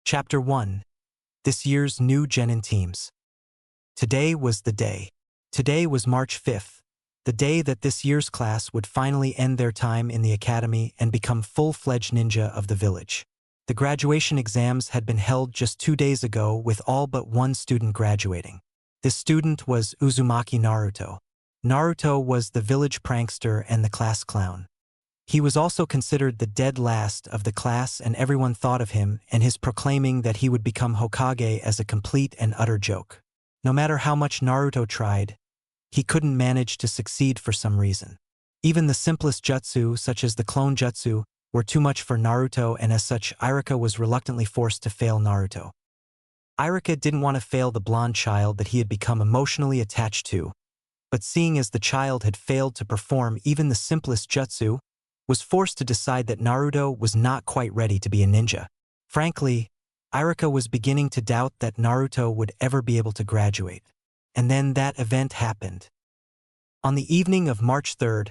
Chapter 1. This year's new Genin teams. Today was the day. Today was March 5th, the day that this year's class would finally end their time in the academy and become full-fledged ninja of the village. The graduation exams had been held just 2 days ago with all but one student graduating. This student was Uzumaki Naruto. Naruto was the village prankster and the class clown. He was also considered the dead last of the class, and everyone thought of him and his proclaiming that he would become Hokage as a complete and utter joke. No matter how much Naruto tried, he couldn't manage to succeed for some reason. Even the simplest jutsu, such as the clone jutsu, were too much for Naruto, and as such, Irika was reluctantly forced to fail Naruto. Irika didn't want to fail the blonde child that he had become emotionally attached to, but seeing as the child had failed to perform even the simplest jutsu, was forced to decide that Naruto was not quite ready to be a ninja. Frankly, Irika was beginning to doubt that Naruto would ever be able to graduate. And then that event happened. On the evening of March 3rd,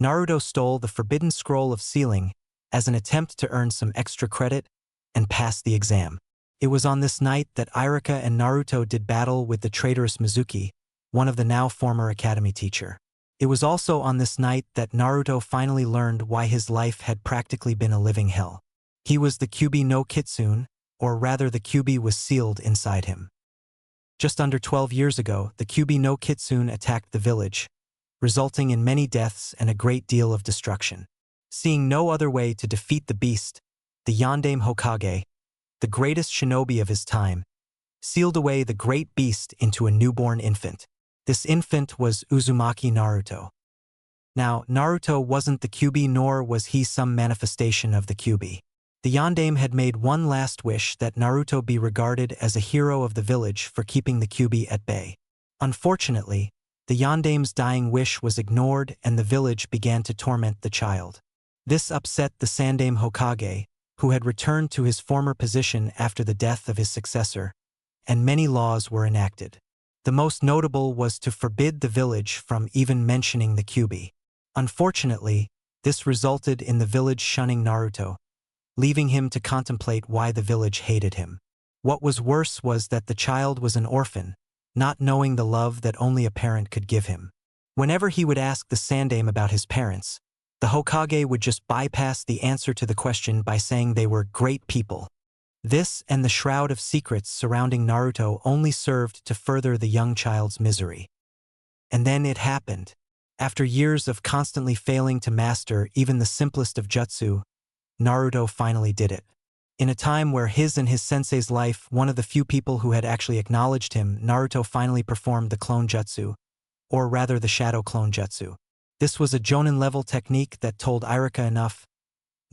Naruto stole the forbidden scroll of sealing as an attempt to earn some extra credit and pass the exam. It was on this night that Irika and Naruto did battle with the traitorous Mizuki, one of the now former academy teacher. It was also on this night that Naruto finally learned why his life had practically been a living hell. He was the Kyuubi no Kitsune, or rather the Kyuubi was sealed inside him. Just under 12 years ago, the Kyuubi no Kitsune attacked the village, resulting in many deaths and a great deal of destruction. Seeing no other way to defeat the beast, the Yondaime Hokage, the greatest shinobi of his time, sealed away the great beast into a newborn infant. This infant was Uzumaki Naruto. Now, Naruto wasn't the Kyuubi, nor was he some manifestation of the Kyuubi. The Yondaime had made one last wish, that Naruto be regarded as a hero of the village for keeping the Kyuubi at bay. Unfortunately, the Yondaime's dying wish was ignored and the village began to torment the child. This upset the Sandaime Hokage, who had returned to his former position after the death of his successor, and many laws were enacted. The most notable was to forbid the village from even mentioning the Kyuubi. Unfortunately, this resulted in the village shunning Naruto, leaving him to contemplate why the village hated him. What was worse was that the child was an orphan, not knowing the love that only a parent could give him. Whenever he would ask the Sandaime about his parents, the Hokage would just bypass the answer to the question by saying they were great people. This and the shroud of secrets surrounding Naruto only served to further the young child's misery. And then it happened. After years of constantly failing to master even the simplest of jutsu, Naruto finally did it. In a time where his and his sensei's life, one of the few people who had actually acknowledged him, Naruto finally performed the clone jutsu, or rather the shadow clone jutsu. This was a Jonin-level technique that told Irika enough.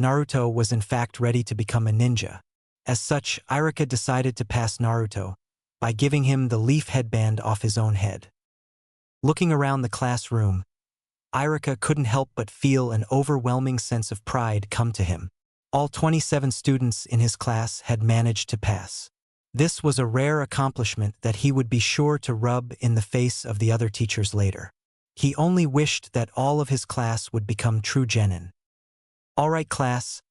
Naruto was in fact ready to become a ninja. As such, Irika decided to pass Naruto by giving him the leaf headband off his own head. Looking around the classroom, Irika couldn't help but feel an overwhelming sense of pride come to him. All 27 students in his class had managed to pass. This was a rare accomplishment that he would be sure to rub in the face of the other teachers later. He only wished that all of his class would become true genin. "All right, class.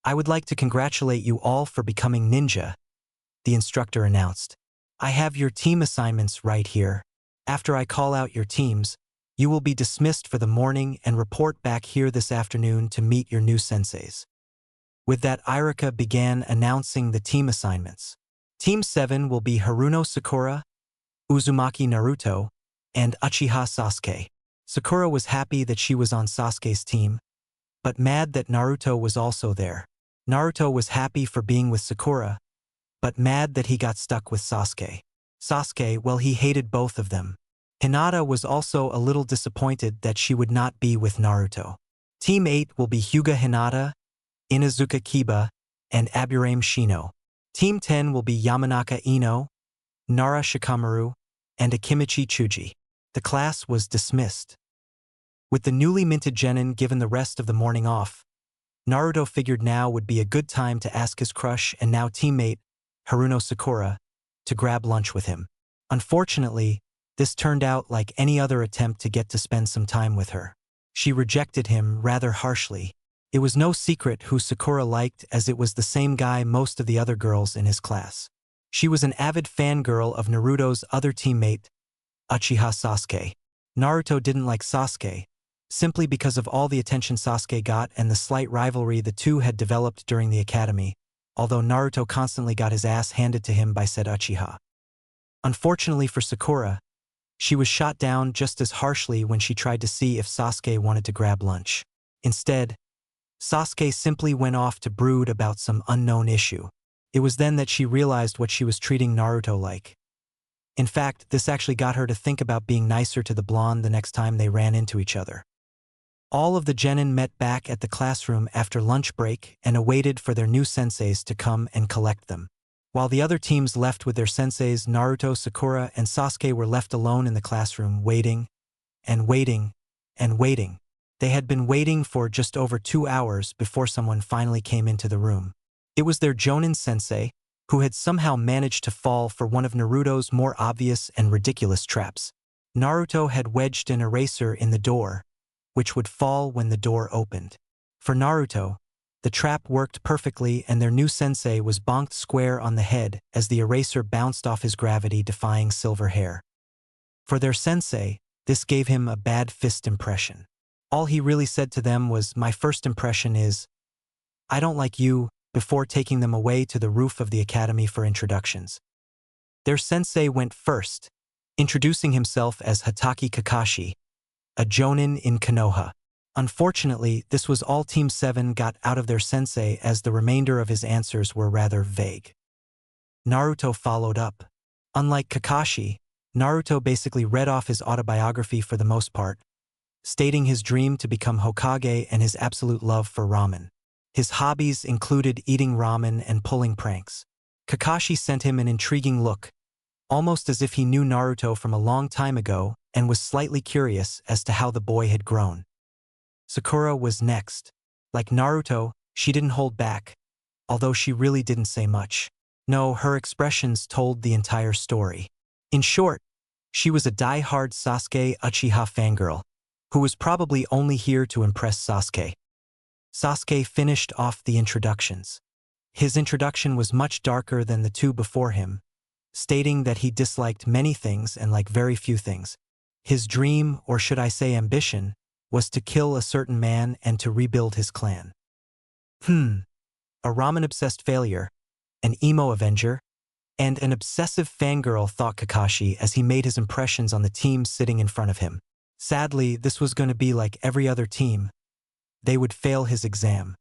I would like to congratulate you all for becoming ninja," the instructor announced. "I have your team assignments right here. After I call out your teams, you will be dismissed for the morning and report back here this afternoon to meet your new senseis." With that, Irika began announcing the team assignments. Team 7 will be Haruno Sakura, Uzumaki Naruto, and Uchiha Sasuke. Sakura was happy that she was on Sasuke's team, but mad that Naruto was also there. Naruto was happy for being with Sakura, but mad that he got stuck with Sasuke. Sasuke, well, he hated both of them. Hinata was also a little disappointed that she would not be with Naruto. Team 8 will be Hyuga Hinata, Inazuka Kiba, and Aburame Shino. Team 10 will be Yamanaka Ino, Nara Shikamaru, and Akimichi Chuji. The class was dismissed. With the newly minted genin given the rest of the morning off, Naruto figured now would be a good time to ask his crush and now teammate, Haruno Sakura, to grab lunch with him. Unfortunately, this turned out like any other attempt to get to spend some time with her. She rejected him rather harshly. It was no secret who Sakura liked, as it was the same guy most of the other girls in his class. She was an avid fangirl of Naruto's other teammate, Uchiha Sasuke. Naruto didn't like Sasuke, simply because of all the attention Sasuke got and the slight rivalry the two had developed during the academy, although Naruto constantly got his ass handed to him by said Uchiha. Unfortunately for Sakura, she was shot down just as harshly when she tried to see if Sasuke wanted to grab lunch. Instead, Sasuke simply went off to brood about some unknown issue. It was then that she realized what she was treating Naruto like. In fact, this actually got her to think about being nicer to the blonde the next time they ran into each other. All of the genin met back at the classroom after lunch break and awaited for their new senseis to come and collect them. While the other teams left with their senseis, Naruto, Sakura, and Sasuke were left alone in the classroom, waiting, and waiting, and waiting. They had been waiting for just over 2 hours before someone finally came into the room. It was their Jonin sensei, who had somehow managed to fall for one of Naruto's more obvious and ridiculous traps. Naruto had wedged an eraser in the door, which would fall when the door opened. For Naruto, the trap worked perfectly and their new sensei was bonked square on the head as the eraser bounced off his gravity-defying silver hair. For their sensei, this gave him a bad fist impression. All he really said to them was, "My first impression is, I don't like you," before taking them away to the roof of the academy for introductions. Their sensei went first, introducing himself as Hatake Kakashi, a Jonin in Konoha. Unfortunately, this was all Team 7 got out of their sensei, as the remainder of his answers were rather vague. Naruto followed up. Unlike Kakashi, Naruto basically read off his autobiography for the most part, stating his dream to become Hokage and his absolute love for ramen. His hobbies included eating ramen and pulling pranks. Kakashi sent him an intriguing look, almost as if he knew Naruto from a long time ago and was slightly curious as to how the boy had grown. Sakura was next. Like Naruto, she didn't hold back, although she really didn't say much. No, her expressions told the entire story. In short, she was a die-hard Sasuke Uchiha fangirl, who was probably only here to impress Sasuke. Sasuke finished off the introductions. His introduction was much darker than the two before him, stating that he disliked many things and liked very few things. His dream, or should I say ambition, was to kill a certain man and to rebuild his clan. A ramen-obsessed failure, an emo avenger, and an obsessive fangirl, thought Kakashi as he made his impressions on the team sitting in front of him. Sadly, this was going to be like every other team. They would fail his exam.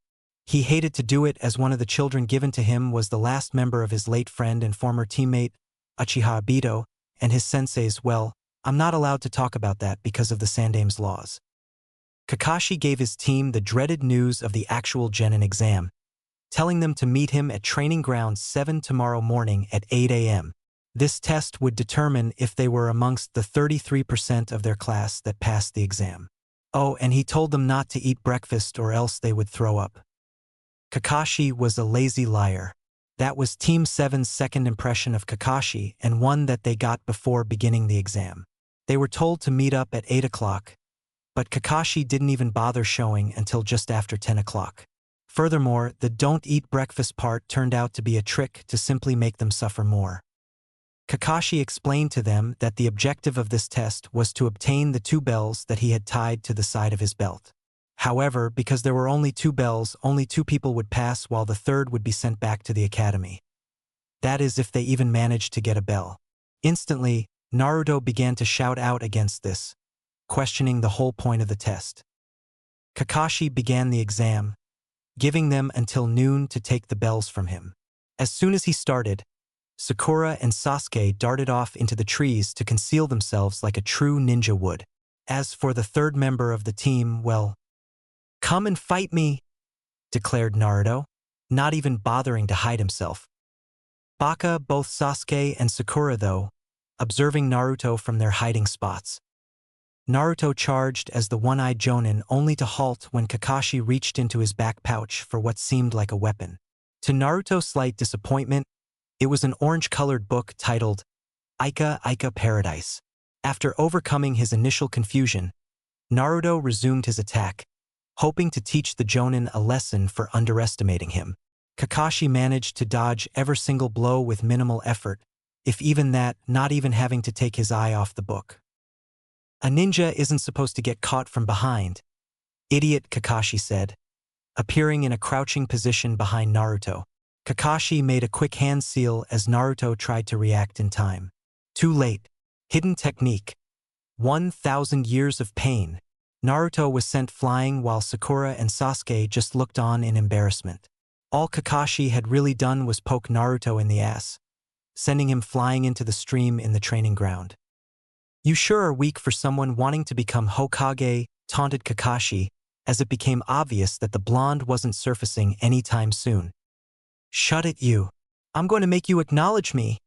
He hated to do it, as one of the children given to him was the last member of his late friend and former teammate, Uchiha Obito, and his sensei's. Well, I'm not allowed to talk about that because of the Sandame's laws. Kakashi gave his team the dreaded news of the actual Genin exam, telling them to meet him at Training Ground 7 tomorrow morning at 8 a.m. This test would determine if they were amongst the 33% of their class that passed the exam. Oh, and he told them not to eat breakfast or else they would throw up. Kakashi was a lazy liar. That was Team 7's second impression of Kakashi, and one that they got before beginning the exam. They were told to meet up at 8 o'clock, but Kakashi didn't even bother showing until just after 10 o'clock. Furthermore, the don't eat breakfast part turned out to be a trick to simply make them suffer more. Kakashi explained to them that the objective of this test was to obtain the 2 bells that he had tied to the side of his belt. However, because there were only 2 bells, only 2 people would pass, while the third would be sent back to the academy. That is, if they even managed to get a bell. Instantly, Naruto began to shout out against this, questioning the whole point of the test. Kakashi began the exam, giving them until noon to take the bells from him. As soon as he started, Sakura and Sasuke darted off into the trees to conceal themselves like a true ninja would. As for the third member of the team, well, "Come and fight me," declared Naruto, not even bothering to hide himself. Baka, both Sasuke and Sakura, though, observing Naruto from their hiding spots. Naruto charged as the one-eyed Jonin, only to halt when Kakashi reached into his back pouch for what seemed like a weapon. To Naruto's slight disappointment, it was an orange-colored book titled Aika Aika Paradise. After overcoming his initial confusion, Naruto resumed his attack, hoping to teach the Jonin a lesson for underestimating him. Kakashi managed to dodge every single blow with minimal effort, if even that, not even having to take his eye off the book. A ninja isn't supposed to get caught from behind, idiot, Kakashi said, appearing in a crouching position behind Naruto. Kakashi made a quick hand seal as Naruto tried to react in time. Too late. Hidden technique. 1,000 years of pain. Naruto was sent flying while Sakura and Sasuke just looked on in embarrassment. All Kakashi had really done was poke Naruto in the ass, sending him flying into the stream in the training ground. You sure are weak for someone wanting to become Hokage, taunted Kakashi, as it became obvious that the blonde wasn't surfacing anytime soon. Shut it, you. I'm going to make you acknowledge me,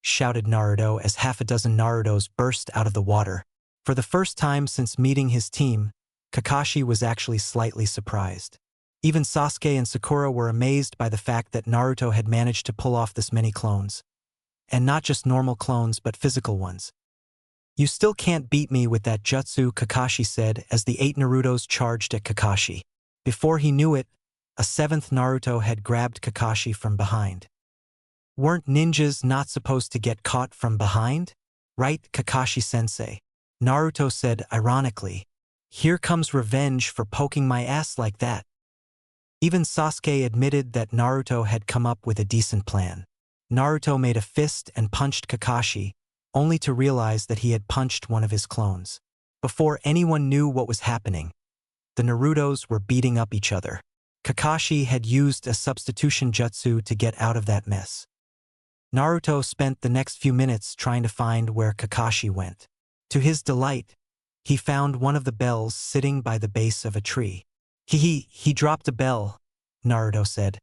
shouted Naruto as half a dozen Narutos burst out of the water. For the first time since meeting his team, Kakashi was actually slightly surprised. Even Sasuke and Sakura were amazed by the fact that Naruto had managed to pull off this many clones. And not just normal clones but physical ones. You still can't beat me with that jutsu, Kakashi said as the 8 Narutos charged at Kakashi. Before he knew it, a 7th Naruto had grabbed Kakashi from behind. Weren't ninjas not supposed to get caught from behind? Right, Kakashi-sensei. Naruto said ironically. Here comes revenge for poking my ass like that. Even Sasuke admitted that Naruto had come up with a decent plan. Naruto made a fist and punched Kakashi, only to realize that he had punched one of his clones. Before anyone knew what was happening, the Narutos were beating up each other. Kakashi had used a substitution jutsu to get out of that mess. Naruto spent the next few minutes trying to find where Kakashi went. To his delight, he found one of the bells sitting by the base of a tree. He dropped a bell, Naruto said,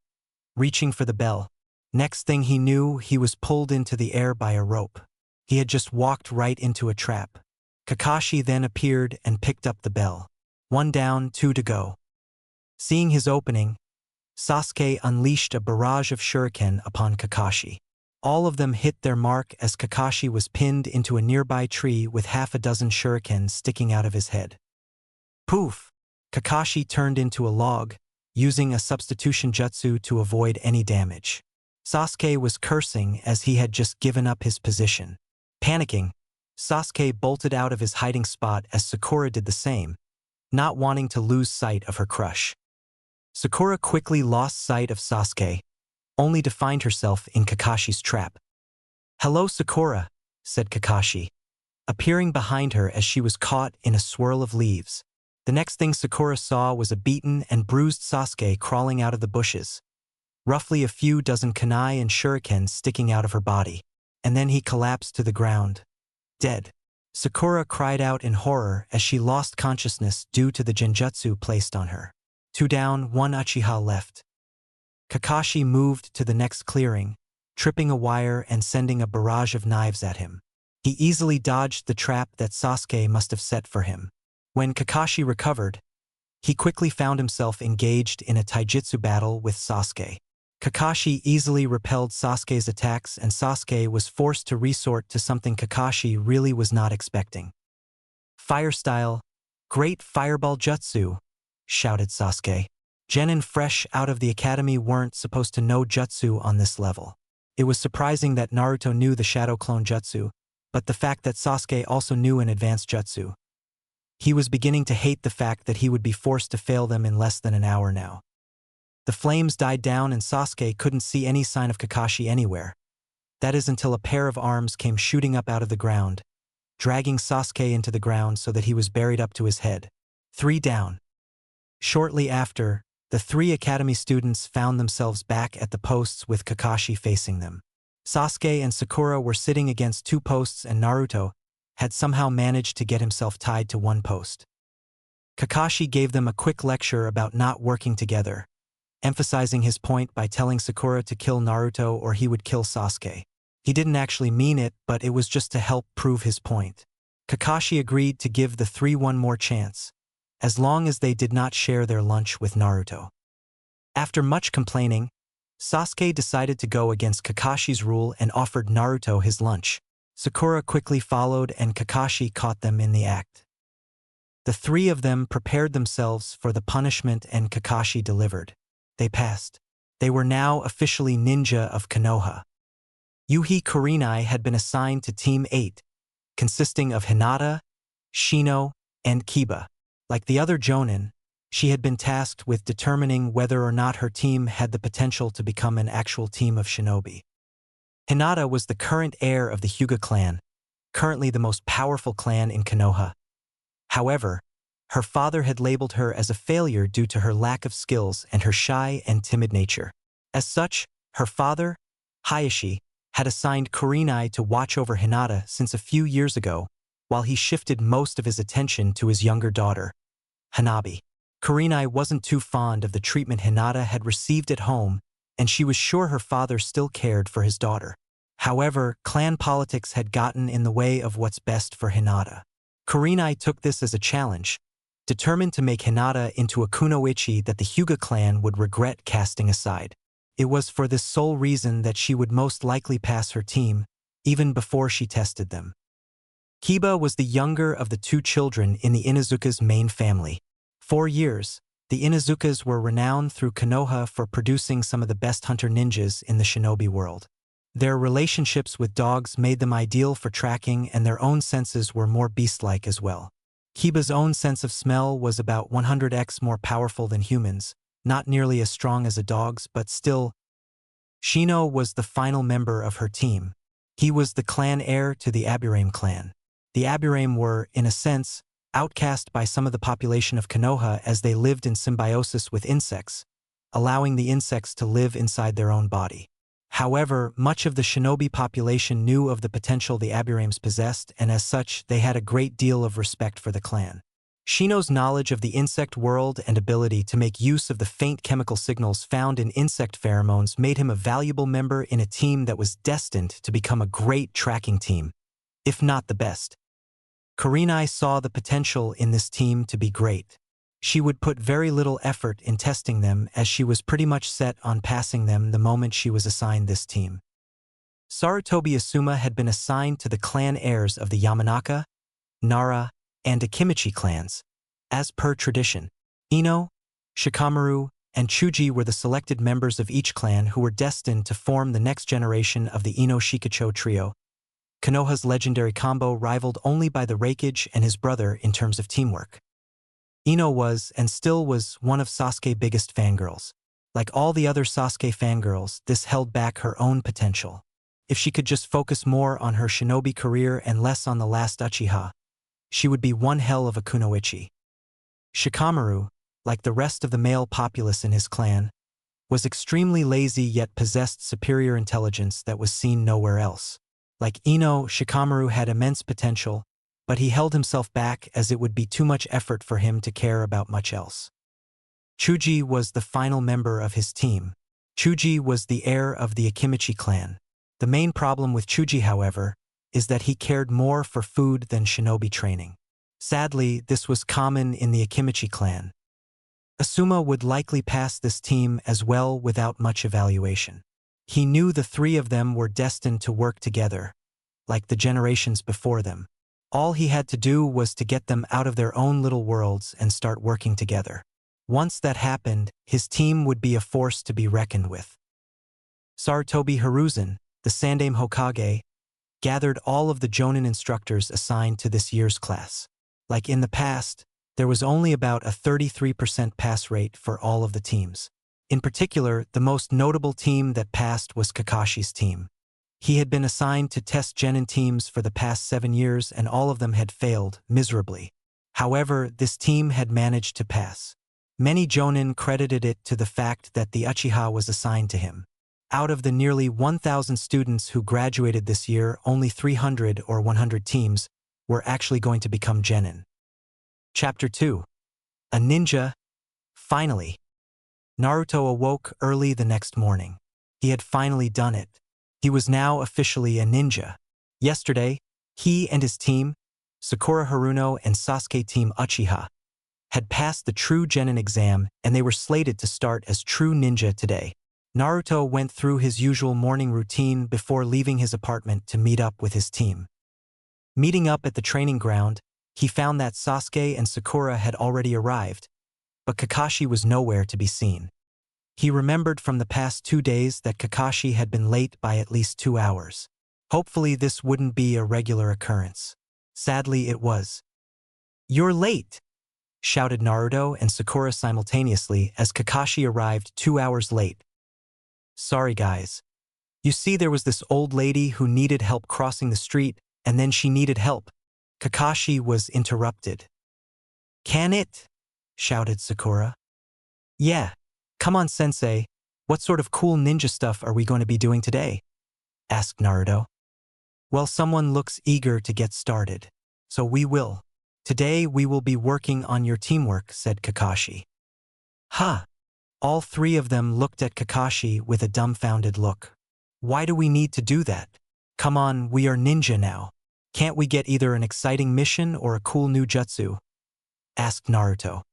reaching for the bell. Next thing he knew, he was pulled into the air by a rope. He had just walked right into a trap. Kakashi then appeared and picked up the bell. 1 down, 2 to go. Seeing his opening, Sasuke unleashed a barrage of shuriken upon Kakashi. All of them hit their mark as Kakashi was pinned into a nearby tree with half a dozen shurikens sticking out of his head. Poof! Kakashi turned into a log, using a substitution jutsu to avoid any damage. Sasuke was cursing as he had just given up his position. Panicking, Sasuke bolted out of his hiding spot as Sakura did the same, not wanting to lose sight of her crush. Sakura quickly lost sight of Sasuke, only to find herself in Kakashi's trap. "Hello, Sakura," said Kakashi, appearing behind her as she was caught in a swirl of leaves. The next thing Sakura saw was a beaten and bruised Sasuke crawling out of the bushes, roughly a few dozen kunai and shurikens sticking out of her body. And then he collapsed to the ground, dead. Sakura cried out in horror as she lost consciousness due to the genjutsu placed on her. 2 down, 1 Uchiha left. Kakashi moved to the next clearing, tripping a wire and sending a barrage of knives at him. He easily dodged the trap that Sasuke must have set for him. When Kakashi recovered, he quickly found himself engaged in a taijutsu battle with Sasuke. Kakashi easily repelled Sasuke's attacks and Sasuke was forced to resort to something Kakashi really was not expecting. "Fire style, great fireball jutsu," shouted Sasuke. Genin fresh out of the academy weren't supposed to know jutsu on this level. It was surprising that Naruto knew the shadow clone jutsu, but the fact that Sasuke also knew an advanced jutsu. He was beginning to hate the fact that he would be forced to fail them in less than an hour now. The flames died down and Sasuke couldn't see any sign of Kakashi anywhere. That is until a pair of arms came shooting up out of the ground, dragging Sasuke into the ground so that he was buried up to his head. 3 down. Shortly after, the 3 academy students found themselves back at the posts with Kakashi facing them. Sasuke and Sakura were sitting against 2 posts and Naruto had somehow managed to get himself tied to 1 post. Kakashi gave them a quick lecture about not working together, emphasizing his point by telling Sakura to kill Naruto or he would kill Sasuke. He didn't actually mean it, but it was just to help prove his point. Kakashi agreed to give the 3 one more chance, as long as they did not share their lunch with Naruto. After much complaining, Sasuke decided to go against Kakashi's rule and offered Naruto his lunch. Sakura quickly followed and Kakashi caught them in the act. The three of them prepared themselves for the punishment and Kakashi delivered. They passed. They were now officially ninja of Konoha. Yuhi Kurenai had been assigned to Team 8, consisting of Hinata, Shino, and Kiba. Like the other Jonin, she had been tasked with determining whether or not her team had the potential to become an actual team of shinobi. Hinata was the current heir of the Hyuga clan, currently the most powerful clan in Konoha. However, her father had labeled her as a failure due to her lack of skills and her shy and timid nature. As such, her father, Hayashi, had assigned Kurenai to watch over Hinata since a few years ago, while he shifted most of his attention to his younger daughter, Hanabi. Kurenai wasn't too fond of the treatment Hinata had received at home, and she was sure her father still cared for his daughter. However, clan politics had gotten in the way of what's best for Hinata. Kurenai took this as a challenge, determined to make Hinata into a kunoichi that the Hyuga clan would regret casting aside. It was for this sole reason that she would most likely pass her team, even before she tested them. Kiba was the younger of the two children in the Inuzuka's main family. For years, the Inuzukas were renowned through Konoha for producing some of the best hunter ninjas in the shinobi world. Their relationships with dogs made them ideal for tracking, and their own senses were more beast-like as well. Kiba's own sense of smell was about 100x more powerful than humans, not nearly as strong as a dog's, but still. Shino was the final member of her team. He was the clan heir to the Aburame clan. The Aburame were, in a sense, outcast by some of the population of Konoha as they lived in symbiosis with insects, allowing the insects to live inside their own body. However, much of the shinobi population knew of the potential the Aburames possessed, and as such, they had a great deal of respect for the clan. Shino's knowledge of the insect world and ability to make use of the faint chemical signals found in insect pheromones made him a valuable member in a team that was destined to become a great tracking team, if not the best. Kurenai saw the potential in this team to be great. She would put very little effort in testing them, as she was pretty much set on passing them the moment she was assigned this team. Sarutobi Asuma had been assigned to the clan heirs of the Yamanaka, Nara, and Akimichi clans. As per tradition, Ino, Shikamaru, and Chuji were the selected members of each clan who were destined to form the next generation of the Ino Shikacho trio. Konoha's legendary combo rivaled only by the Reikage and his brother in terms of teamwork. Ino was, and still was, one of Sasuke's biggest fangirls. Like all the other Sasuke fangirls, this held back her own potential. If she could just focus more on her shinobi career and less on the last Uchiha, she would be one hell of a kunoichi. Shikamaru, like the rest of the male populace in his clan, was extremely lazy yet possessed superior intelligence that was seen nowhere else. Like Ino, Shikamaru had immense potential, but he held himself back as it would be too much effort for him to care about much else. Chuji was the final member of his team. Chuji was the heir of the Akimichi clan. The main problem with Chuji, however, is that he cared more for food than shinobi training. Sadly, this was common in the Akimichi clan. Asuma would likely pass this team as well without much evaluation. He knew the three of them were destined to work together, like the generations before them. All he had to do was to get them out of their own little worlds and start working together. Once that happened, his team would be a force to be reckoned with. Sarutobi Hiruzen, the Sandaime Hokage, gathered all of the Jonin instructors assigned to this year's class. Like in the past, there was only about a 33% pass rate for all of the teams. In particular, the most notable team that passed was Kakashi's team. He had been assigned to test genin teams for the past 7 years, and all of them had failed miserably. However, this team had managed to pass. Many Jonin credited it to the fact that the Uchiha was assigned to him. Out of the nearly 1,000 students who graduated this year, only 300 or 100 teams were actually going to become genin. Chapter 2. A Ninja. Finally. Naruto awoke early the next morning. He had finally done it. He was now officially a ninja. Yesterday, he and his team, Sakura Haruno and Sasuke Team Uchiha, had passed the True Genin exam, and they were slated to start as True Ninja today. Naruto went through his usual morning routine before leaving his apartment to meet up with his team. Meeting up at the training ground, He found that Sasuke and Sakura had already arrived, but Kakashi was nowhere to be seen. He remembered from the past 2 days that Kakashi had been late by at least 2 hours. Hopefully this wouldn't be a regular occurrence. Sadly, it was. "You're late!" shouted Naruto and Sakura simultaneously as Kakashi arrived 2 hours late. "Sorry guys. You see, there was this old lady who needed help crossing the street, and then she needed help." Kakashi was interrupted. "Can it?" shouted Sakura. "Yeah. Come on, sensei. What sort of cool ninja stuff are we going to be doing today?" asked Naruto. "Well, someone looks eager to get started. So we will. Today we will be working on your teamwork," said Kakashi. "Huh." All three of them looked at Kakashi with a dumbfounded look. "Why do we need to do that? Come on, we are ninja now. Can't we get either an exciting mission or a cool new jutsu?" asked Naruto.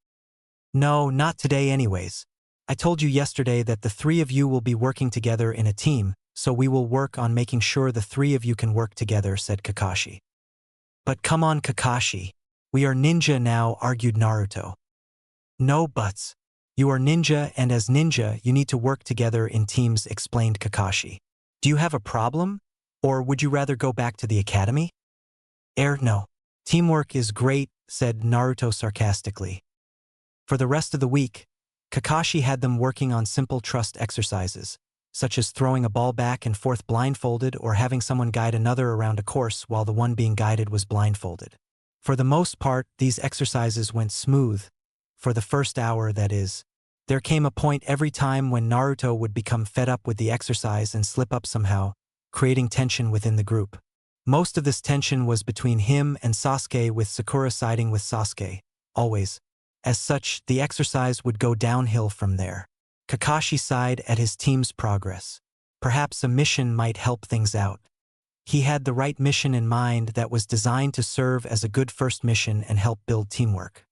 "No, not today anyways. I told you yesterday that the 3 of you will be working together in a team, so we will work on making sure the 3 of you can work together," said Kakashi. "But come on, Kakashi. We are ninja now," argued Naruto. "No buts. You are ninja, and as ninja, you need to work together in teams," explained Kakashi. "Do you have a problem? Or would you rather go back to the academy?" No. Teamwork is great," said Naruto sarcastically. For the rest of the week, Kakashi had them working on simple trust exercises, such as throwing a ball back and forth blindfolded or having someone guide another around a course while the one being guided was blindfolded. For the most part, these exercises went smooth. For the first hour, that is. There came a point every time when Naruto would become fed up with the exercise and slip up somehow, creating tension within the group. Most of this tension was between him and Sasuke, with Sakura siding with Sasuke, always. As such, the exercise would go downhill from there. Kakashi sighed at his team's progress. Perhaps a mission might help things out. He had the right mission in mind that was designed to serve as a good first mission and help build teamwork.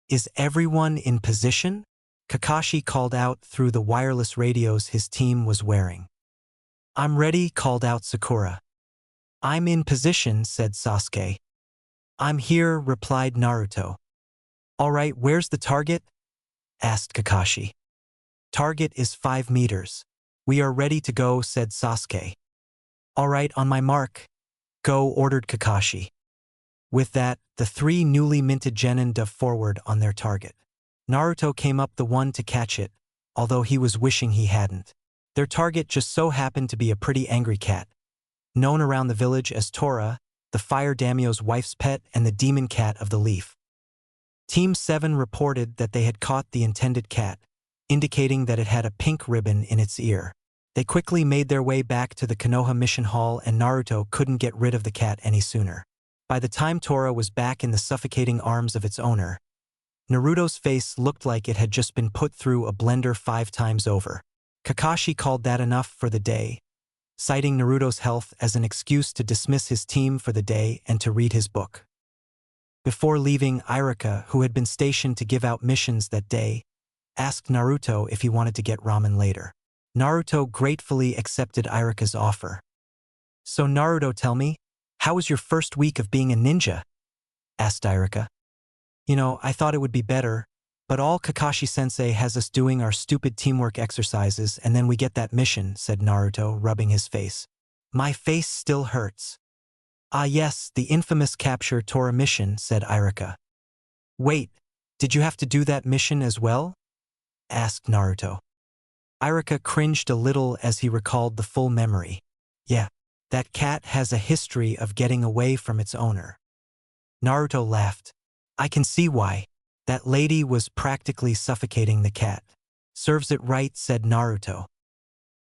"Is everyone in position?" Kakashi called out through the wireless radios his team was wearing. "I'm ready," called out Sakura. "I'm in position," said Sasuke. "I'm here," replied Naruto. "All right, where's the target?" asked Kakashi. "Target is 5 meters. We are ready to go," said Sasuke. "All right, on my mark. Go," ordered Kakashi. With that, the 3 newly minted genin dove forward on their target. Naruto came up the one to catch it, although he was wishing he hadn't. Their target just so happened to be a pretty angry cat, known around the village as Tora, the fire daimyo's wife's pet and the demon cat of the leaf. Team 7 reported that they had caught the intended cat, indicating that it had a pink ribbon in its ear. They quickly made their way back to the Konoha Mission Hall, and Naruto couldn't get rid of the cat any sooner. By the time Tora was back in the suffocating arms of its owner, Naruto's face looked like it had just been put through a blender 5 times over. Kakashi called that enough for the day, citing Naruto's health as an excuse to dismiss his team for the day and to read his book. Before leaving, Irika, who had been stationed to give out missions that day, asked Naruto if he wanted to get ramen later. Naruto gratefully accepted Irika's offer. "So Naruto, tell me, how was your first week of being a ninja?" asked Irika. I thought it would be better, but all Kakashi-sensei has us doing our stupid teamwork exercises and then we get that mission," said Naruto, rubbing his face. "My face still hurts." "Ah yes, the infamous capture Tora mission," said Irika. "Wait, did you have to do that mission as well?" asked Naruto. Irika cringed a little as he recalled the full memory. "Yeah, that cat has a history of getting away from its owner." Naruto laughed. "I can see why. That lady was practically suffocating the cat." "Serves it right," said Naruto.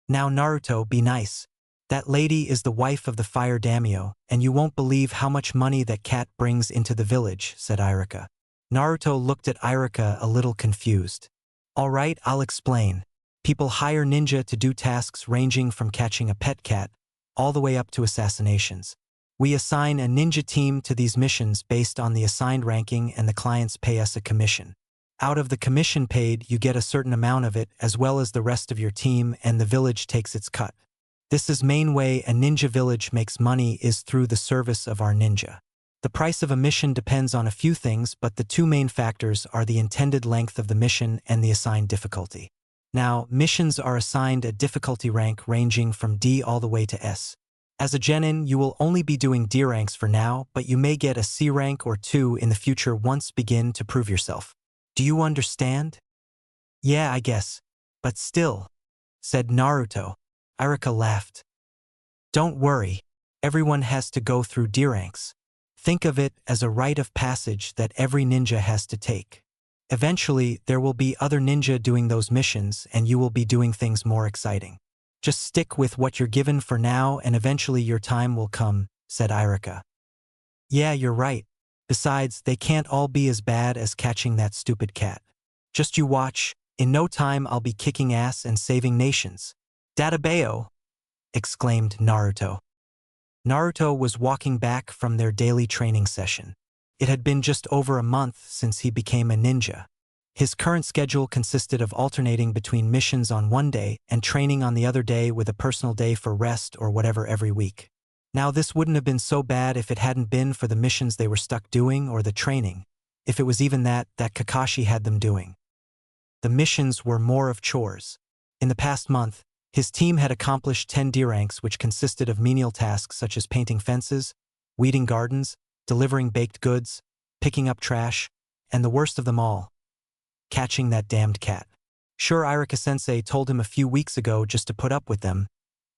"Now Naruto, be nice. That lady is the wife of the fire daimyo, and you won't believe how much money that cat brings into the village," said Irika. Naruto looked at Irika a little confused. "All right, I'll explain. People hire ninja to do tasks ranging from catching a pet cat all the way up to assassinations. We assign a ninja team to these missions based on the assigned ranking, and the clients pay us a commission. Out of the commission paid, you get a certain amount of it as well as the rest of your team, and the village takes its cut. This is main way a ninja village makes money is through the service of our ninja. The price of a mission depends on a few things, but the two main factors are the intended length of the mission and the assigned difficulty. Now, missions are assigned a difficulty rank ranging from D all the way to S. As a genin, you will only be doing D ranks for now, but you may get a C rank or 2 in the future once begin to prove yourself. Do you understand? Yeah, I guess. But still, said Naruto. Irika laughed. Don't worry, everyone has to go through D ranks. Think of it as a rite of passage that every ninja has to take. Eventually, there will be other ninja doing those missions and you will be doing things more exciting. Just stick with what you're given for now and eventually your time will come, said Irika. Yeah, you're right. Besides, they can't all be as bad as catching that stupid cat. Just you watch, in no time I'll be kicking ass and saving nations. Databeo! Exclaimed Naruto. Naruto was walking back from their daily training session. It had been just over a month since he became a ninja. His current schedule consisted of alternating between missions on one day and training on the other day with a personal day for rest or whatever every week. Now this wouldn't have been so bad if it hadn't been for the missions they were stuck doing or the training, if it was even that Kakashi had them doing. The missions were more of chores. In the past month, his team had accomplished 10 D ranks which consisted of menial tasks such as painting fences, weeding gardens, delivering baked goods, picking up trash, and the worst of them all, catching that damned cat. Sure, Irika-sensei told him a few weeks ago just to put up with them,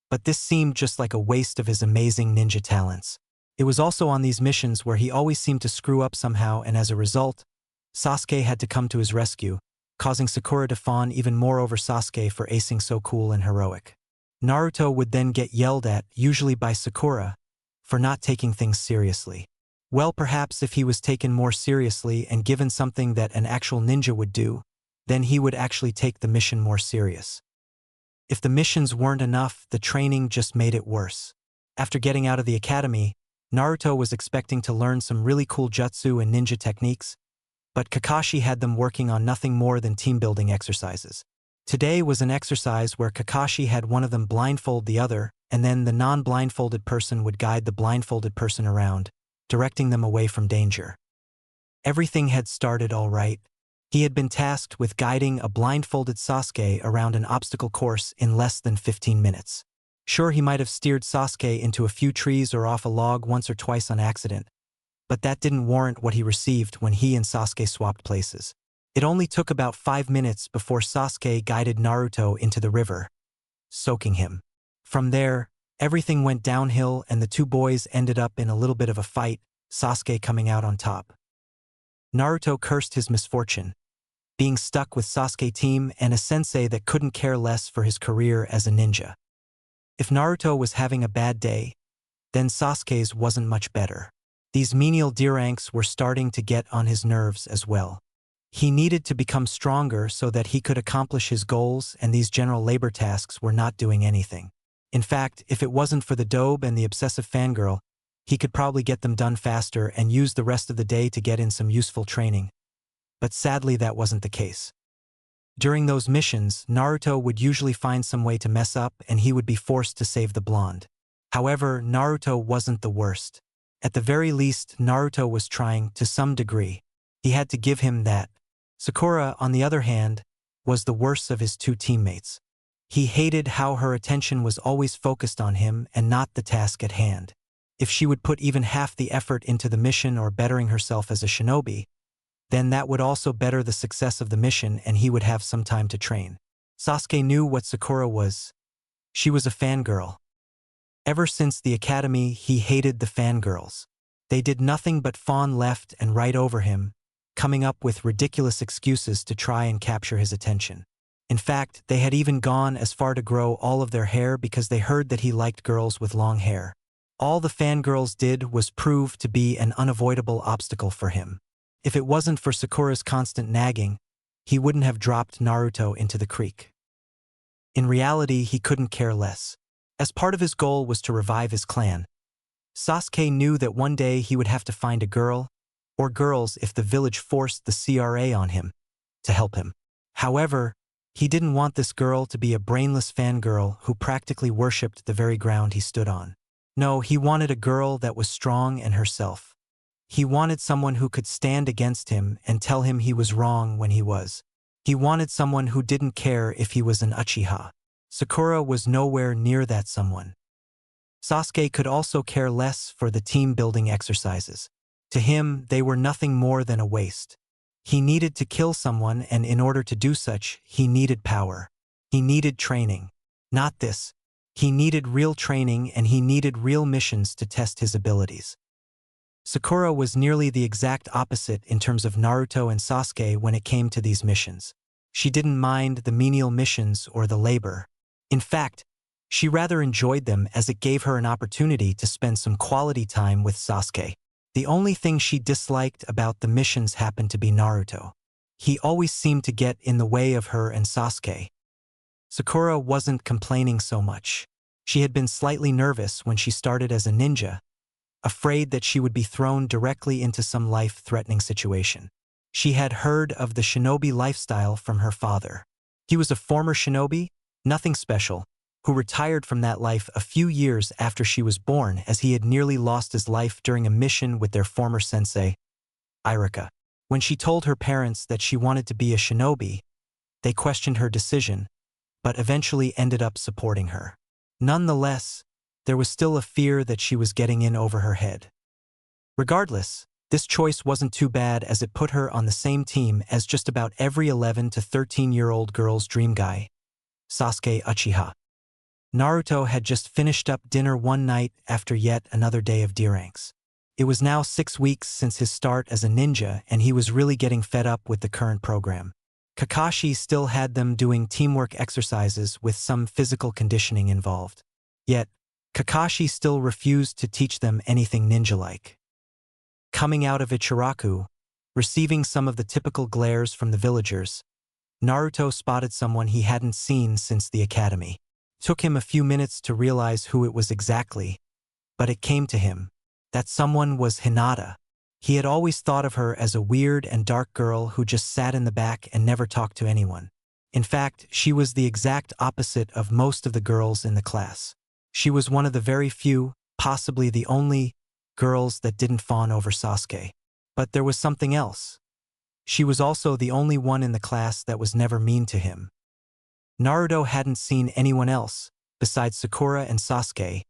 but this seemed just like a waste of his amazing ninja talents. It was also on these missions where he always seemed to screw up somehow, and as a result, Sasuke had to come to his rescue, causing Sakura to fawn even more over Sasuke for acing so cool and heroic. Naruto would then get yelled at, usually by Sakura, for not taking things seriously. Well, perhaps if he was taken more seriously and given something that an actual ninja would do, then he would actually take the mission more serious. If the missions weren't enough, the training just made it worse. After getting out of the academy, Naruto was expecting to learn some really cool jutsu and ninja techniques, but Kakashi had them working on nothing more than team-building exercises. Today was an exercise where Kakashi had one of them blindfold the other, and then the non-blindfolded person would guide the blindfolded person around, directing them away from danger. Everything had started all right. He had been tasked with guiding a blindfolded Sasuke around an obstacle course in less than 15 minutes. Sure, he might have steered Sasuke into a few trees or off a log once or twice on accident, but that didn't warrant what he received when he and Sasuke swapped places. It only took about 5 minutes before Sasuke guided Naruto into the river, soaking him. From there, everything went downhill and the two boys ended up in a little bit of a fight, Sasuke coming out on top. Naruto cursed his misfortune, being stuck with Sasuke team and a sensei that couldn't care less for his career as a ninja. If Naruto was having a bad day, then Sasuke's wasn't much better. These menial D ranks were starting to get on his nerves as well. He needed to become stronger so that he could accomplish his goals, and these general labor tasks were not doing anything. In fact, if it wasn't for the dobe and the obsessive fangirl, he could probably get them done faster and use the rest of the day to get in some useful training. But sadly, that wasn't the case. During those missions, Naruto would usually find some way to mess up and he would be forced to save the blonde. However, Naruto wasn't the worst. At the very least, Naruto was trying to some degree. He had to give him that. Sakura, on the other hand, was the worst of his two teammates. He hated how her attention was always focused on him and not the task at hand. If she would put even half the effort into the mission or bettering herself as a shinobi, then that would also better the success of the mission and he would have some time to train. Sasuke knew what Sakura was. She was a fangirl. Ever since the academy, he hated the fangirls. They did nothing but fawn left and right over him, coming up with ridiculous excuses to try and capture his attention. In fact, they had even gone as far to grow all of their hair because they heard that he liked girls with long hair. All the fangirls did was prove to be an unavoidable obstacle for him. If it wasn't for Sakura's constant nagging, he wouldn't have dropped Naruto into the creek. In reality, he couldn't care less. As part of his goal was to revive his clan, Sasuke knew that one day he would have to find a girl, or girls if the village forced the CRA on him, to help him. However, he didn't want this girl to be a brainless fangirl who practically worshipped the very ground he stood on. No, he wanted a girl that was strong and herself. He wanted someone who could stand against him and tell him he was wrong when he was. He wanted someone who didn't care if he was an Uchiha. Sakura was nowhere near that someone. Sasuke could also care less for the team-building exercises. To him, they were nothing more than a waste. He needed to kill someone, and in order to do such, he needed power. He needed training. Not this. He needed real training, and he needed real missions to test his abilities. Sakura was nearly the exact opposite in terms of Naruto and Sasuke when it came to these missions. She didn't mind the menial missions or the labor. In fact, she rather enjoyed them as it gave her an opportunity to spend some quality time with Sasuke. The only thing she disliked about the missions happened to be Naruto. He always seemed to get in the way of her and Sasuke. Sakura wasn't complaining so much. She had been slightly nervous when she started as a ninja, afraid that she would be thrown directly into some life-threatening situation. She had heard of the shinobi lifestyle from her father. He was a former shinobi, nothing special, who retired from that life a few years after she was born as he had nearly lost his life during a mission with their former sensei, Iruka. When she told her parents that she wanted to be a shinobi, they questioned her decision, but eventually ended up supporting her. Nonetheless, there was still a fear that she was getting in over her head. Regardless, this choice wasn't too bad as it put her on the same team as just about every 11 to 13-year-old girl's dream guy, Sasuke Uchiha. Naruto had just finished up dinner one night after yet another day of D-ranks. It was now 6 weeks since his start as a ninja, and he was really getting fed up with the current program. Kakashi still had them doing teamwork exercises with some physical conditioning involved. Yet, Kakashi still refused to teach them anything ninja-like. Coming out of Ichiraku, receiving some of the typical glares from the villagers, Naruto spotted someone he hadn't seen since the academy. Took him a few minutes to realize who it was exactly, but it came to him. That someone was Hinata. He had always thought of her as a weird and dark girl who just sat in the back and never talked to anyone. In fact, she was the exact opposite of most of the girls in the class. She was one of the very few, possibly the only, girls that didn't fawn over Sasuke. But there was something else. She was also the only one in the class that was never mean to him. Naruto hadn't seen anyone else, besides Sakura and Sasuke,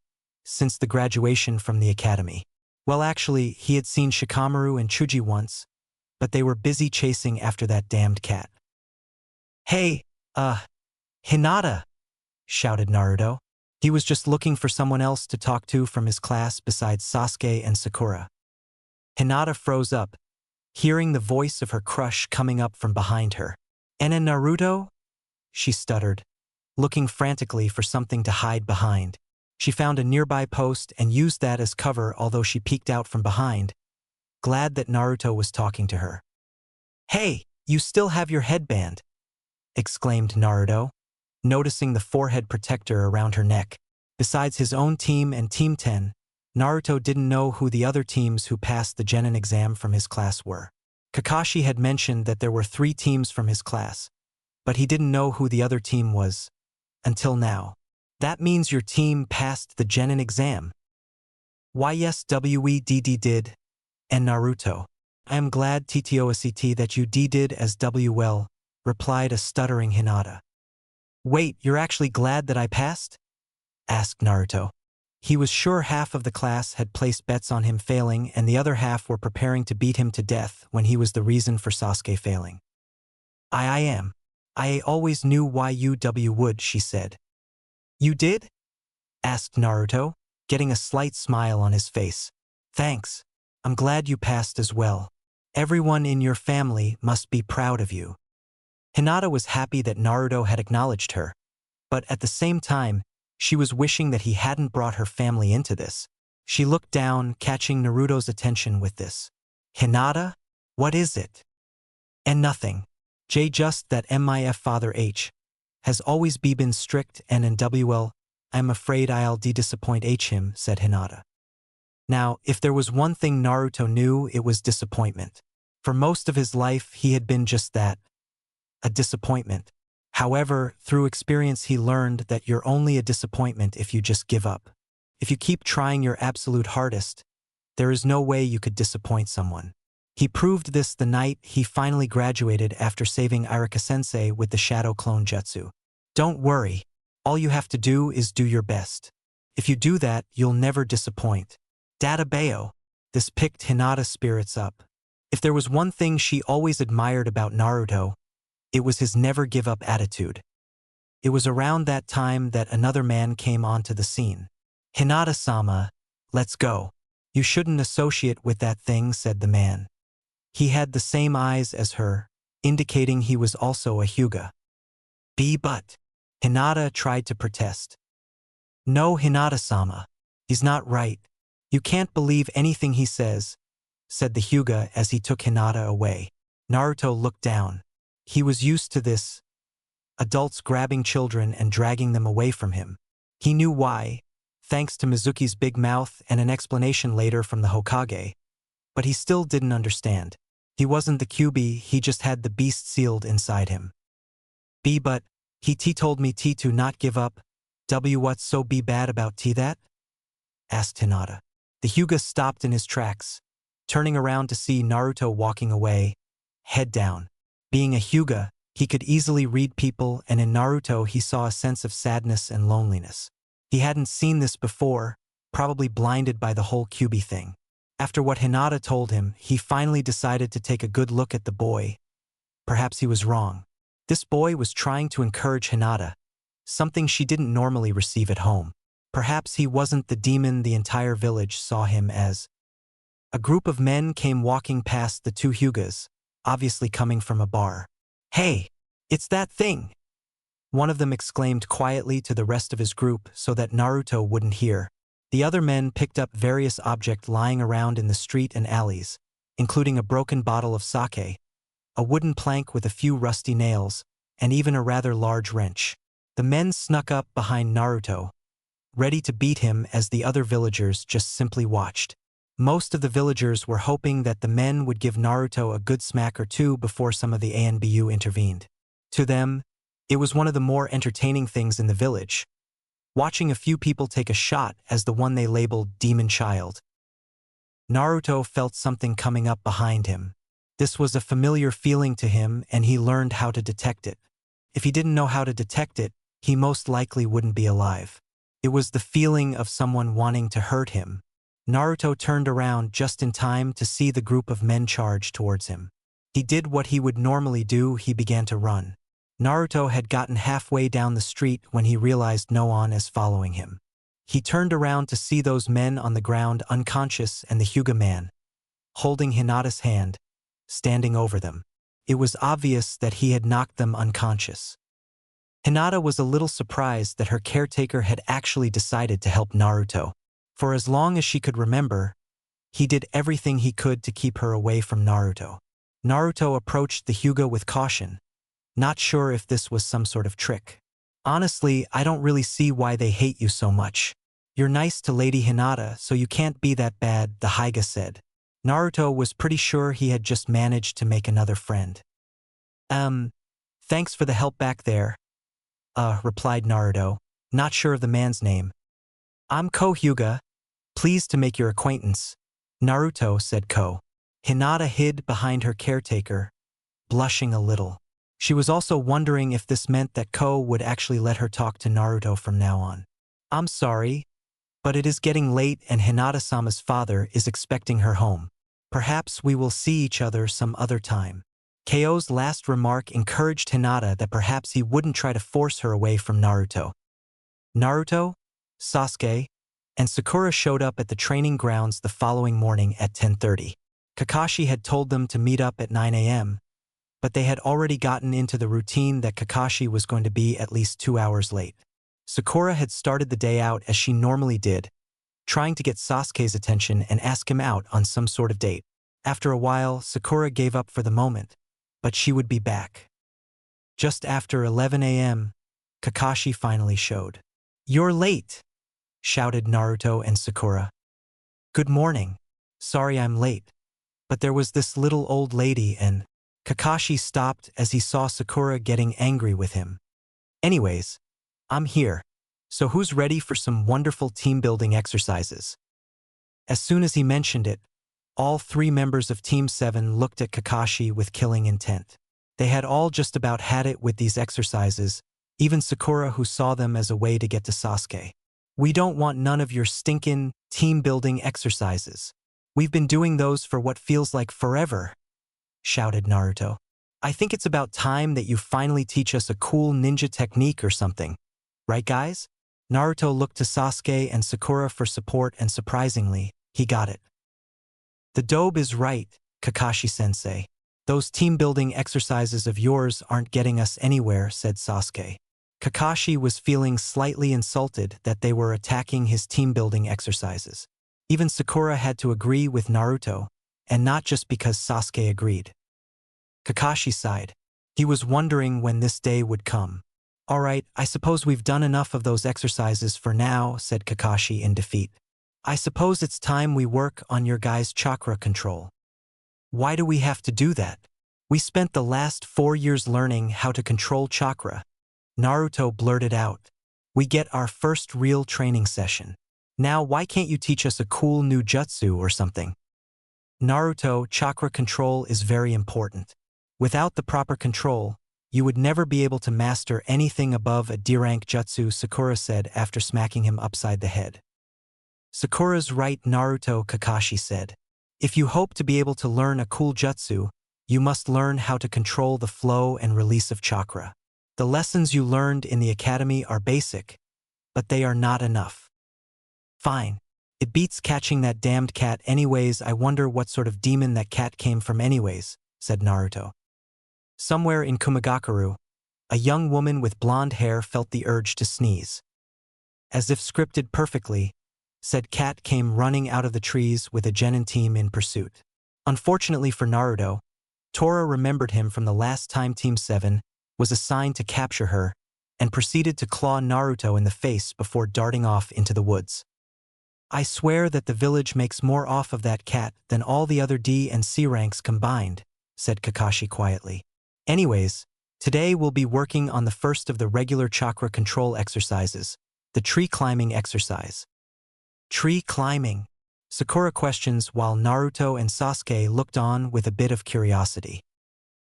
since the graduation from the academy. Well, actually, he had seen Shikamaru and Chuji once, but they were busy chasing after that damned cat. "Hey, Hinata!" shouted Naruto. He was just looking for someone else to talk to from his class besides Sasuke and Sakura. Hinata froze up, hearing the voice of her crush coming up from behind her. "And Naruto?" she stuttered, looking frantically for something to hide behind. She found a nearby post and used that as cover, although she peeked out from behind, glad that Naruto was talking to her. "Hey, you still have your headband!" exclaimed Naruto, noticing the forehead protector around her neck. Besides his own team and Team 10, Naruto didn't know who the other teams who passed the Genin exam from his class were. Kakashi had mentioned that there were 3 teams from his class, but he didn't know who the other team was, until now. "That means your team passed the Genin exam." "Why yes, we did, and Naruto. I am glad TTOSET that you did as well," replied a stuttering Hinata. "Wait, you're actually glad that I passed?" asked Naruto. He was sure half of the class had placed bets on him failing and the other half were preparing to beat him to death when he was the reason for Sasuke failing. I am. I always knew why you would," she said. "You did?" asked Naruto, getting a slight smile on his face. "Thanks. I'm glad you passed as well. Everyone in your family must be proud of you." Hinata was happy that Naruto had acknowledged her, but at the same time, she was wishing that he hadn't brought her family into this. She looked down, catching Naruto's attention with this. "Hinata? What is it?" "And nothing. Just that my father has always been strict and I'm afraid I'll disappoint him," said Hinata. Now, if there was one thing Naruto knew, it was disappointment. For most of his life, he had been just that, a disappointment. However, through experience he learned that you're only a disappointment if you just give up. If you keep trying your absolute hardest, There is no way you could disappoint someone. He proved this the night he finally graduated after saving Irika-sensei with the Shadow Clone Jutsu. Don't worry. All you have to do is do your best. If you do that, you'll never disappoint. Databeo. This picked Hinata's spirits up. If there was one thing she always admired about Naruto, it was his never-give-up attitude. It was around that time that another man came onto the scene. "Hinata-sama, let's go." "You shouldn't associate with that thing," said the man. He had the same eyes as her, indicating he was also a Hyuga. But Hinata tried to protest. "No, Hinata-sama. He's not right. You can't believe anything he says," said the Hyuga as he took Hinata away. Naruto looked down. He was used to this, adults grabbing children and dragging them away from him. He knew why, thanks to Mizuki's big mouth and an explanation later from the Hokage. But he still didn't understand. He wasn't the Kyuubi, he just had the beast sealed inside him. But he told me to not give up. What's so bad about that?" asked Hinata. The Hyuga stopped in his tracks, turning around to see Naruto walking away, head down. Being a Hyuga, he could easily read people, and in Naruto he saw a sense of sadness and loneliness. He hadn't seen this before, probably blinded by the whole Kyuubi thing. After what Hinata told him, he finally decided to take a good look at the boy. Perhaps he was wrong. This boy was trying to encourage Hinata, something she didn't normally receive at home. Perhaps he wasn't the demon the entire village saw him as. A group of men came walking past the two Hyugas, obviously coming from a bar. "Hey, it's that thing!" one of them exclaimed quietly to the rest of his group so that Naruto wouldn't hear. The other men picked up various objects lying around in the street and alleys, including a broken bottle of sake, a wooden plank with a few rusty nails, and even a rather large wrench. The men snuck up behind Naruto, ready to beat him as the other villagers just simply watched. Most of the villagers were hoping that the men would give Naruto a good smack or two before some of the ANBU intervened. To them, it was one of the more entertaining things in the village, watching a few people take a shot as the one they labeled Demon Child. Naruto felt something coming up behind him. This was a familiar feeling to him, and he learned how to detect it. If he didn't know how to detect it, he most likely wouldn't be alive. It was the feeling of someone wanting to hurt him. Naruto turned around just in time to see the group of men charge towards him. He did what he would normally do, he began to run. Naruto had gotten halfway down the street when he realized no one is following him. He turned around to see those men on the ground unconscious and the Hyuga man, holding Hinata's hand, standing over them. It was obvious that he had knocked them unconscious. Hinata was a little surprised that her caretaker had actually decided to help Naruto. For as long as she could remember, he did everything he could to keep her away from Naruto. Naruto approached the Hyuga with caution, not sure if this was some sort of trick. "Honestly, I don't really see why they hate you so much. You're nice to Lady Hinata, so you can't be that bad," the Hyuga said. Naruto was pretty sure he had just managed to make another friend. Thanks for the help back there," replied Naruto, not sure of the man's name. "I'm Ko Hyuga. Pleased to make your acquaintance." "Naruto," said Ko. Hinata hid behind her caretaker, blushing a little. She was also wondering if this meant that Ko would actually let her talk to Naruto from now on. "I'm sorry, but it is getting late and Hinata-sama's father is expecting her home. Perhaps we will see each other some other time." Ko's last remark encouraged Hinata that perhaps he wouldn't try to force her away from Naruto. Naruto, Sasuke, and Sakura showed up at the training grounds the following morning at 10:30. Kakashi had told them to meet up at 9 a.m., but they had already gotten into the routine that Kakashi was going to be at least 2 hours late. Sakura had started the day out as she normally did, trying to get Sasuke's attention and ask him out on some sort of date. After a while, Sakura gave up for the moment, but she would be back. Just after 11 a.m., Kakashi finally showed. "You're late," shouted Naruto and Sakura. "Good morning. Sorry I'm late. But there was this little old lady and..." Kakashi stopped as he saw Sakura getting angry with him. "Anyways, I'm here. So who's ready for some wonderful team-building exercises?" As soon as he mentioned it, all 3 members of Team 7 looked at Kakashi with killing intent. They had all just about had it with these exercises, even Sakura, who saw them as a way to get to Sasuke. "We don't want none of your stinkin' team-building exercises. We've been doing those for what feels like forever," shouted Naruto. "I think it's about time that you finally teach us a cool ninja technique or something. Right, guys?" Naruto looked to Sasuke and Sakura for support, and surprisingly, he got it. "The dobe is right, Kakashi-sensei. Those team-building exercises of yours aren't getting us anywhere," said Sasuke. Kakashi was feeling slightly insulted that they were attacking his team-building exercises. Even Sakura had to agree with Naruto, and not just because Sasuke agreed. Kakashi sighed. He was wondering when this day would come. "All right, I suppose we've done enough of those exercises for now," said Kakashi in defeat. "I suppose it's time we work on your guys' chakra control." "Why do we have to do that? We spent the last 4 years learning how to control chakra," Naruto blurted out. "We get our first real training session. Now why can't you teach us a cool new jutsu or something?" "Naruto, chakra control is very important. Without the proper control, you would never be able to master anything above a D-rank jutsu," Sakura said after smacking him upside the head. "Sakura's right, Naruto," Kakashi said. "If you hope to be able to learn a cool jutsu, you must learn how to control the flow and release of chakra. The lessons you learned in the academy are basic, but they are not enough." "Fine. It beats catching that damned cat anyways. I wonder what sort of demon that cat came from anyways," said Naruto. Somewhere in Kumagakuru, a young woman with blonde hair felt the urge to sneeze. As if scripted perfectly, said cat came running out of the trees with a genin team in pursuit. Unfortunately for Naruto, Tora remembered him from the last time Team 7 was assigned to capture her and proceeded to claw Naruto in the face before darting off into the woods. "I swear that the village makes more off of that cat than all the other D and C ranks combined," said Kakashi quietly. "Anyways, today we'll be working on the first of the regular chakra control exercises, the tree climbing exercise." "Tree climbing?" Sakura questions while Naruto and Sasuke looked on with a bit of curiosity.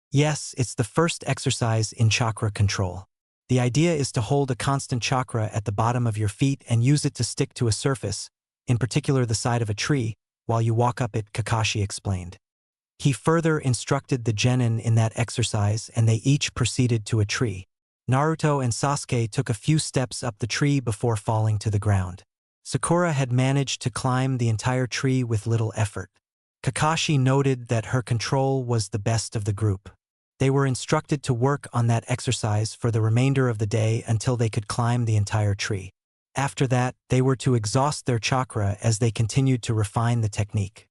"Yes, it's the first exercise in chakra control. The idea is to hold a constant chakra at the bottom of your feet and use it to stick to a surface, in particular the side of a tree, while you walk up it," Kakashi explained. He further instructed the genin in that exercise, and they each proceeded to a tree. Naruto and Sasuke took a few steps up the tree before falling to the ground. Sakura had managed to climb the entire tree with little effort. Kakashi noted that her control was the best of the group. They were instructed to work on that exercise for the remainder of the day until they could climb the entire tree. After that, they were to exhaust their chakra as they continued to refine the technique.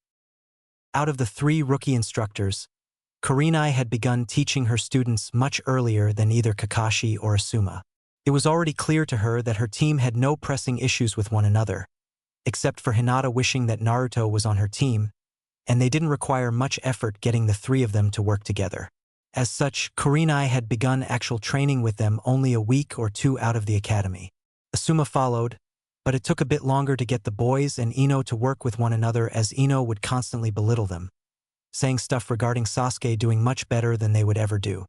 Out of the 3 rookie instructors, Kurenai had begun teaching her students much earlier than either Kakashi or Asuma. It was already clear to her that her team had no pressing issues with one another, except for Hinata wishing that Naruto was on her team, and they didn't require much effort getting the 3 of them to work together. As such, Kurenai had begun actual training with them only a week or 2 out of the academy. Asuma followed, but it took a bit longer to get the boys and Ino to work with one another, as Ino would constantly belittle them, saying stuff regarding Sasuke doing much better than they would ever do.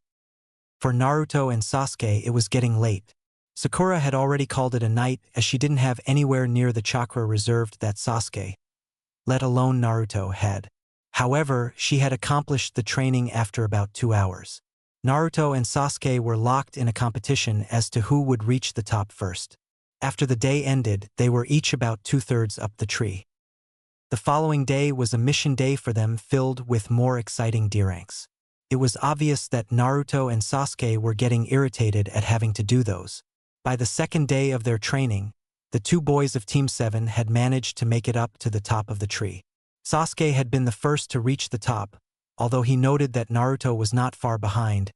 For Naruto and Sasuke, it was getting late. Sakura had already called it a night, as she didn't have anywhere near the chakra reserved that Sasuke, let alone Naruto, had. However, she had accomplished the training after about 2 hours. Naruto and Sasuke were locked in a competition as to who would reach the top first. After the day ended, they were each about 2/3 up the tree. The following day was a mission day for them, filled with more exciting D-ranks. It was obvious that Naruto and Sasuke were getting irritated at having to do those. By the second day of their training, the 2 boys of Team 7 had managed to make it up to the top of the tree. Sasuke had been the first to reach the top, although he noted that Naruto was not far behind,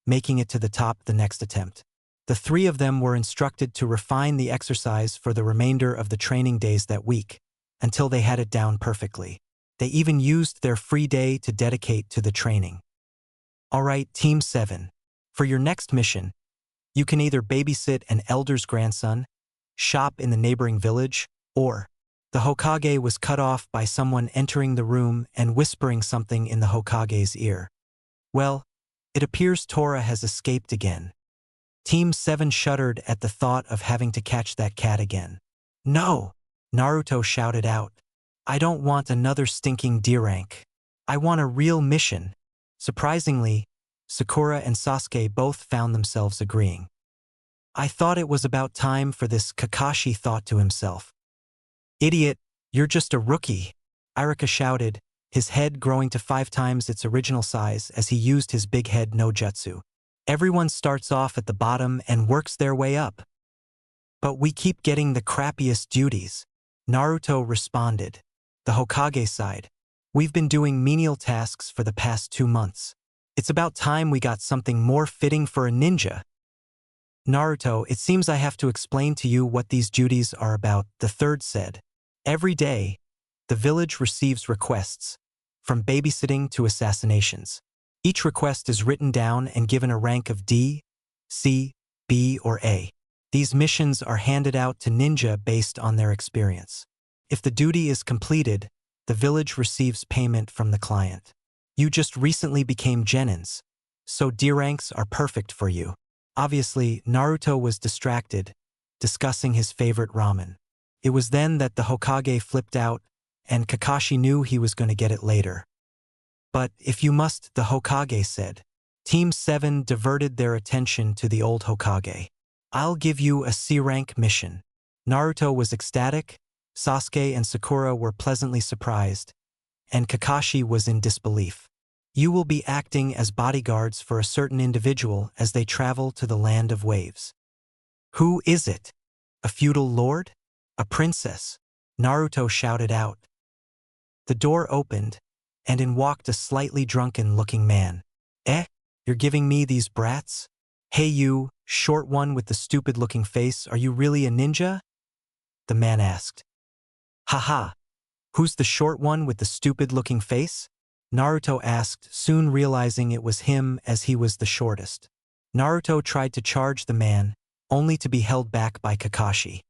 making it to the top the next attempt. The 3 of them were instructed to refine the exercise for the remainder of the training days that week, until they had it down perfectly. They even used their free day to dedicate to the training. "All right, Team 7. For your next mission, you can either babysit an elder's grandson, shop in the neighboring village, or The Hokage was cut off by someone entering the room and whispering something in the Hokage's ear. Well, it appears Tora has escaped again. Team 7 shuddered at the thought of having to catch that cat again. No! Naruto shouted out. I don't want another stinking D-rank. I want a real mission. Surprisingly, Sakura and Sasuke both found themselves agreeing. I thought it was about time for this, Kakashi thought to himself. Idiot, you're just a rookie, Iruka shouted, his head growing to 5 times its original size as he used his big head no jutsu. Everyone starts off at the bottom and works their way up. But we keep getting the crappiest duties, Naruto responded. The Hokage sighed. We've been doing menial tasks for the past 2 months. It's about time we got something more fitting for a ninja. Naruto, it seems I have to explain to you what these duties are about, the third said. Every day, the village receives requests, from babysitting to assassinations. Each request is written down and given a rank of D, C, B, or A. These missions are handed out to ninja based on their experience. If the duty is completed, the village receives payment from the client. You just recently became genins, so D ranks are perfect for you. Obviously, Naruto was distracted, discussing his favorite ramen. It was then that the Hokage flipped out, and Kakashi knew he was going to get it later. But if you must, the Hokage said. Team 7 diverted their attention to the old Hokage. I'll give you a C-rank mission. Naruto was ecstatic, Sasuke and Sakura were pleasantly surprised, and Kakashi was in disbelief. You will be acting as bodyguards for a certain individual as they travel to the land of waves. Who is it? A feudal lord? A princess? Naruto shouted out. The door opened, and in walked a slightly drunken-looking man. Eh? You're giving me these brats? Hey you, short one with the stupid-looking face, are you really a ninja? The man asked. Haha. Who's the short one with the stupid-looking face? Naruto asked, soon realizing it was him as he was the shortest. Naruto tried to charge the man, only to be held back by Kakashi.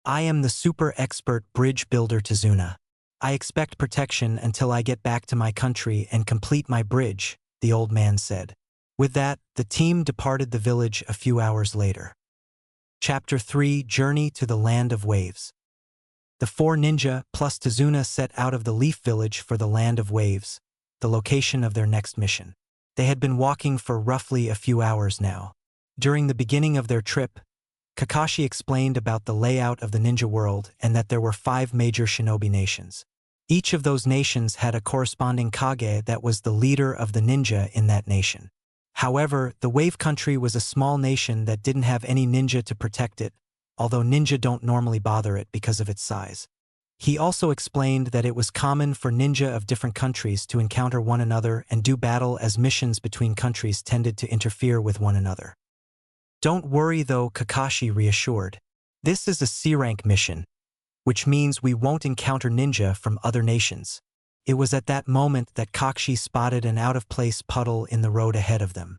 I am the super expert bridge builder Tazuna. I expect protection until I get back to my country and complete my bridge, the old man said. With that, the team departed the village a few hours later. Chapter 3: Journey to the Land of Waves. The 4 ninja plus Tazuna set out of the Leaf Village for the Land of Waves, the location of their next mission. They had been walking for roughly a few hours now. During the beginning of their trip, Kakashi explained about the layout of the ninja world and that there were 5 major shinobi nations. Each of those nations had a corresponding Kage that was the leader of the ninja in that nation. However, the Wave Country was a small nation that didn't have any ninja to protect it, although ninja don't normally bother it because of its size. He also explained that it was common for ninja of different countries to encounter one another and do battle as missions between countries tended to interfere with one another. Don't worry though, Kakashi reassured. This is a C-rank mission, which means we won't encounter ninja from other nations. It was at that moment that Kakashi spotted an out-of-place puddle in the road ahead of them.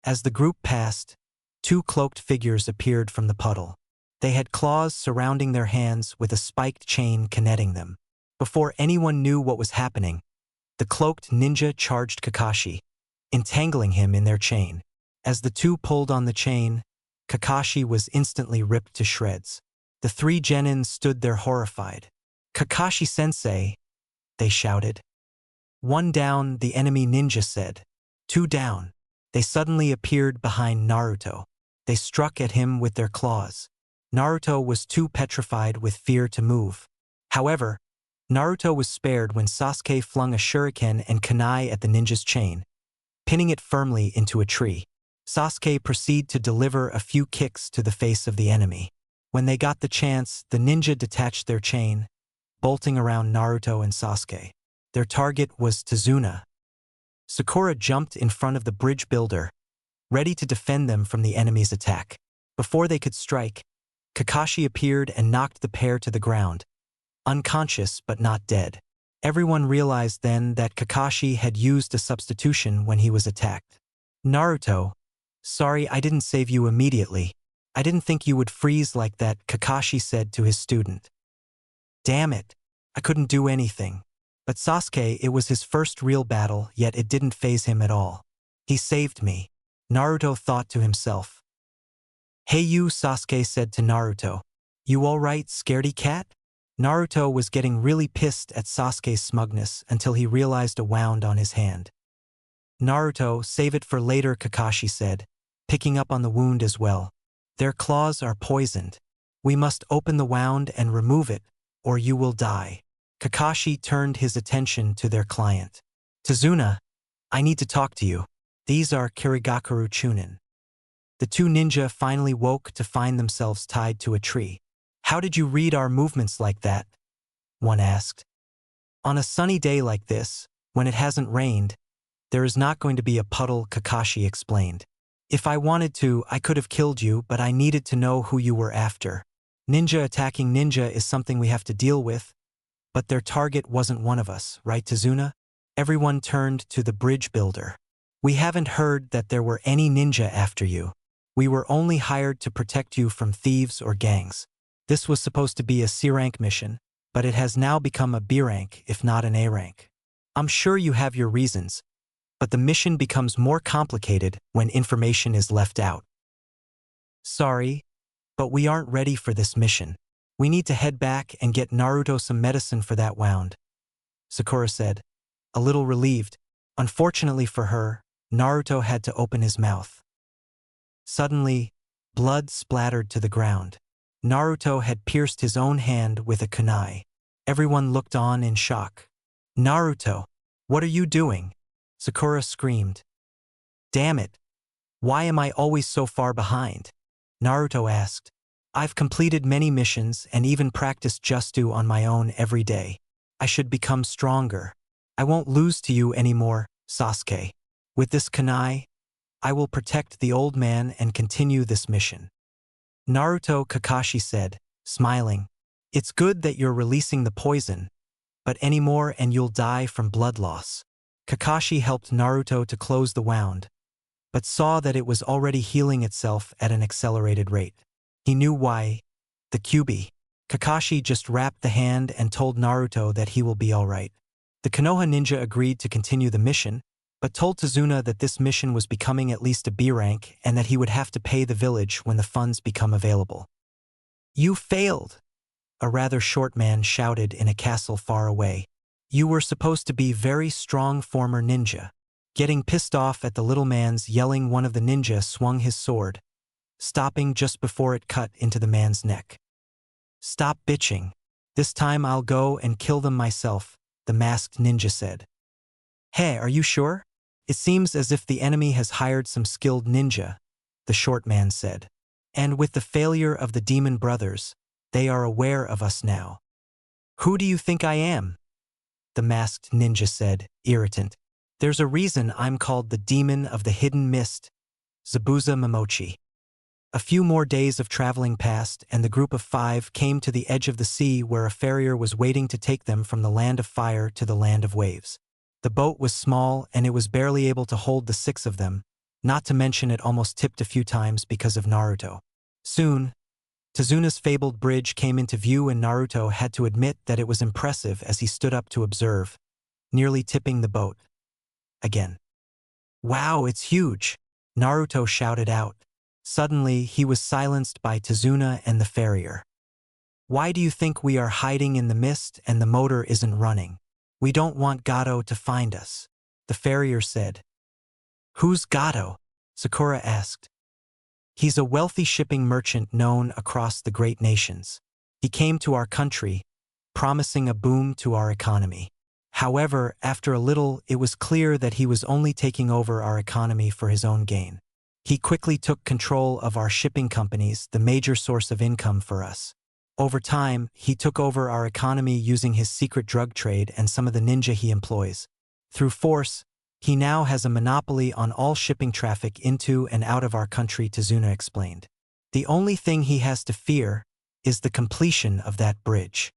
As the group passed, 2 cloaked figures appeared from the puddle. They had claws surrounding their hands with a spiked chain connecting them. Before anyone knew what was happening, the cloaked ninja charged Kakashi, entangling him in their chain. As the 2 pulled on the chain, Kakashi was instantly ripped to shreds. The 3 genins stood there horrified. Kakashi-sensei, they shouted. 1 down, the enemy ninja said. 2 down. They suddenly appeared behind Naruto. They struck at him with their claws. Naruto was too petrified with fear to move. However, Naruto was spared when Sasuke flung a shuriken and kunai at the ninja's chain, pinning it firmly into a tree. Sasuke proceeded to deliver a few kicks to the face of the enemy. When they got the chance, the ninja detached their chain, bolting around Naruto and Sasuke. Their target was Tazuna. Sakura jumped in front of the bridge builder, ready to defend them from the enemy's attack. Before they could strike, Kakashi appeared and knocked the pair to the ground, unconscious but not dead. Everyone realized then that Kakashi had used a substitution when he was attacked. Naruto, sorry I didn't save you immediately. I didn't think you would freeze like that, Kakashi said to his student. Damn it, I couldn't do anything. But Sasuke, it was his first real battle, yet it didn't faze him at all. He saved me, Naruto thought to himself. Hey you, Sasuke said to Naruto. You alright, scaredy cat? Naruto was getting really pissed at Sasuke's smugness until he realized a wound on his hand. Naruto, save it for later, Kakashi said, picking up on the wound as well. Their claws are poisoned. We must open the wound and remove it, or you will die. Kakashi turned his attention to their client. Tazuna, I need to talk to you. These are Kirigakuru Chunin. The two ninja finally woke to find themselves tied to a tree. How did you read our movements like that? One asked. On a sunny day like this, when it hasn't rained, there is not going to be a puddle, Kakashi explained. If I wanted to, I could have killed you, but I needed to know who you were after. Ninja attacking ninja is something we have to deal with, but their target wasn't one of us, right, Tazuna? Everyone turned to the bridge builder. We haven't heard that there were any ninja after you. We were only hired to protect you from thieves or gangs. This was supposed to be a C rank mission, but it has now become a B rank, if not an A rank. I'm sure you have your reasons, but the mission becomes more complicated when information is left out. Sorry, but we aren't ready for this mission. We need to head back and get Naruto some medicine for that wound, Sakura said, a little relieved. Unfortunately for her, Naruto had to open his mouth. Suddenly, blood splattered to the ground. Naruto had pierced his own hand with a kunai. Everyone looked on in shock. Naruto, what are you doing? Sakura screamed. Damn it! Why am I always so far behind? Naruto asked. I've completed many missions and even practiced Jutsu on my own every day. I should become stronger. I won't lose to you anymore, Sasuke. With this kunai, I will protect the old man and continue this mission. Naruto, Kakashi said, smiling. It's good that you're releasing the poison, but any more and you'll die from blood loss. Kakashi helped Naruto to close the wound, but saw that it was already healing itself at an accelerated rate. He knew why. The Kyuubi. Kakashi just wrapped the hand and told Naruto that he will be alright. The Konoha ninja agreed to continue the mission, but told Tazuna that this mission was becoming at least a B rank and that he would have to pay the village when the funds become available. You failed! A rather short man shouted in a castle far away. You were supposed to be very strong former ninja. Getting pissed off at the little man's yelling, one of the ninja swung his sword, stopping just before it cut into the man's neck. Stop bitching. This time I'll go and kill them myself, the masked ninja said. Hey, are you sure? It seems as if the enemy has hired some skilled ninja, the short man said. And with the failure of the demon brothers, they are aware of us now. Who do you think I am? The masked ninja said, irritant. There's a reason I'm called the demon of the hidden mist, Zabuza Momochi. A few more days of traveling passed, and the group of 5 came to the edge of the sea where a farrier was waiting to take them from the land of fire to the land of waves. The boat was small and it was barely able to hold the 6 of them, not to mention it almost tipped a few times because of Naruto. Soon, Tazuna's fabled bridge came into view and Naruto had to admit that it was impressive as he stood up to observe, nearly tipping the boat. Again. Wow, it's huge! Naruto shouted out. Suddenly, he was silenced by Tazuna and the farrier. Why do you think we are hiding in the mist and the motor isn't running? We don't want Gato to find us, the farrier said. Who's Gato? Sakura asked. He's a wealthy shipping merchant known across the great nations. He came to our country, promising a boom to our economy. However, after a little, it was clear that he was only taking over our economy for his own gain. He quickly took control of our shipping companies, the major source of income for us. Over time, he took over our economy using his secret drug trade and some of the ninja he employs. Through force, he now has a monopoly on all shipping traffic into and out of our country, Tazuna explained. The only thing he has to fear is the completion of that bridge.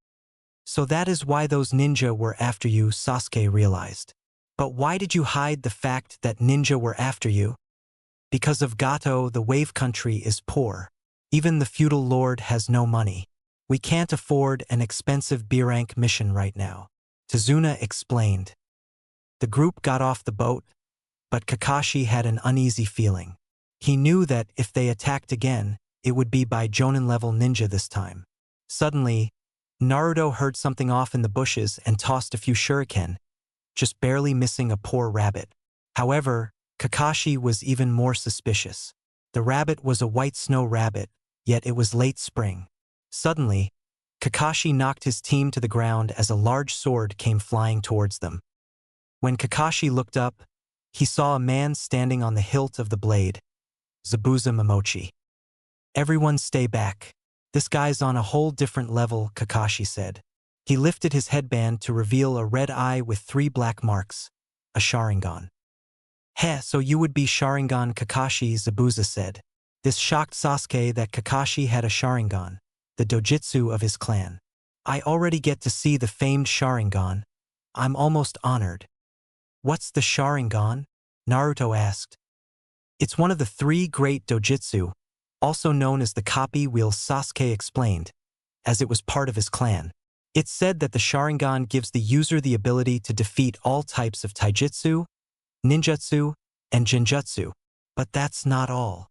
So that is why those ninja were after you, Sasuke realized. But why did you hide the fact that ninja were after you? Because of Gato, the wave country is poor. Even the feudal lord has no money. We can't afford an expensive B-rank mission right now, Tazuna explained. The group got off the boat, but Kakashi had an uneasy feeling. He knew that if they attacked again, it would be by Jonin-level ninja this time. Suddenly, Naruto heard something off in the bushes and tossed a few shuriken, just barely missing a poor rabbit. However, Kakashi was even more suspicious. The rabbit was a white snow rabbit, yet it was late spring. Suddenly, Kakashi knocked his team to the ground as a large sword came flying towards them. When Kakashi looked up, he saw a man standing on the hilt of the blade, Zabuza Momochi. Everyone stay back. This guy's on a whole different level, Kakashi said. He lifted his headband to reveal a red eye with 3 black marks, a Sharingan. Heh, so you would be Sharingan Kakashi, Zabuza said. This shocked Sasuke that Kakashi had a Sharingan, the dojutsu of his clan. I already get to see the famed Sharingan. I'm almost honored. What's the Sharingan? Naruto asked. It's one of the 3 great dojutsu, also known as the copy wheel, Sasuke explained, as it was part of his clan. It's said that the Sharingan gives the user the ability to defeat all types of taijutsu, ninjutsu, and genjutsu. But that's not all.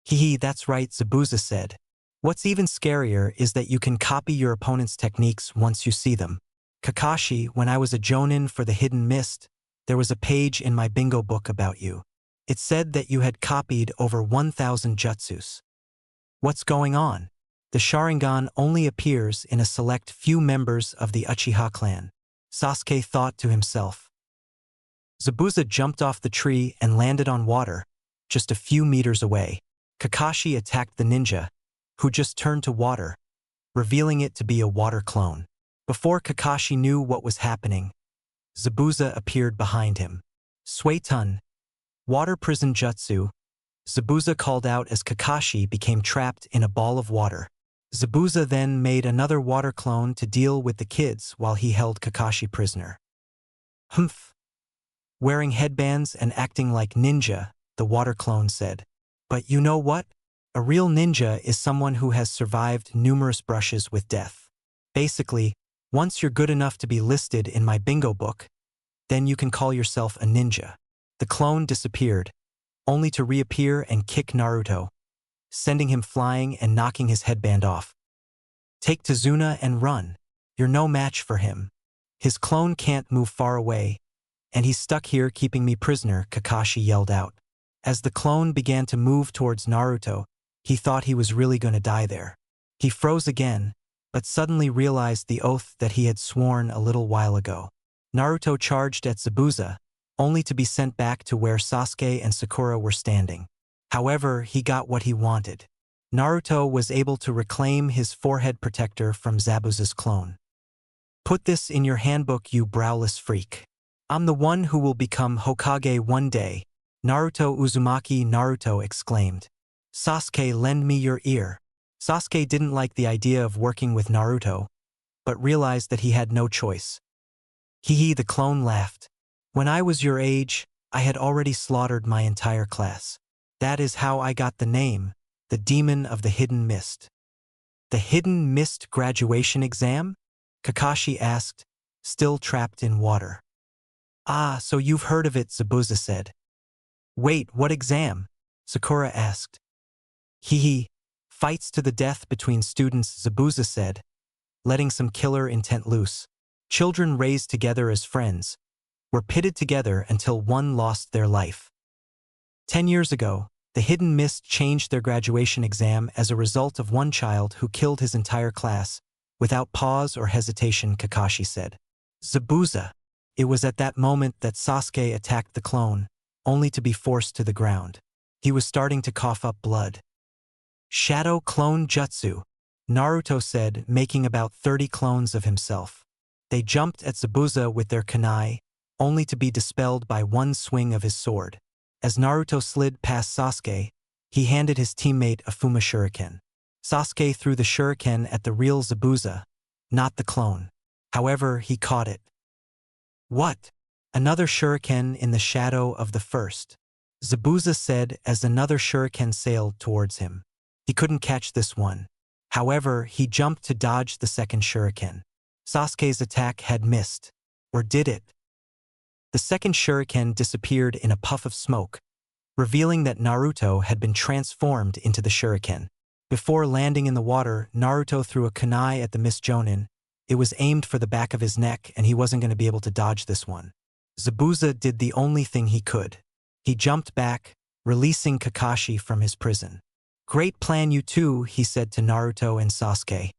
Hehe, that's right, Zabuza said. What's even scarier is that you can copy your opponent's techniques once you see them. Kakashi, when I was a Jonin for the Hidden Mist, there was a page in my bingo book about you. It said that you had copied over 1,000 jutsus. What's going on? The Sharingan only appears in a select few members of the Uchiha clan, Sasuke thought to himself. Zabuza jumped off the tree and landed on water, just a few meters away. Kakashi attacked the ninja, who just turned to water, revealing it to be a water clone. Before Kakashi knew what was happening, Zabuza appeared behind him. Suetun, water prison jutsu, Zabuza called out as Kakashi became trapped in a ball of water. Zabuza then made another water clone to deal with the kids while he held Kakashi prisoner. Humph. Wearing headbands and acting like ninja, the water clone said. But you know what? A real ninja is someone who has survived numerous brushes with death. Basically, once you're good enough to be listed in my bingo book, then you can call yourself a ninja. The clone disappeared, only to reappear and kick Naruto, sending him flying and knocking his headband off. Take Tazuna and run. You're no match for him. His clone can't move far away, and he's stuck here keeping me prisoner, Kakashi yelled out. As the clone began to move towards Naruto, he thought he was really going to die there. He froze again, but suddenly realized the oath that he had sworn a little while ago. Naruto charged at Zabuza, only to be sent back to where Sasuke and Sakura were standing. However, he got what he wanted. Naruto was able to reclaim his forehead protector from Zabuza's clone. Put this in your handbook, you browless freak. I'm the one who will become Hokage one day, Naruto Uzumaki Naruto exclaimed. Sasuke, lend me your ear. Sasuke didn't like the idea of working with Naruto, but realized that he had no choice. Hehe, the clone laughed. When I was your age, I had already slaughtered my entire class. That is how I got the name, the Demon of the Hidden Mist. The Hidden Mist graduation exam? Kakashi asked, still trapped in water. Ah, so you've heard of it, Zabuza said. Wait, what exam? Sakura asked. Hehe, fights to the death between students, Zabuza said, letting some killer intent loose. Children raised together as friends were pitted together until one lost their life. 10 years ago, the Hidden Mist changed their graduation exam as a result of one child who killed his entire class, without pause or hesitation, Kakashi said. Zabuza. It was at that moment that Sasuke attacked the clone, only to be forced to the ground. He was starting to cough up blood. Shadow Clone Jutsu, Naruto said, making about 30 clones of himself. They jumped at Zabuza with their kunai, only to be dispelled by one swing of his sword. As Naruto slid past Sasuke, he handed his teammate a Fuma Shuriken. Sasuke threw the shuriken at the real Zabuza, not the clone. However, he caught it. What? Another shuriken in the shadow of the first, Zabuza said as another shuriken sailed towards him. He couldn't catch this one. However, he jumped to dodge the second shuriken. Sasuke's attack had missed. Or did it? The second shuriken disappeared in a puff of smoke, revealing that Naruto had been transformed into the shuriken. Before landing in the water, Naruto threw a kunai at the Mist Jonin. It was aimed for the back of his neck, and he wasn't going to be able to dodge this one. Zabuza did the only thing he could. He jumped back, releasing Kakashi from his prison. "Great plan, you two," he said to Naruto and Sasuke.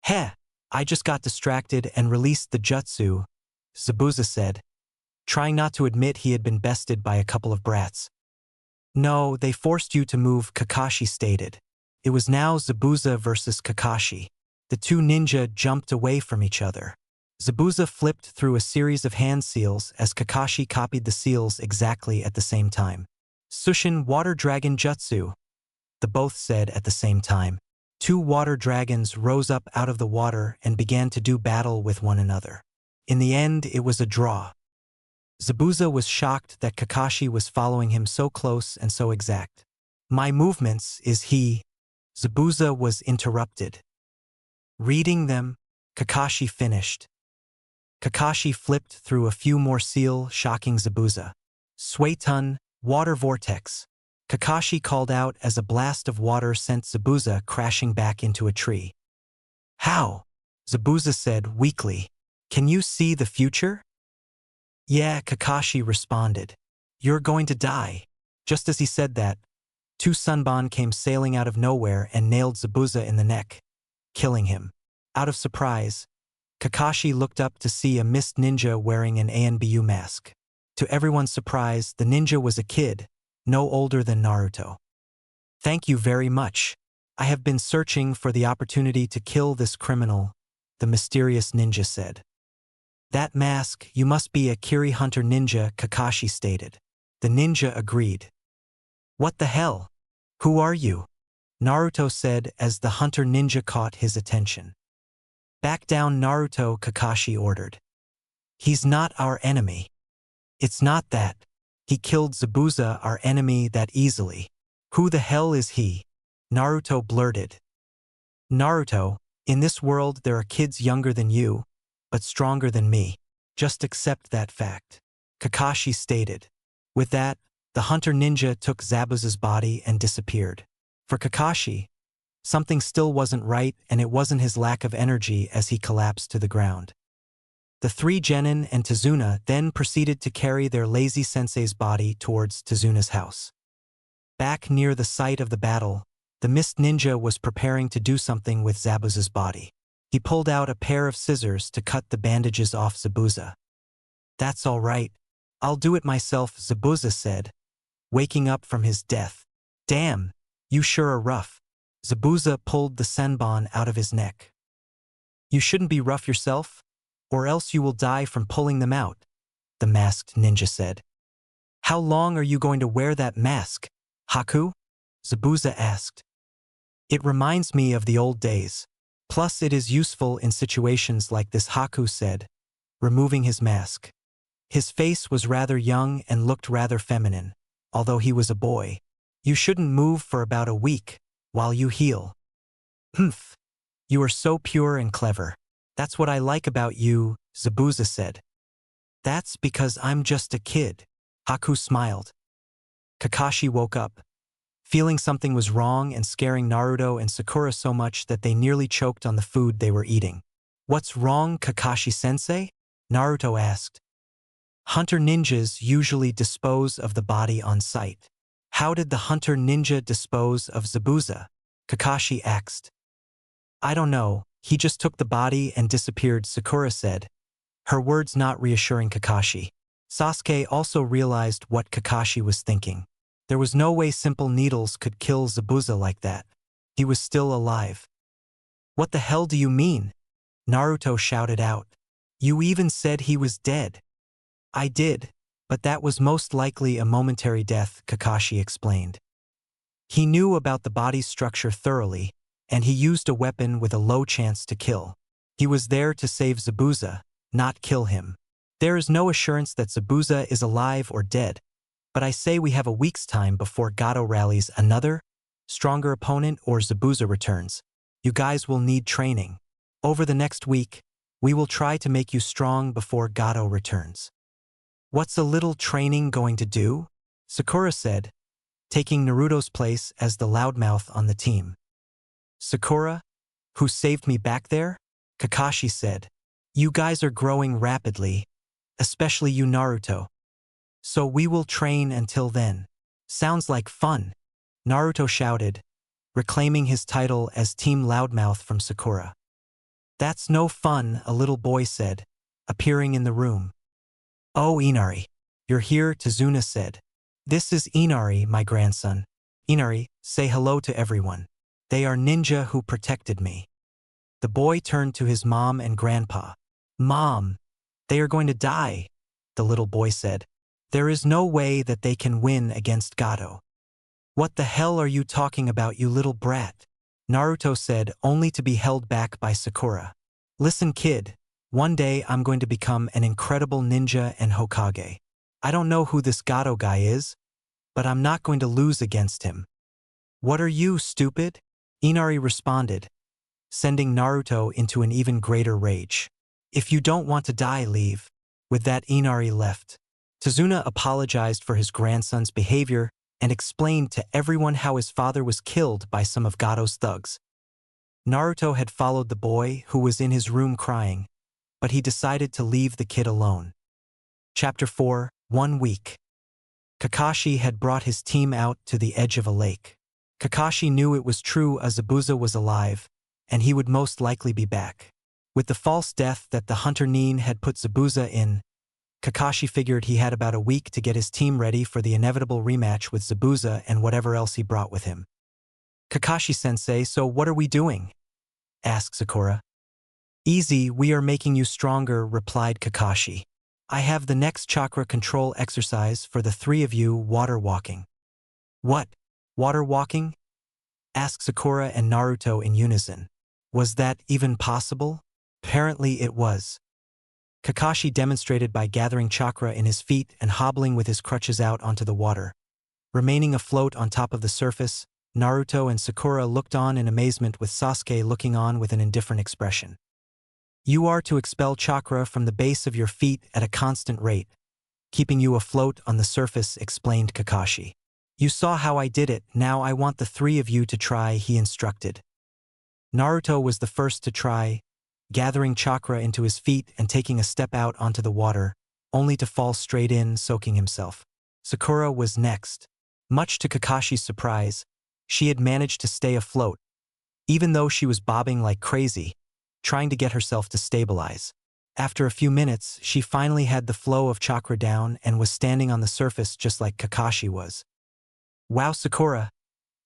"Heh, I just got distracted and released the jutsu," Zabuza said, trying not to admit he had been bested by a couple of brats. "No, they forced you to move," Kakashi stated. It was now Zabuza versus Kakashi. The two ninja jumped away from each other. Zabuza flipped through a series of hand seals as Kakashi copied the seals exactly at the same time. "Sushin Water Dragon Jutsu," the both said at the same time. Two water dragons rose up out of the water and began to do battle with one another. In the end, it was a draw. Zabuza was shocked that Kakashi was following him so close and so exact. "My movements, is he?" Zabuza was interrupted. Reading them, Kakashi finished. Kakashi flipped through a few more seal, shocking Zabuza. "Suetun, water vortex." Kakashi called out as a blast of water sent Zabuza crashing back into a tree. "How?" Zabuza said weakly. "Can you see the future?" "Yeah," Kakashi responded. "You're going to die." Just as he said that, two Sunban came sailing out of nowhere and nailed Zabuza in the neck, killing him. Out of surprise, Kakashi looked up to see a mist ninja wearing an ANBU mask. To everyone's surprise, the ninja was a kid, no older than Naruto. "Thank you very much. I have been searching for the opportunity to kill this criminal," the mysterious ninja said. "That mask, you must be a Kiri Hunter ninja," Kakashi stated. The ninja agreed. "What the hell? Who are you?" Naruto said as the hunter ninja caught his attention. "Back down, Naruto," Kakashi ordered. "He's not our enemy." "It's not that. He killed Zabuza, our enemy, that easily." "Who the hell is he?" Naruto blurted. "Naruto, in this world there are kids younger than you, but stronger than me. Just accept that fact," Kakashi stated. With that, the hunter ninja took Zabuza's body and disappeared. For Kakashi, something still wasn't right, and it wasn't his lack of energy as he collapsed to the ground. The three genin and Tazuna then proceeded to carry their lazy sensei's body towards Tazuna's house. Back near the site of the battle, the mist ninja was preparing to do something with Zabuza's body. He pulled out a pair of scissors to cut the bandages off Zabuza. "That's all right. I'll do it myself," Zabuza said, waking up from his death. "Damn, you sure are rough." Zabuza pulled the senbon out of his neck. "You shouldn't be rough yourself, or else you will die from pulling them out," the masked ninja said. "How long are you going to wear that mask, Haku?" Zabuza asked. "It reminds me of the old days. Plus it is useful in situations like this," Haku said, removing his mask. His face was rather young and looked rather feminine, although he was a boy. "You shouldn't move for about a week, while you heal." "Humph. You are so pure and clever. That's what I like about you," Zabuza said. "That's because I'm just a kid," Haku smiled. Kakashi woke up, feeling something was wrong and scaring Naruto and Sakura so much that they nearly choked on the food they were eating. "What's wrong, Kakashi-sensei?" Naruto asked. "Hunter ninjas usually dispose of the body on sight. How did the hunter ninja dispose of Zabuza?" Kakashi asked. "I don't know, he just took the body and disappeared," Sakura said, her words not reassuring Kakashi. Sasuke also realized what Kakashi was thinking. There was no way simple needles could kill Zabuza like that. He was still alive. "What the hell do you mean?" Naruto shouted out. "You even said he was dead." "I did, but that was most likely a momentary death," Kakashi explained. He knew about the body's structure thoroughly, and he used a weapon with a low chance to kill. He was there to save Zabuza, not kill him. There is no assurance that Zabuza is alive or dead, but I say we have a week's time before Gato rallies another, stronger opponent or Zabuza returns. You guys will need training. Over the next week, we will try to make you strong before Gato returns. What's a little training going to do? Sakura said, taking Naruto's place as the loudmouth on the team. Sakura, who saved me back there? Kakashi said. You guys are growing rapidly, especially you Naruto. So we will train until then. Sounds like fun, Naruto shouted, reclaiming his title as Team Loudmouth from Sakura. That's no fun, a little boy said, appearing in the room. Oh, Inari, you're here, Tazuna said. This is Inari, my grandson. Inari, say hello to everyone. They are ninja who protected me. The boy turned to his mom and grandpa. Mom, they are going to die, the little boy said. There is no way that they can win against Gato. What the hell are you talking about, you little brat? Naruto said, only to be held back by Sakura. Listen, kid, one day I'm going to become an incredible ninja and Hokage. I don't know who this Gato guy is, but I'm not going to lose against him. What are you, stupid? Inari responded, sending Naruto into an even greater rage. If you don't want to die, leave. With that, Inari left. Tazuna apologized for his grandson's behavior and explained to everyone how his father was killed by some of Gato's thugs. Naruto had followed the boy, who was in his room crying, but he decided to leave the kid alone. Chapter 4, 1 week. Kakashi had brought his team out to the edge of a lake. Kakashi knew it was true, Azabuza was alive, and he would most likely be back. With the false death that the hunter Nin had put Zabuza in, Kakashi figured he had about a week to get his team ready for the inevitable rematch with Zabuza and whatever else he brought with him. Kakashi-sensei, so what are we doing? Asked Sakura. Easy, we are making you stronger, replied Kakashi. I have the next chakra control exercise for the three of you, water walking. What? Water walking? Asked Sakura and Naruto in unison. Was that even possible? Apparently it was. Kakashi demonstrated by gathering chakra in his feet and hobbling with his crutches out onto the water. Remaining afloat on top of the surface, Naruto and Sakura looked on in amazement, with Sasuke looking on with an indifferent expression. You are to expel chakra from the base of your feet at a constant rate, keeping you afloat on the surface, explained Kakashi. You saw how I did it, now I want the three of you to try, he instructed. Naruto was the first to try, gathering chakra into his feet and taking a step out onto the water, only to fall straight in, soaking himself. Sakura was next. Much to Kakashi's surprise, she had managed to stay afloat, even though she was bobbing like crazy, trying to get herself to stabilize. After a few minutes, she finally had the flow of chakra down and was standing on the surface just like Kakashi was. Wow, Sakura,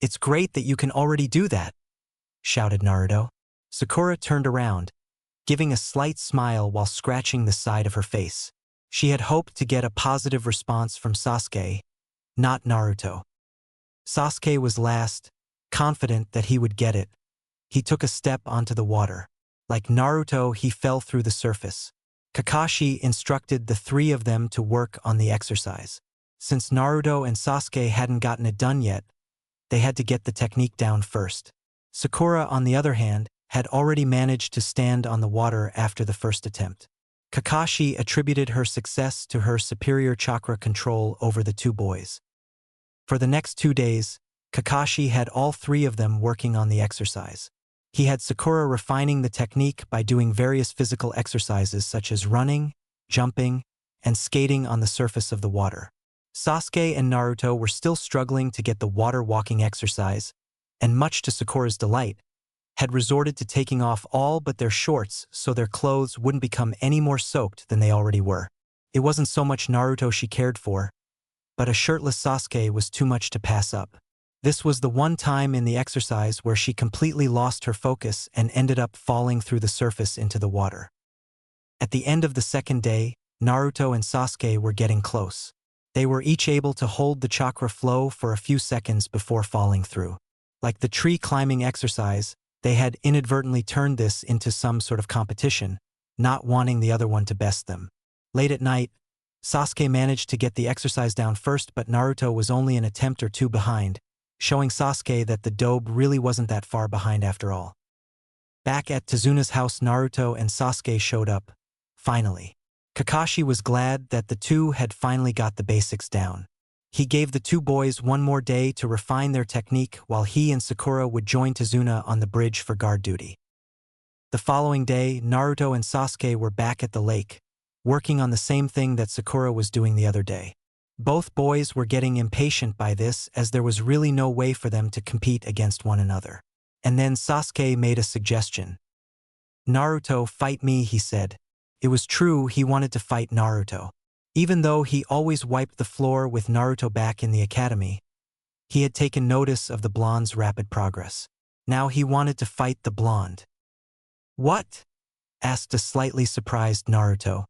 it's great that you can already do that, shouted Naruto. Sakura turned around, giving a slight smile while scratching the side of her face. She had hoped to get a positive response from Sasuke, not Naruto. Sasuke was last, confident that he would get it. He took a step onto the water. Like Naruto, he fell through the surface. Kakashi instructed the three of them to work on the exercise. Since Naruto and Sasuke hadn't gotten it done yet, they had to get the technique down first. Sakura, on the other hand, had already managed to stand on the water after the first attempt. Kakashi attributed her success to her superior chakra control over the two boys. For the next 2 days, Kakashi had all three of them working on the exercise. He had Sakura refining the technique by doing various physical exercises such as running, jumping, and skating on the surface of the water. Sasuke and Naruto were still struggling to get the water walking exercise, and much to Sakura's delight, had resorted to taking off all but their shorts so their clothes wouldn't become any more soaked than they already were. It wasn't so much Naruto she cared for, but a shirtless Sasuke was too much to pass up. This was the one time in the exercise where she completely lost her focus and ended up falling through the surface into the water. At the end of the second day, Naruto and Sasuke were getting close. They were each able to hold the chakra flow for a few seconds before falling through. Like the tree climbing exercise, they had inadvertently turned this into some sort of competition, not wanting the other one to best them. Late at night, Sasuke managed to get the exercise down first, but Naruto was only an attempt or two behind, showing Sasuke that the dobe really wasn't that far behind after all. Back at Tazuna's house, Naruto and Sasuke showed up. Finally. Kakashi was glad that the two had finally got the basics down. He gave the two boys one more day to refine their technique while he and Sakura would join Tazuna on the bridge for guard duty. The following day, Naruto and Sasuke were back at the lake, working on the same thing that Sakura was doing the other day. Both boys were getting impatient by this as there was really no way for them to compete against one another. And then Sasuke made a suggestion. "Naruto, fight me," he said. It was true, he wanted to fight Naruto. Even though he always wiped the floor with Naruto back in the academy, he had taken notice of the blonde's rapid progress. Now he wanted to fight the blonde. "What?" asked a slightly surprised Naruto.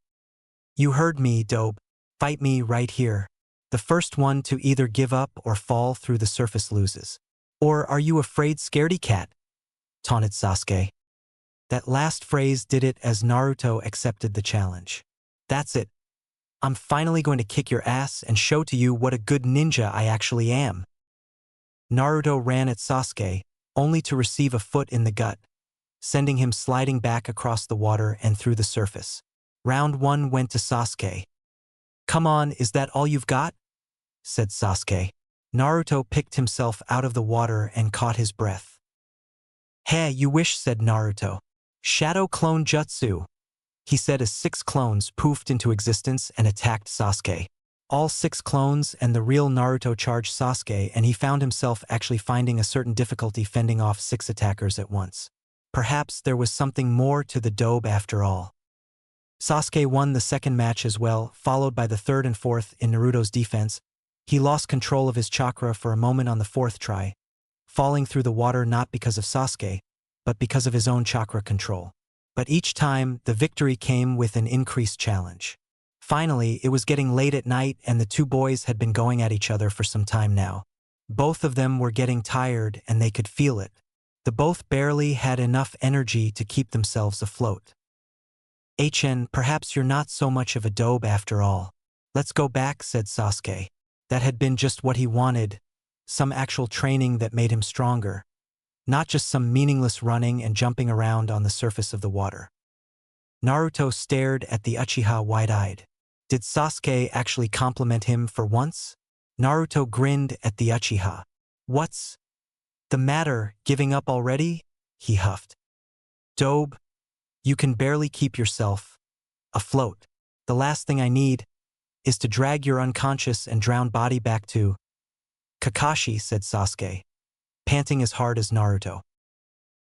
"You heard me, dope. Fight me right here. The first one to either give up or fall through the surface loses. Or are you afraid, scaredy cat?" taunted Sasuke. That last phrase did it as Naruto accepted the challenge. "That's it. I'm finally going to kick your ass and show to you what a good ninja I actually am." Naruto ran at Sasuke, only to receive a foot in the gut, sending him sliding back across the water and through the surface. Round 1 went to Sasuke. "Come on, is that all you've got?" said Sasuke. Naruto picked himself out of the water and caught his breath. "Hey, you wish," said Naruto. "Shadow clone jutsu," he said as 6 clones poofed into existence and attacked Sasuke. All 6 clones and the real Naruto charged Sasuke, and he found himself actually finding a certain difficulty fending off 6 attackers at once. Perhaps there was something more to the dobe after all. Sasuke won the second match as well, followed by the third and fourth in Naruto's defense. He lost control of his chakra for a moment on the 4th try, falling through the water not because of Sasuke, but because of his own chakra control. But each time, the victory came with an increased challenge. Finally, it was getting late at night and the two boys had been going at each other for some time now. Both of them were getting tired and they could feel it. The both barely had enough energy to keep themselves afloat. "HN, perhaps you're not so much of a dobe after all. Let's go back," said Sasuke. That had been just what he wanted, some actual training that made him stronger. Not just some meaningless running and jumping around on the surface of the water. Naruto stared at the Uchiha wide-eyed. Did Sasuke actually compliment him for once? Naruto grinned at the Uchiha. "What's the matter, giving up already?" he huffed. "Dobe, you can barely keep yourself afloat. The last thing I need is to drag your unconscious and drowned body back to Kakashi," said Sasuke, panting as hard as Naruto.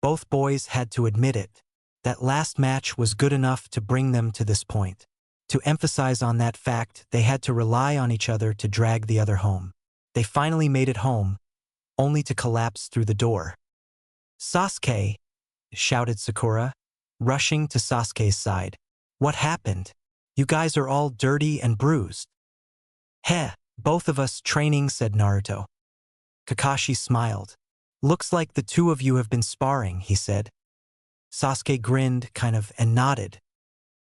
Both boys had to admit it. That last match was good enough to bring them to this point. To emphasize on that fact, they had to rely on each other to drag the other home. They finally made it home, only to collapse through the door. "Sasuke!" shouted Sakura, rushing to Sasuke's side. "What happened? You guys are all dirty and bruised." "Heh, both of us training," said Naruto. Kakashi smiled. "Looks like the two of you have been sparring," he said. Sasuke grinned, kind of, and nodded.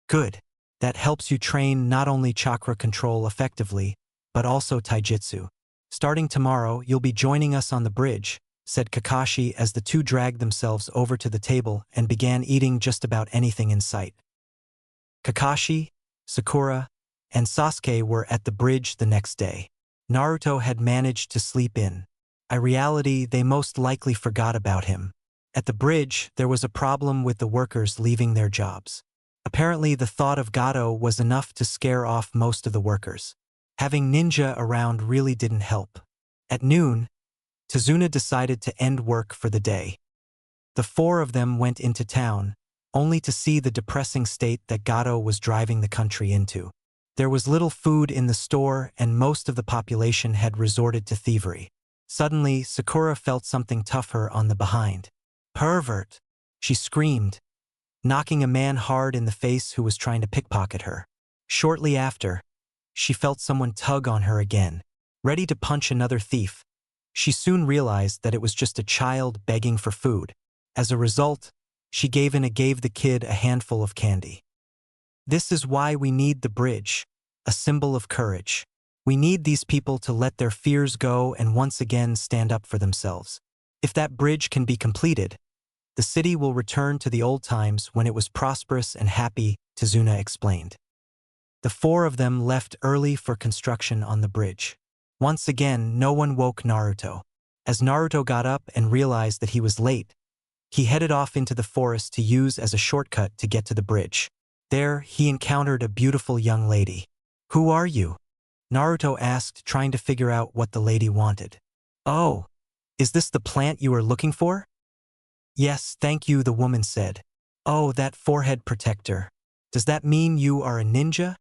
"Good. That helps you train not only chakra control effectively, but also taijutsu. Starting tomorrow, you'll be joining us on the bridge," said Kakashi as the two dragged themselves over to the table and began eating just about anything in sight. Kakashi, Sakura, and Sasuke were at the bridge the next day. Naruto had managed to sleep in. In reality, they most likely forgot about him. At the bridge, there was a problem with the workers leaving their jobs. Apparently, the thought of Gato was enough to scare off most of the workers. Having ninja around really didn't help. At noon, Tazuna decided to end work for the day. The 4 of them went into town, only to see the depressing state that Gato was driving the country into. There was little food in the store and most of the population had resorted to thievery. Suddenly, Sakura felt something tough her on the behind. "Pervert!" she screamed, knocking a man hard in the face who was trying to pickpocket her. Shortly after, she felt someone tug on her again, ready to punch another thief. She soon realized that it was just a child begging for food. As a result, she gave in and gave the kid a handful of candy. "This is why we need the bridge, a symbol of courage. We need these people to let their fears go and once again stand up for themselves. If that bridge can be completed, The city will return to the old times when it was prosperous and happy, Tazuna explained. The four of them left early for construction on the bridge. Once again, no one woke Naruto. As Naruto got up and realized that he was late, he headed off into the forest to use as a shortcut to get to the bridge. There, he encountered a beautiful young lady. "Who are you?" Naruto asked, trying to figure out what the lady wanted. "Oh, is this the plant you are looking for?" "Yes, thank you," the woman said. "Oh, that forehead protector. Does that mean you are a ninja?"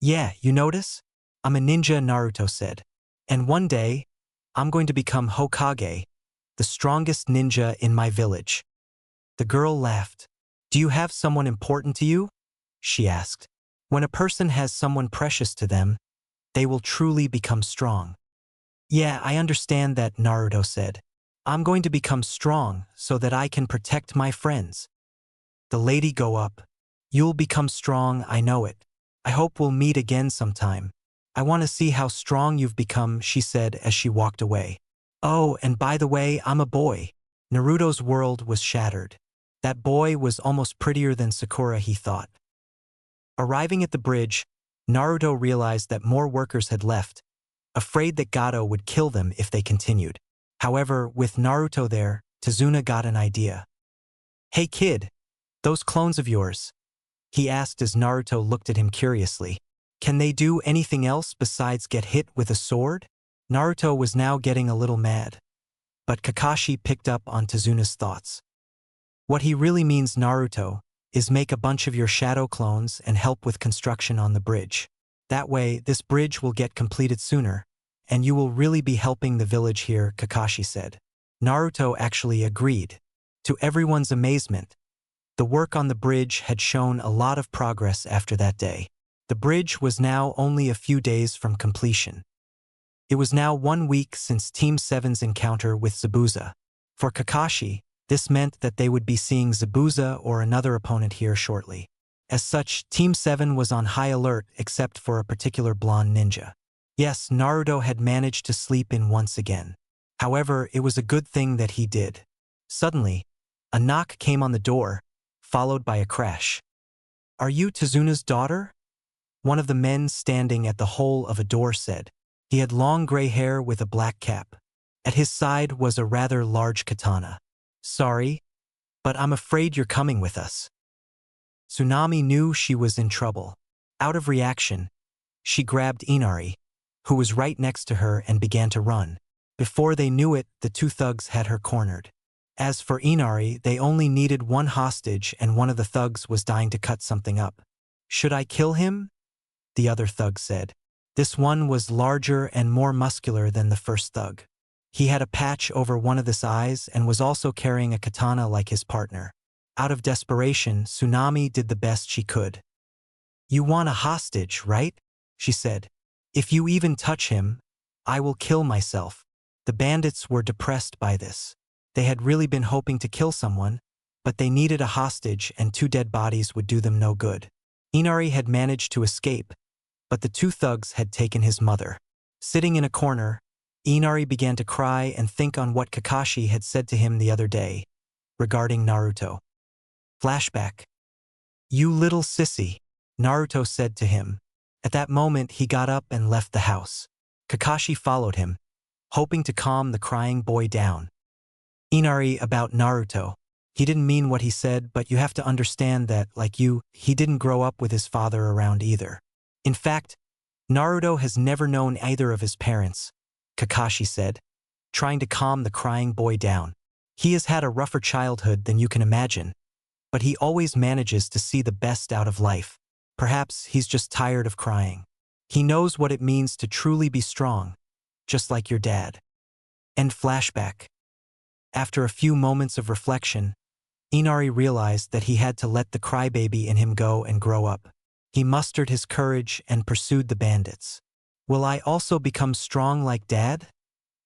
"Yeah, you notice? I'm a ninja," Naruto said. "And one day, I'm going to become Hokage, the strongest ninja in my village." The girl laughed. "Do you have someone important to you?" she asked. When a person has someone precious to them, they will truly become strong. "Yeah, I understand that," Naruto said. "I'm going to become strong so that I can protect my friends." The lady go up. "You'll become strong, I know it. I hope we'll meet again sometime. I want to see how strong you've become," she said as she walked away. "Oh, and by the way, I'm a boy." Naruto's world was shattered. That boy was almost prettier than Sakura, he thought. Arriving at the bridge, Naruto realized that more workers had left, afraid that Gato would kill them if they continued. However, with Naruto there, Tazuna got an idea. "Hey kid, those clones of yours," he asked as Naruto looked at him curiously. "Can they do anything else besides get hit with a sword?" Naruto was now getting a little mad. But Kakashi picked up on Tazuna's thoughts. "What he really means, Naruto, is make a bunch of your shadow clones and help with construction on the bridge. That way, this bridge will get completed sooner, and you will really be helping the village here," Kakashi said. Naruto actually agreed. To everyone's amazement, the work on the bridge had shown a lot of progress after that day. The bridge was now only a few days from completion. It was now 1 week since Team 7's encounter with Zabuza. For Kakashi, this meant that they would be seeing Zabuza or another opponent here shortly. As such, Team 7 was on high alert except for a particular blonde ninja. Yes, Naruto had managed to sleep in once again. However, it was a good thing that he did. Suddenly, a knock came on the door, followed by a crash. "Are you Tazuna's daughter?" One of the men standing at the hole of a door said. He had long gray hair with a black cap. At his side was a rather large katana. "Sorry, but I'm afraid you're coming with us." Tsunami knew she was in trouble. Out of reaction, she grabbed Inari, who was right next to her, and began to run. Before they knew it, the two thugs had her cornered. As for Inari, they only needed one hostage and one of the thugs was dying to cut something up. "Should I kill him?" the other thug said. This one was larger and more muscular than the first thug. He had a patch over one of his eyes and was also carrying a katana like his partner. Out of desperation, Tsunami did the best she could. "You want a hostage, right?" she said. "If you even touch him, I will kill myself." The bandits were depressed by this. They had really been hoping to kill someone, but they needed a hostage and 2 dead bodies would do them no good. Inari had managed to escape, but the 2 thugs had taken his mother. Sitting in a corner, Inari began to cry and think on what Kakashi had said to him the other day regarding Naruto. Flashback. "You little sissy," Naruto said to him. At that moment, he got up and left the house. Kakashi followed him, hoping to calm the crying boy down. Inari about Naruto. He didn't mean what he said, but you have to understand that, like you, he didn't grow up with his father around either. In fact, Naruto has never known either of his parents, Kakashi said, trying to calm the crying boy down. He has had a rougher childhood than you can imagine, but he always manages to see the best out of life. Perhaps he's just tired of crying. He knows what it means to truly be strong, just like your dad. End flashback. After a few moments of reflection, Inari realized that he had to let the crybaby in him go and grow up. He mustered his courage and pursued the bandits. "Will I also become strong like Dad?"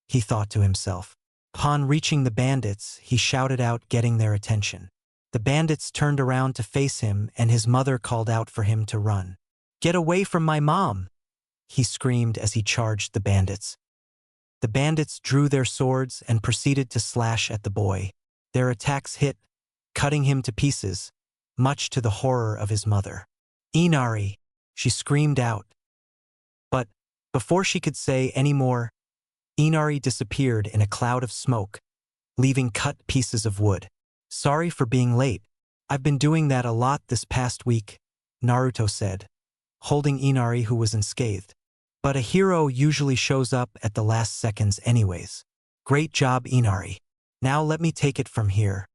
he thought to himself. Upon reaching the bandits, he shouted out, getting their attention. The bandits turned around to face him, and his mother called out for him to run. "Get away from my mom!" he screamed as he charged the bandits. The bandits drew their swords and proceeded to slash at the boy. Their attacks hit, cutting him to pieces, much to the horror of his mother. "Inari!" she screamed out. But before she could say any more, Inari disappeared in a cloud of smoke, leaving cut pieces of wood. "Sorry for being late. I've been doing that a lot this past week," Naruto said, holding Inari, who was unscathed. "But a hero usually shows up at the last seconds anyways. Great job, Inari. Now let me take it from here."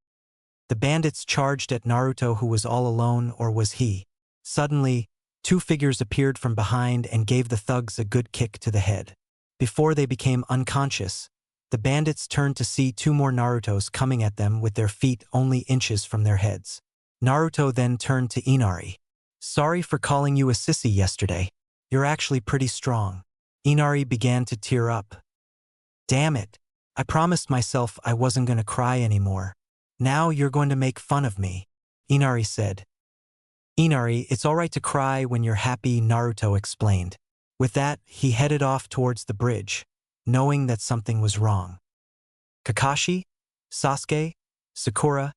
The bandits charged at Naruto, who was all alone, or was he? Suddenly, two figures appeared from behind and gave the thugs a good kick to the head. Before they became unconscious, the bandits turned to see two more Narutos coming at them with their feet only inches from their heads. Naruto then turned to Inari. "Sorry for calling you a sissy yesterday. You're actually pretty strong." Inari began to tear up. "Damn it. I promised myself I wasn't going to cry anymore. Now you're going to make fun of me," Inari said. "Inari, it's alright to cry when you're happy," Naruto explained. With that, he headed off towards the bridge, knowing that something was wrong. Kakashi, Sasuke, Sakura,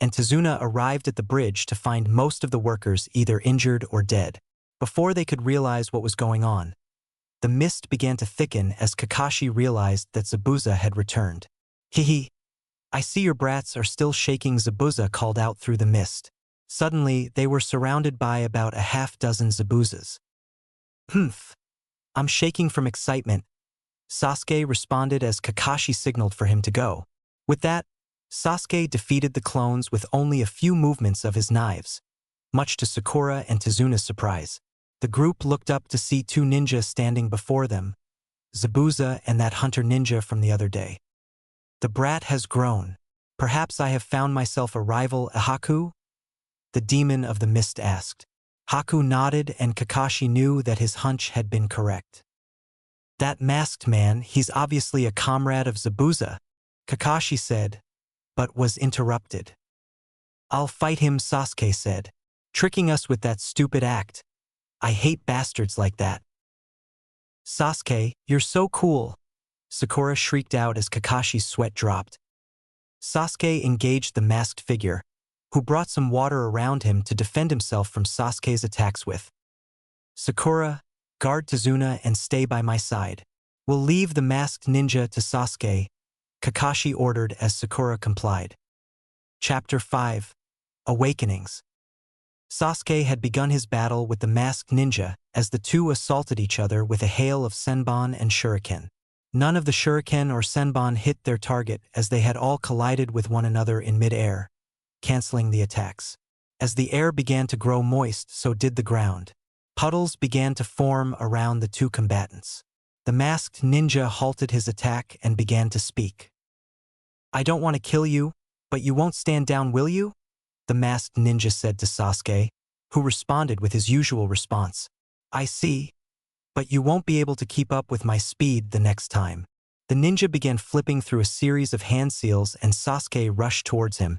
and Tazuna arrived at the bridge to find most of the workers either injured or dead. Before they could realize what was going on, the mist began to thicken as Kakashi realized that Zabuza had returned. "Hehe, I see your brats are still shaking," Zabuza called out through the mist. Suddenly, they were surrounded by about a half-dozen Zabuzas. "Humph, I'm shaking from excitement," Sasuke responded as Kakashi signaled for him to go. With that, Sasuke defeated the clones with only a few movements of his knives, much to Sakura and Tazuna's surprise. The group looked up to see two ninjas standing before them, Zabuza and that hunter ninja from the other day. "The brat has grown. Perhaps I have found myself a rival, Haku?" the demon of the mist asked. Haku nodded, and Kakashi knew that his hunch had been correct. "That masked man, he's obviously a comrade of Zabuza," Kakashi said, but was interrupted. "I'll fight him," Sasuke said. "Tricking us with that stupid act. I hate bastards like that." "Sasuke, you're so cool," Sakura shrieked out as Kakashi's sweat dropped. Sasuke engaged the masked figure, who brought some water around him to defend himself from Sasuke's attacks with. "Sakura, guard Tazuna and stay by my side. We'll leave the masked ninja to Sasuke," Kakashi ordered as Sakura complied. Chapter 5. Awakenings. Sasuke had begun his battle with the masked ninja as the two assaulted each other with a hail of senbon and shuriken. None of the shuriken or senbon hit their target as they had all collided with one another in mid-air, canceling the attacks. As the air began to grow moist, so did the ground. Puddles began to form around the two combatants. The masked ninja halted his attack and began to speak. "I don't want to kill you, but you won't stand down, will you?" the masked ninja said to Sasuke, who responded with his usual response. "I see. But you won't be able to keep up with my speed the next time." The ninja began flipping through a series of hand seals, and Sasuke rushed towards him,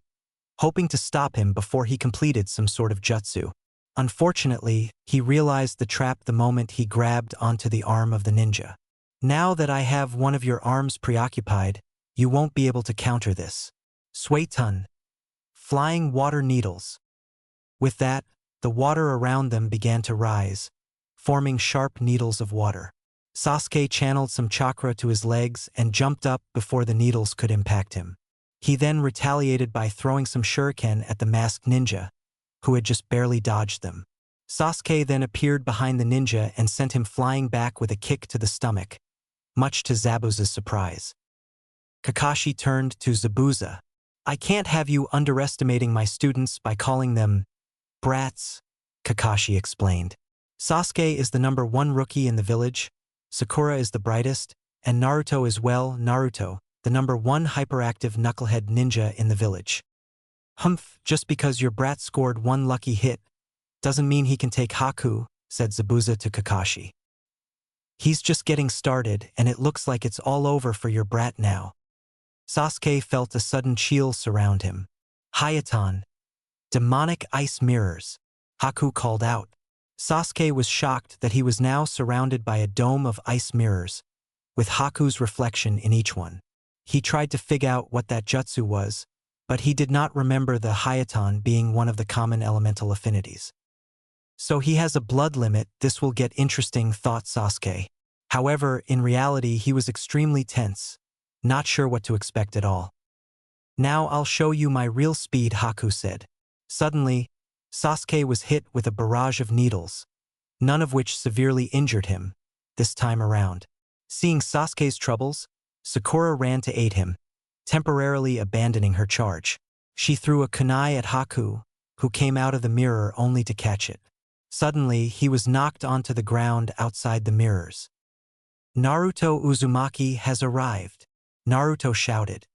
hoping to stop him before he completed some sort of jutsu. Unfortunately, he realized the trap the moment he grabbed onto the arm of the ninja. "Now that I have one of your arms preoccupied, you won't be able to counter this." Suetun. Flying water needles. With that, the water around them began to rise, forming sharp needles of water. Sasuke channeled some chakra to his legs and jumped up before the needles could impact him. He then retaliated by throwing some shuriken at the masked ninja, who had just barely dodged them. Sasuke then appeared behind the ninja and sent him flying back with a kick to the stomach, much to Zabuza's surprise. Kakashi turned to Zabuza. "I can't have you underestimating my students by calling them brats," Kakashi explained. "Sasuke is the #1 rookie in the village, Sakura is the brightest, and Naruto is, well, Naruto, the #1 hyperactive knucklehead ninja in the village. Humph, just because your brat scored one lucky hit doesn't mean he can take Haku," said Zabuza to Kakashi. "He's just getting started, and it looks like it's all over for your brat now." Sasuke felt a sudden chill surround him. "Hayatan, demonic ice mirrors," Haku called out. Sasuke was shocked that he was now surrounded by a dome of ice mirrors, with Haku's reflection in each one. He tried to figure out what that jutsu was, but he did not remember the Hayaton being one of the common elemental affinities. So he has a blood limit, this will get interesting, thought Sasuke. However, in reality he was extremely tense, not sure what to expect at all. Now I'll show you my real speed, Haku said. Suddenly, Sasuke was hit with a barrage of needles, none of which severely injured him, this time around. Seeing Sasuke's troubles, Sakura ran to aid him, temporarily abandoning her charge. She threw a kunai at Haku, who came out of the mirror only to catch it. Suddenly, he was knocked onto the ground outside the mirrors. Naruto Uzumaki has arrived, Naruto shouted.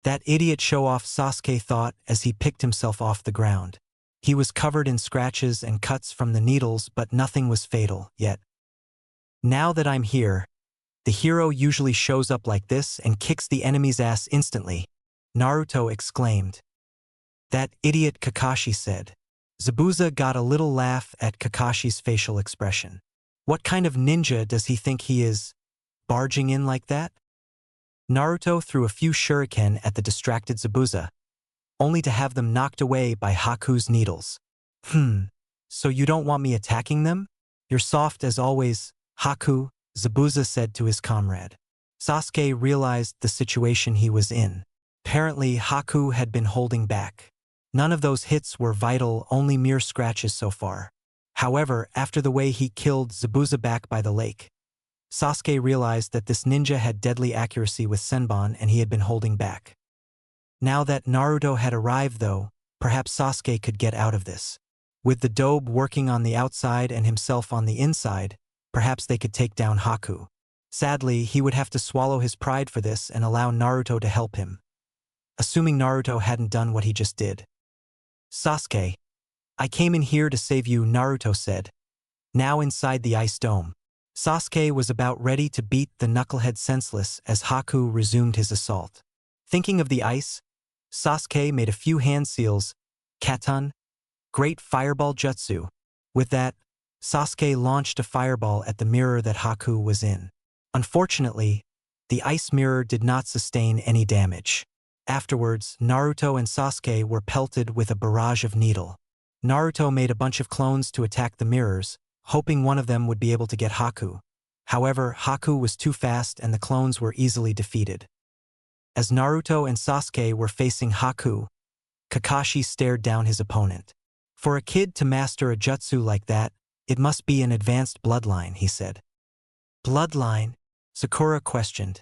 That idiot show-off, Sasuke thought as he picked himself off the ground. He was covered in scratches and cuts from the needles, but nothing was fatal yet. Now that I'm here, the hero usually shows up like this and kicks the enemy's ass instantly, Naruto exclaimed. That idiot, Kakashi said. Zabuza got a little laugh at Kakashi's facial expression. What kind of ninja does he think he is, barging in like that? Naruto threw a few shuriken at the distracted Zabuza, only to have them knocked away by Haku's needles. So you don't want me attacking them? You're soft as always, Haku, Zabuza said to his comrade. Sasuke realized the situation he was in. Apparently, Haku had been holding back. None of those hits were vital, only mere scratches so far. However, after the way he killed Zabuza back by the lake, Sasuke realized that this ninja had deadly accuracy with Senbon and he had been holding back. Now that Naruto had arrived though, perhaps Sasuke could get out of this. With the Dobe working on the outside and himself on the inside, perhaps they could take down Haku. Sadly, he would have to swallow his pride for this and allow Naruto to help him. Assuming Naruto hadn't done what he just did. Sasuke, I came in here to save you, Naruto said. Now inside the ice dome. Sasuke was about ready to beat the knucklehead senseless as Haku resumed his assault. Thinking of the ice, Sasuke made a few hand seals, Katon, great fireball jutsu. With that, Sasuke launched a fireball at the mirror that Haku was in. Unfortunately, the ice mirror did not sustain any damage. Afterwards, Naruto and Sasuke were pelted with a barrage of needle. Naruto made a bunch of clones to attack the mirrors, hoping one of them would be able to get Haku. However, Haku was too fast and the clones were easily defeated. As Naruto and Sasuke were facing Haku, Kakashi stared down his opponent. For a kid to master a jutsu like that, it must be an advanced bloodline, he said. Bloodline? Sakura questioned.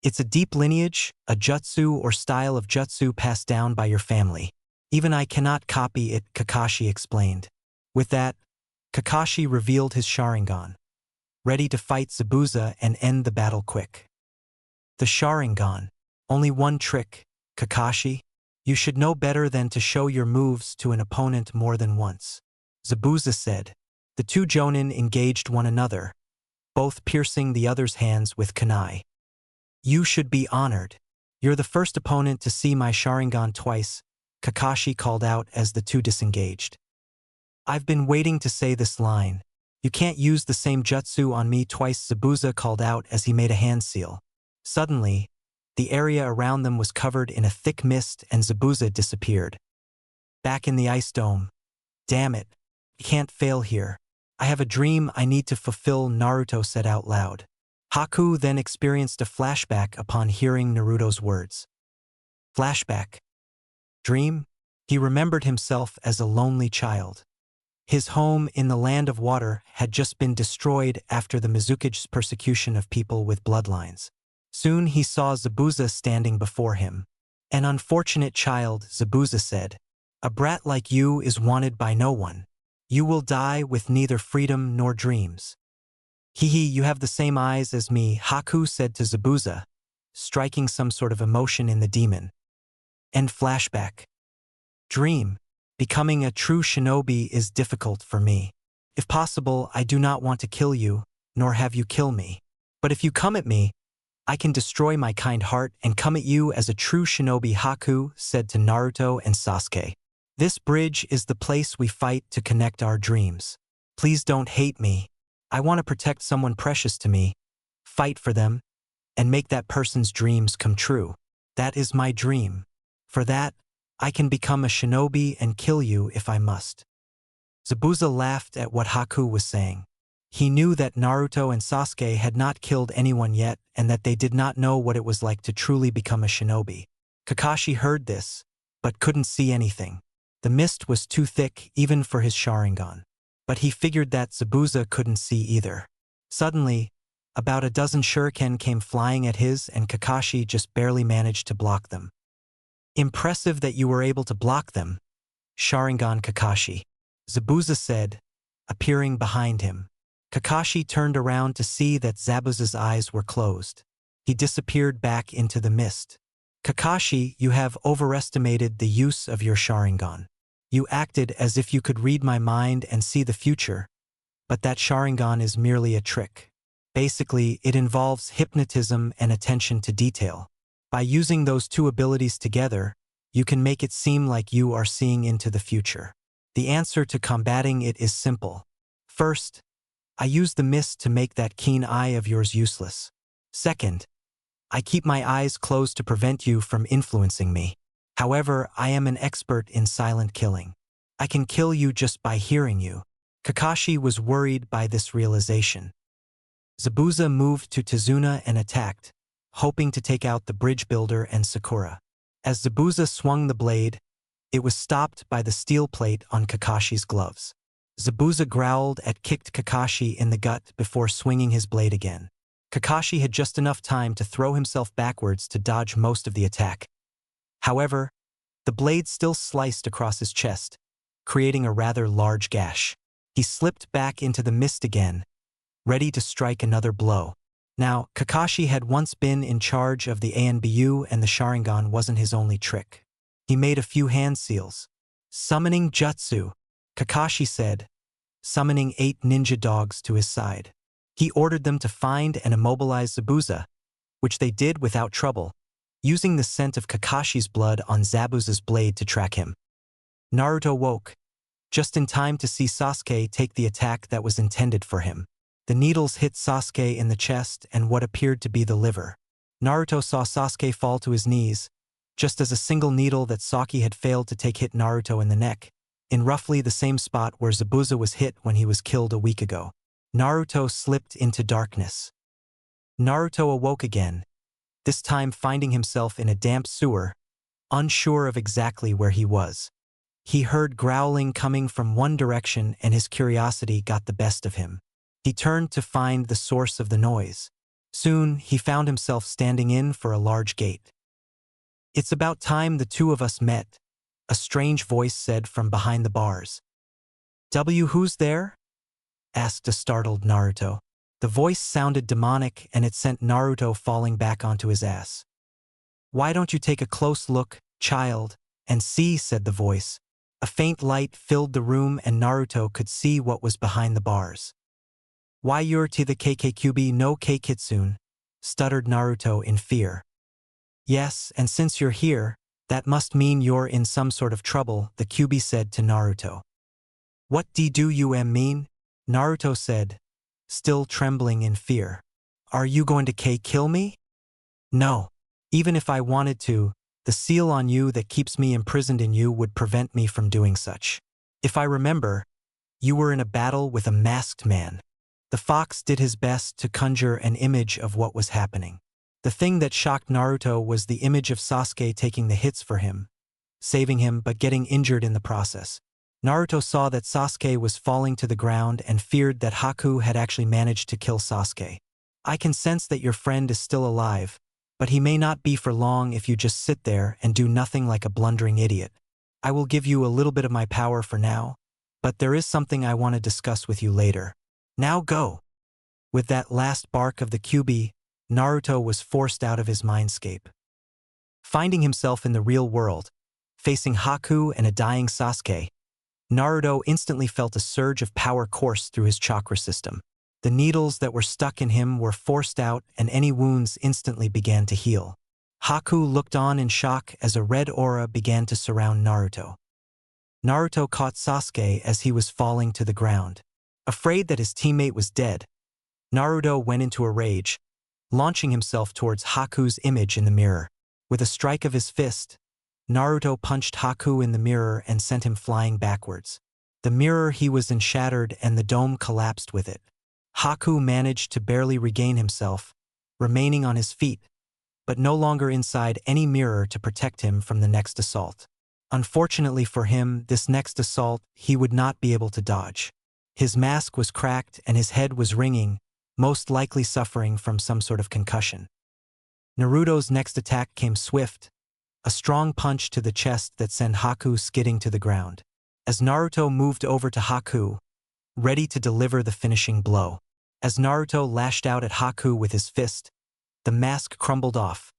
It's a deep lineage, a jutsu or style of jutsu passed down by your family. Even I cannot copy it, Kakashi explained. With that, Kakashi revealed his Sharingan, ready to fight Zabuza and end the battle quick. The Sharingan. Only one trick, Kakashi. You should know better than to show your moves to an opponent more than once. Zabuza said. The two Jonin engaged one another, both piercing the other's hands with kunai. You should be honored. You're the first opponent to see my Sharingan twice, Kakashi called out as the two disengaged. I've been waiting to say this line. You can't use the same jutsu on me twice, Zabuza called out as he made a hand seal. Suddenly, the area around them was covered in a thick mist and Zabuza disappeared. Back in the ice dome. Damn it. You can't fail here. I have a dream I need to fulfill, Naruto said out loud. Haku then experienced a flashback upon hearing Naruto's words. Flashback. Dream? He remembered himself as a lonely child. His home in the land of water had just been destroyed after the Mizukige's persecution of people with bloodlines. Soon he saw Zabuza standing before him. An unfortunate child, Zabuza said. A brat like you is wanted by no one. You will die with neither freedom nor dreams. Hehe, you have the same eyes as me, Haku said to Zabuza, striking some sort of emotion in the demon. End flashback. Dream. Becoming a true shinobi is difficult for me. If possible, I do not want to kill you, nor have you kill me. But if you come at me, I can destroy my kind heart and come at you as a true shinobi, Haku said to Naruto and Sasuke. This bridge is the place we fight to connect our dreams. Please don't hate me. I want to protect someone precious to me, fight for them, and make that person's dreams come true. That is my dream. For that, I can become a shinobi and kill you if I must. Zabuza laughed at what Haku was saying. He knew that Naruto and Sasuke had not killed anyone yet and that they did not know what it was like to truly become a shinobi. Kakashi heard this, but couldn't see anything. The mist was too thick even for his Sharingan. But he figured that Zabuza couldn't see either. Suddenly, about a dozen shuriken came flying at his and Kakashi just barely managed to block them. Impressive that you were able to block them, Sharingan Kakashi, Zabuza said, appearing behind him. Kakashi turned around to see that Zabuza's eyes were closed. He disappeared back into the mist. Kakashi, you have overestimated the use of your Sharingan. You acted as if you could read my mind and see the future, but that Sharingan is merely a trick. Basically, it involves hypnotism and attention to detail. By using those two abilities together, you can make it seem like you are seeing into the future. The answer to combating it is simple. First, I use the mist to make that keen eye of yours useless. Second, I keep my eyes closed to prevent you from influencing me. However, I am an expert in silent killing. I can kill you just by hearing you. Kakashi was worried by this realization. Zabuza moved to Tazuna and attacked, hoping to take out the bridge builder and Sakura. As Zabuza swung the blade, it was stopped by the steel plate on Kakashi's gloves. Zabuza growled and kicked Kakashi in the gut before swinging his blade again. Kakashi had just enough time to throw himself backwards to dodge most of the attack. However, the blade still sliced across his chest, creating a rather large gash. He slipped back into the mist again, ready to strike another blow. Now, Kakashi had once been in charge of the ANBU and the Sharingan wasn't his only trick. He made a few hand seals. Summoning Jutsu, Kakashi said, summoning 8 ninja dogs to his side. He ordered them to find and immobilize Zabuza, which they did without trouble, using the scent of Kakashi's blood on Zabuza's blade to track him. Naruto woke, just in time to see Sasuke take the attack that was intended for him. The needles hit Sasuke in the chest and what appeared to be the liver. Naruto saw Sasuke fall to his knees, just as a single needle that Saki had failed to take hit Naruto in the neck, in roughly the same spot where Zabuza was hit when he was killed a week ago. Naruto slipped into darkness. Naruto awoke again, this time finding himself in a damp sewer, unsure of exactly where he was. He heard growling coming from one direction and his curiosity got the best of him. He turned to find the source of the noise. Soon, he found himself standing in for a large gate. It's about time the two of us met, a strange voice said from behind the bars. Who's there? Asked a startled Naruto. The voice sounded demonic and it sent Naruto falling back onto his ass. Why don't you take a close look, child, and see, said the voice. A faint light filled the room and Naruto could see what was behind the bars. Why you're to the Kyuubi no Kitsune, stuttered Naruto in fear. Yes, and since you're here, that must mean you're in some sort of trouble, the Kyuubi said to Naruto. What do you mean? Naruto said, still trembling in fear. Are you going to kill me? No. Even if I wanted to, the seal on you that keeps me imprisoned in you would prevent me from doing such. If I remember, you were in a battle with a masked man. The fox did his best to conjure an image of what was happening. The thing that shocked Naruto was the image of Sasuke taking the hits for him, saving him but getting injured in the process. Naruto saw that Sasuke was falling to the ground and feared that Haku had actually managed to kill Sasuke. I can sense that your friend is still alive, but he may not be for long if you just sit there and do nothing like a blundering idiot. I will give you a little bit of my power for now, but there is something I want to discuss with you later. Now go. With that last bark of the Kyuubi, Naruto was forced out of his mindscape. Finding himself in the real world, facing Haku and a dying Sasuke, Naruto instantly felt a surge of power course through his chakra system. The needles that were stuck in him were forced out and any wounds instantly began to heal. Haku looked on in shock as a red aura began to surround Naruto. Naruto caught Sasuke as he was falling to the ground. Afraid that his teammate was dead, Naruto went into a rage, launching himself towards Haku's image in the mirror. With a strike of his fist, Naruto punched Haku in the mirror and sent him flying backwards. The mirror he was in shattered and the dome collapsed with it. Haku managed to barely regain himself, remaining on his feet, but no longer inside any mirror to protect him from the next assault. Unfortunately for him, this next assault he would not be able to dodge. His mask was cracked and his head was ringing, most likely suffering from some sort of concussion. Naruto's next attack came swift, a strong punch to the chest that sent Haku skidding to the ground. As Naruto moved over to Haku, ready to deliver the finishing blow. As Naruto lashed out at Haku with his fist, the mask crumbled off,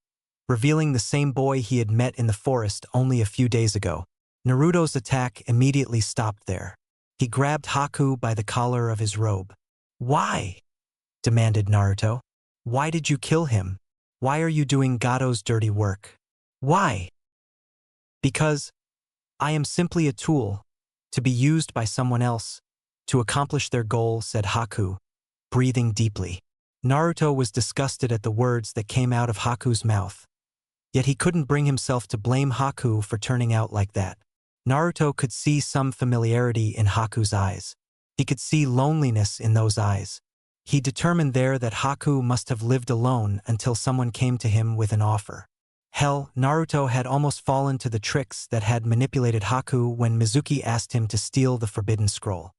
revealing the same boy he had met in the forest only a few days ago. Naruto's attack immediately stopped there. He grabbed Haku by the collar of his robe. "Why?" demanded Naruto. "Why did you kill him? Why are you doing Gado's dirty work? Why?" "Because I am simply a tool, to be used by someone else, to accomplish their goal," said Haku, breathing deeply. Naruto was disgusted at the words that came out of Haku's mouth. Yet he couldn't bring himself to blame Haku for turning out like that. Naruto could see some familiarity in Haku's eyes. He could see loneliness in those eyes. He determined there that Haku must have lived alone until someone came to him with an offer. Hell, Naruto had almost fallen to the tricks that had manipulated Haku when Mizuki asked him to steal the Forbidden Scroll.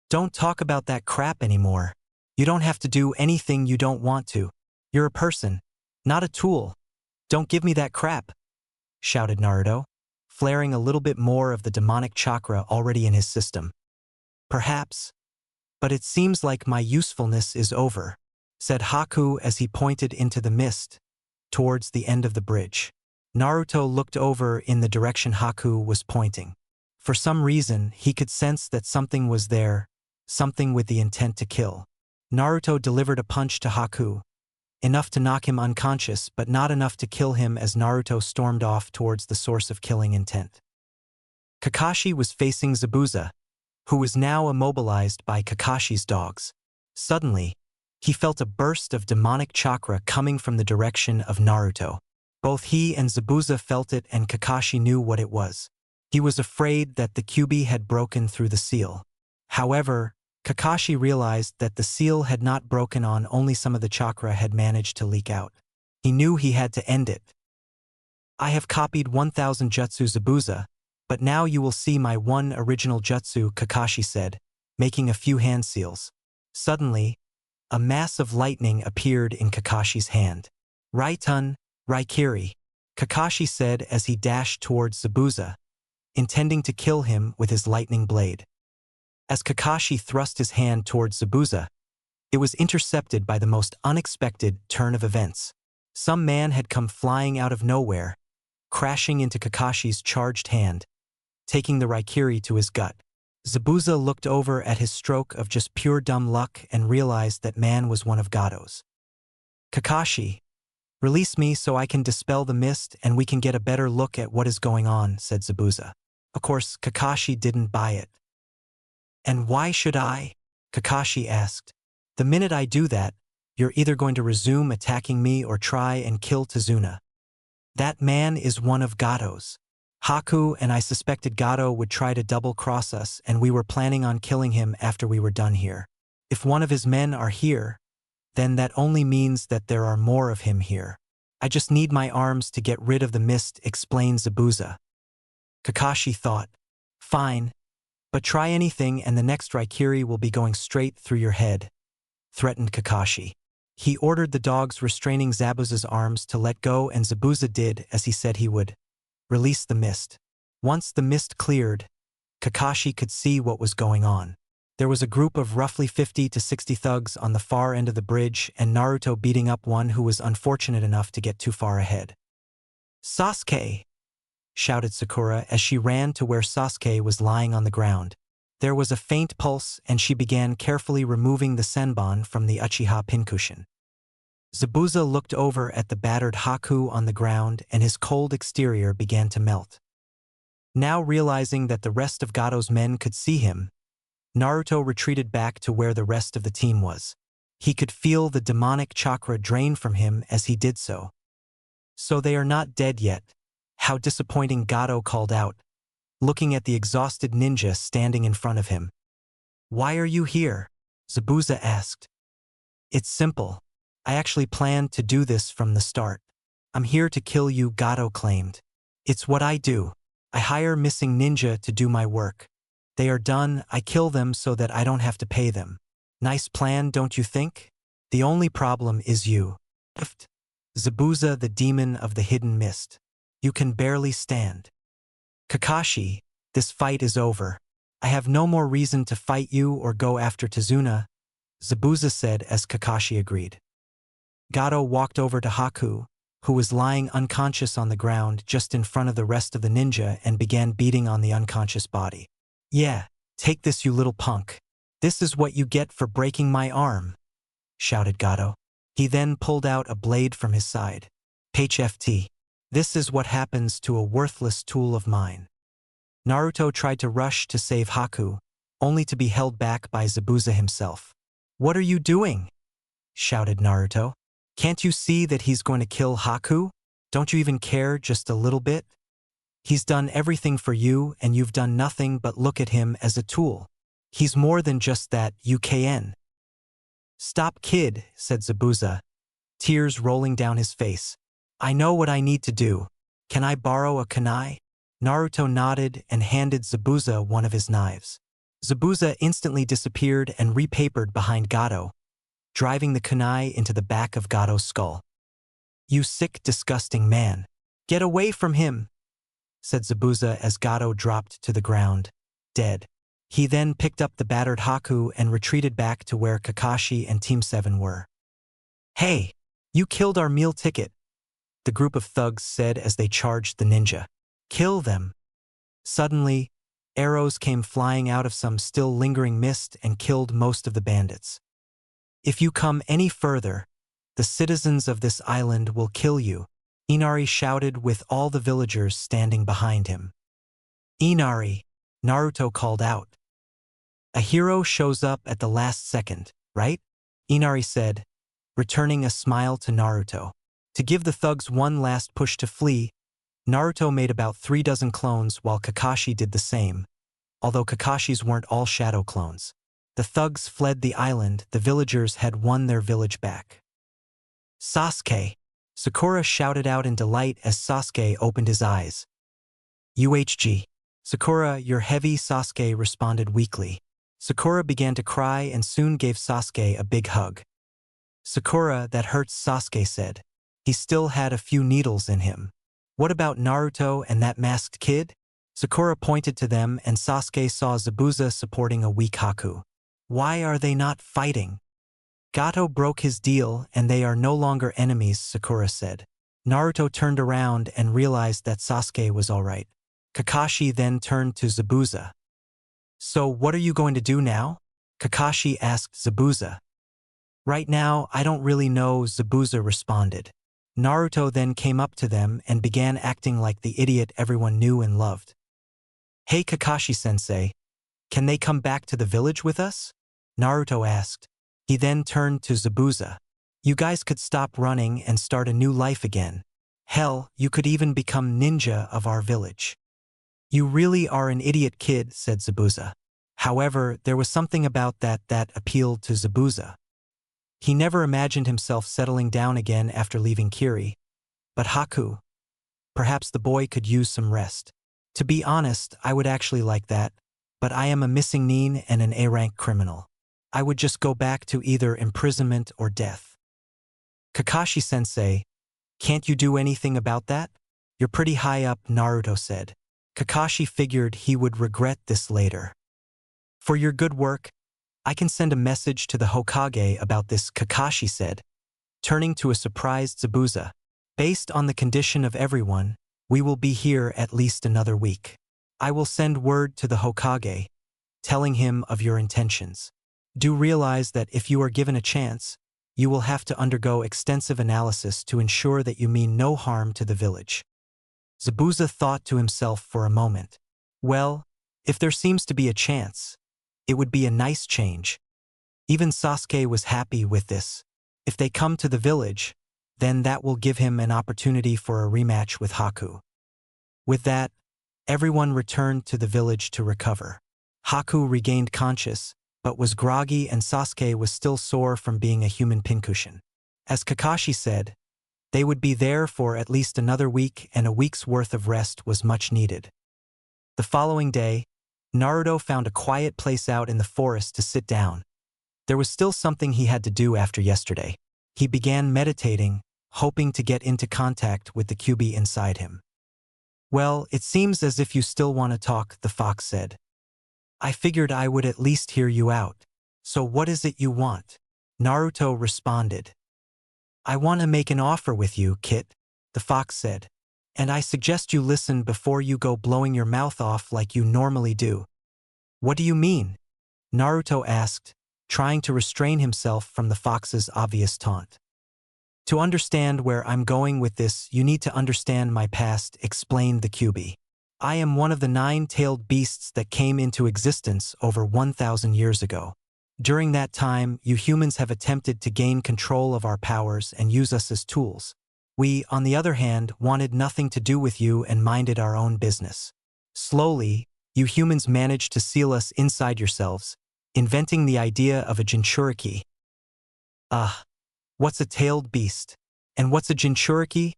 "Don't talk about that crap anymore. You don't have to do anything you don't want to. You're a person, not a tool. Don't give me that crap," shouted Naruto, flaring a little bit more of the demonic chakra already in his system. "Perhaps, but it seems like my usefulness is over," said Haku as he pointed into the mist, towards the end of the bridge. Naruto looked over in the direction Haku was pointing. For some reason, he could sense that something was there, something with the intent to kill. Naruto delivered a punch to Haku, enough to knock him unconscious but not enough to kill him as Naruto stormed off towards the source of killing intent. Kakashi was facing Zabuza, who was now immobilized by Kakashi's dogs. Suddenly, he felt a burst of demonic chakra coming from the direction of Naruto. Both he and Zabuza felt it and Kakashi knew what it was. He was afraid that the Kyuubi had broken through the seal. However, Kakashi realized that the seal had not broken on, only some of the chakra had managed to leak out. He knew he had to end it. "I have copied 1000 jutsu Zabuza, but now you will see my one original jutsu," Kakashi said, making a few hand seals. Suddenly, a mass of lightning appeared in Kakashi's hand. "Raitun, Raikiri," Kakashi said as he dashed towards Zabuza, intending to kill him with his lightning blade. As Kakashi thrust his hand towards Zabuza, it was intercepted by the most unexpected turn of events. Some man had come flying out of nowhere, crashing into Kakashi's charged hand, taking the Raikiri to his gut. Zabuza looked over at his stroke of just pure dumb luck and realized that man was one of Gado's. "Kakashi, release me so I can dispel the mist and we can get a better look at what is going on," said Zabuza. Of course, Kakashi didn't buy it. "And why should I?" Kakashi asked. "The minute I do that, you're either going to resume attacking me or try and kill Tazuna. That man is one of Gado's. Haku and I suspected Gado would try to double-cross us, and we were planning on killing him after we were done here. If one of his men are here, then that only means that there are more of him here. I just need my arms to get rid of the mist," explained Zabuza. Kakashi thought, "Fine, but try anything and the next Raikiri will be going straight through your head," threatened Kakashi. He ordered the dogs restraining Zabuza's arms to let go, and Zabuza did as he said he would. Release the mist. Once the mist cleared, Kakashi could see what was going on. There was a group of roughly 50 to 60 thugs on the far end of the bridge and Naruto beating up one who was unfortunate enough to get too far ahead. "Sasuke!" shouted Sakura as she ran to where Sasuke was lying on the ground. There was a faint pulse and she began carefully removing the senbon from the Uchiha pincushion. Zabuza looked over at the battered Haku on the ground and his cold exterior began to melt. Now realizing that the rest of Gado's men could see him, Naruto retreated back to where the rest of the team was. He could feel the demonic chakra drain from him as he did so. "So they are not dead yet," How disappointing, Gato called out, looking at the exhausted ninja standing in front of him. Why are you here? Zabuza asked. It's simple. I actually planned to do this from the start. I'm here to kill you, Gato claimed. It's what I do. I hire missing ninja to do my work. They are done, I kill them so that I don't have to pay them. Nice plan, don't you think? The only problem is you. Zabuza, the demon of the hidden mist. You can barely stand. Kakashi, this fight is over. I have no more reason to fight you or go after Tazuna, Zabuza said as Kakashi agreed. Gato walked over to Haku, who was lying unconscious on the ground just in front of the rest of the ninja, and began beating on the unconscious body. Yeah, take this, you little punk. This is what you get for breaking my arm, shouted Gato. He then pulled out a blade from his side. HFT. This is what happens to a worthless tool of mine. Naruto tried to rush to save Haku, only to be held back by Zabuza himself. What are you doing? Shouted Naruto. Can't you see that he's going to kill Haku? Don't you even care just a little bit? He's done everything for you and you've done nothing but look at him as a tool. He's more than just that, UKN. Stop, kid, said Zabuza, tears rolling down his face. I know what I need to do. Can I borrow a kunai? Naruto nodded and handed Zabuza one of his knives. Zabuza instantly disappeared and repapered behind Gato, driving the kunai into the back of Gato's skull. You sick, disgusting man. Get away from him, said Zabuza as Gato dropped to the ground, dead. He then picked up the battered Haku and retreated back to where Kakashi and Team 7 were. Hey, you killed our meal ticket, the group of thugs said as they charged the ninja. Kill them. Suddenly, arrows came flying out of some still lingering mist and killed most of the bandits. If you come any further, the citizens of this island will kill you, Inari shouted with all the villagers standing behind him. Inari, Naruto called out. A hero shows up at the last second, right? Inari said, returning a smile to Naruto. To give the thugs one last push to flee, Naruto made about 36 clones while Kakashi did the same, although Kakashi's weren't all shadow clones. The thugs fled the island, the villagers had won their village back. Sasuke! Sakura shouted out in delight as Sasuke opened his eyes. UHG. Sakura, you're heavy, Sasuke responded weakly. Sakura began to cry and soon gave Sasuke a big hug. Sakura, that hurts, Sasuke said. He still had a few needles in him. What about Naruto and that masked kid? Sakura pointed to them and Sasuke saw Zabuza supporting a weak Haku. Why are they not fighting? Gato broke his deal and they are no longer enemies, Sakura said. Naruto turned around and realized that Sasuke was alright. Kakashi then turned to Zabuza. So what are you going to do now? Kakashi asked Zabuza. Right now, I don't really know, Zabuza responded. Naruto then came up to them and began acting like the idiot everyone knew and loved. Hey Kakashi-sensei, can they come back to the village with us? Naruto asked. He then turned to Zabuza. You guys could stop running and start a new life again. Hell, you could even become ninja of our village. You really are an idiot, kid, said Zabuza. However, there was something about that appealed to Zabuza. He never imagined himself settling down again after leaving Kiri. But Haku, perhaps the boy could use some rest. To be honest, I would actually like that, but I am a missing nin and an A-rank criminal. I would just go back to either imprisonment or death. Kakashi-sensei, can't you do anything about that? You're pretty high up, Naruto said. Kakashi figured he would regret this later. For your good work, I can send a message to the Hokage about this, Kakashi said, turning to a surprised Zabuza. Based on the condition of everyone, we will be here at least another week. I will send word to the Hokage, telling him of your intentions. Do realize that if you are given a chance, you will have to undergo extensive analysis to ensure that you mean no harm to the village. Zabuza thought to himself for a moment. Well, if there seems to be a chance, it would be a nice change. Even Sasuke was happy with this. If they come to the village, then that will give him an opportunity for a rematch with Haku. With that, everyone returned to the village to recover. Haku regained conscious, but was groggy, and Sasuke was still sore from being a human pincushion. As Kakashi said, they would be there for at least another week, and a week's worth of rest was much needed. The following day, Naruto found a quiet place out in the forest to sit down. There was still something he had to do after yesterday. He began meditating, hoping to get into contact with the Kyuubi inside him. "Well, it seems as if you still want to talk," the fox said. "I figured I would at least hear you out. So what is it you want?" Naruto responded. "I want to make an offer with you, Kit," the fox said. "And I suggest you listen before you go blowing your mouth off like you normally do." "What do you mean?" Naruto asked, trying to restrain himself from the fox's obvious taunt. "To understand where I'm going with this, you need to understand my past," explained the Kyuubi. "I am one of the 9-tailed beasts that came into existence over 1,000 years ago. During that time, you humans have attempted to gain control of our powers and use us as tools. We, on the other hand, wanted nothing to do with you and minded our own business. Slowly, you humans managed to seal us inside yourselves, inventing the idea of a Jinchuriki." What's a tailed beast? And what's a Jinchuriki?"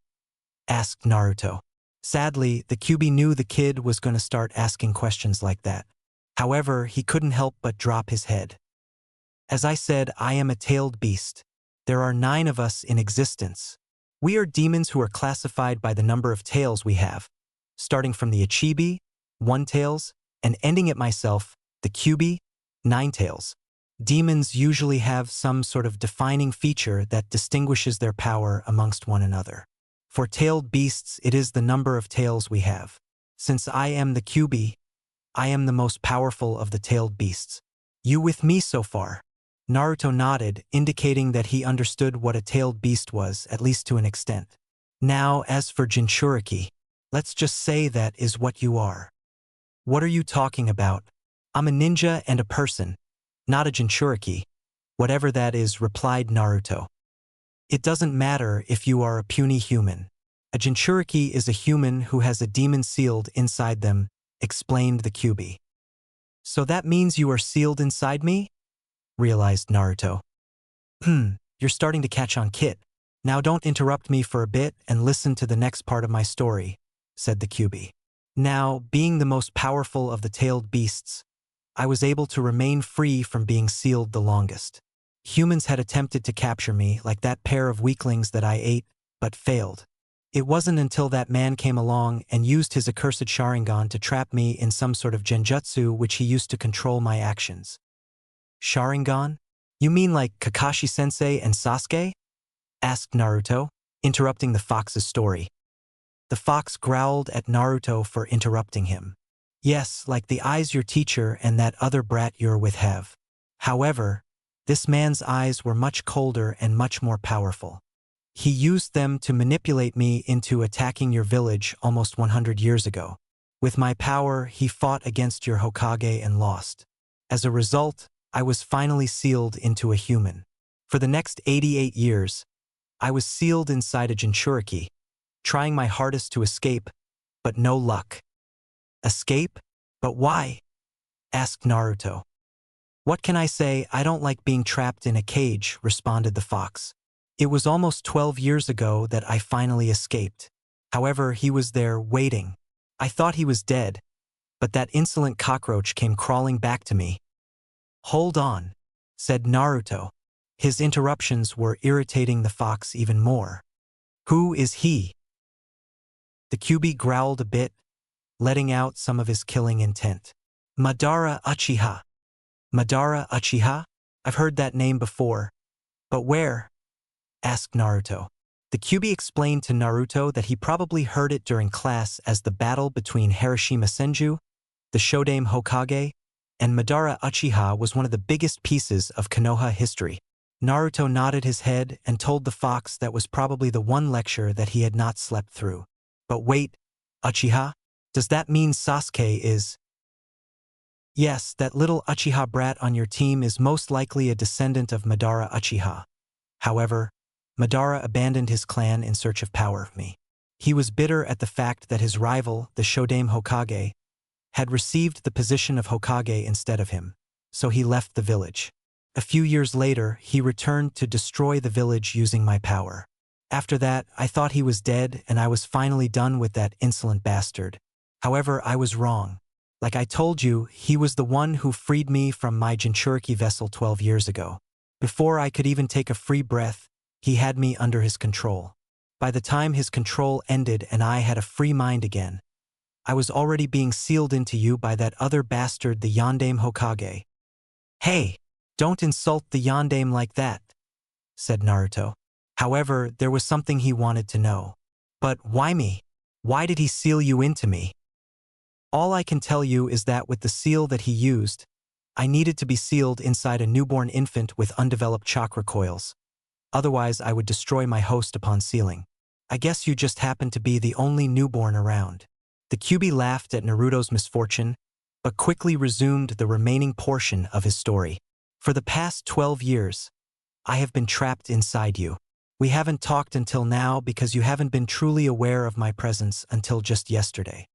asked Naruto. Sadly, the Kyuubi knew the kid was going to start asking questions like that. However, he couldn't help but drop his head. "As I said, I am a tailed beast. There are 9 of us in existence. We are demons who are classified by the number of tails we have, starting from the Ichibi, 1 tails, and ending at myself, the Kyuubi, 9 tails. Demons usually have some sort of defining feature that distinguishes their power amongst one another. For tailed beasts, it is the number of tails we have. Since I am the Kyuubi, I am the most powerful of the tailed beasts. You with me so far?" Naruto nodded, indicating that he understood what a tailed beast was, at least to an extent. "Now, as for Jinchuriki, let's just say that is what you are." "What are you talking about? I'm a ninja and a person, not a Jinchuriki." "Whatever that is," replied Naruto. "It doesn't matter if you are a puny human. A Jinchuriki is a human who has a demon sealed inside them," explained the Kyuubi. "So that means you are sealed inside me?" realized Naruto. You're starting to catch on, Kit. Now don't interrupt me for a bit and listen to the next part of my story," said the Kyuubi. "Now, being the most powerful of the tailed beasts, I was able to remain free from being sealed the longest. Humans had attempted to capture me, like that pair of weaklings that I ate, but failed. It wasn't until that man came along and used his accursed Sharingan to trap me in some sort of genjutsu which he used to control my actions." "Sharingan? You mean like Kakashi-sensei and Sasuke?" asked Naruto, interrupting the fox's story. The fox growled at Naruto for interrupting him. "Yes, like the eyes your teacher and that other brat you're with have. However, this man's eyes were much colder and much more powerful. He used them to manipulate me into attacking your village almost 100 years ago. With my power, he fought against your Hokage and lost. As a result, I was finally sealed into a human. For the next 88 years, I was sealed inside a Jinchuriki, trying my hardest to escape, but no luck." "Escape? But why?" asked Naruto. "What can I say? I don't like being trapped in a cage," responded the fox. "It was almost 12 years ago that I finally escaped. However, he was there, waiting. I thought he was dead, but that insolent cockroach came crawling back to me." "Hold on," said Naruto. His interruptions were irritating the fox even more. "Who is he?" The Kyuubi growled a bit, letting out some of his killing intent. "Madara Uchiha." "Madara Uchiha? I've heard that name before. But where?" asked Naruto. The Kyuubi explained to Naruto that he probably heard it during class as the battle between Harashima Senju, the Shodame Hokage, and Madara Uchiha was one of the biggest pieces of Konoha history. Naruto nodded his head and told the fox that was probably the one lecture that he had not slept through. "But wait, Uchiha? Does that mean Sasuke is—" "Yes, that little Uchiha brat on your team is most likely a descendant of Madara Uchiha. However, Madara abandoned his clan in search of power of me. He was bitter at the fact that his rival, the Shodame Hokage, had received the position of Hokage instead of him, so he left the village. A few years later, he returned to destroy the village using my power. After that, I thought he was dead and I was finally done with that insolent bastard. However, I was wrong. Like I told you, he was the one who freed me from my Jinchuriki vessel 12 years ago. Before I could even take a free breath, he had me under his control. By the time his control ended and I had a free mind again, I was already being sealed into you by that other bastard, the Yondaime Hokage. Hey, don't insult the Yondaime like that, said Naruto. However, there was something he wanted to know. But why me? Why did he seal you into me? All I can tell you is that with the seal that he used, I needed to be sealed inside a newborn infant with undeveloped chakra coils. Otherwise, I would destroy my host upon sealing. I guess you just happened to be the only newborn around. The Kyuubi laughed at Naruto's misfortune, but quickly resumed the remaining portion of his story. For the past 12 years, I have been trapped inside you. We haven't talked until now because you haven't been truly aware of my presence until just yesterday.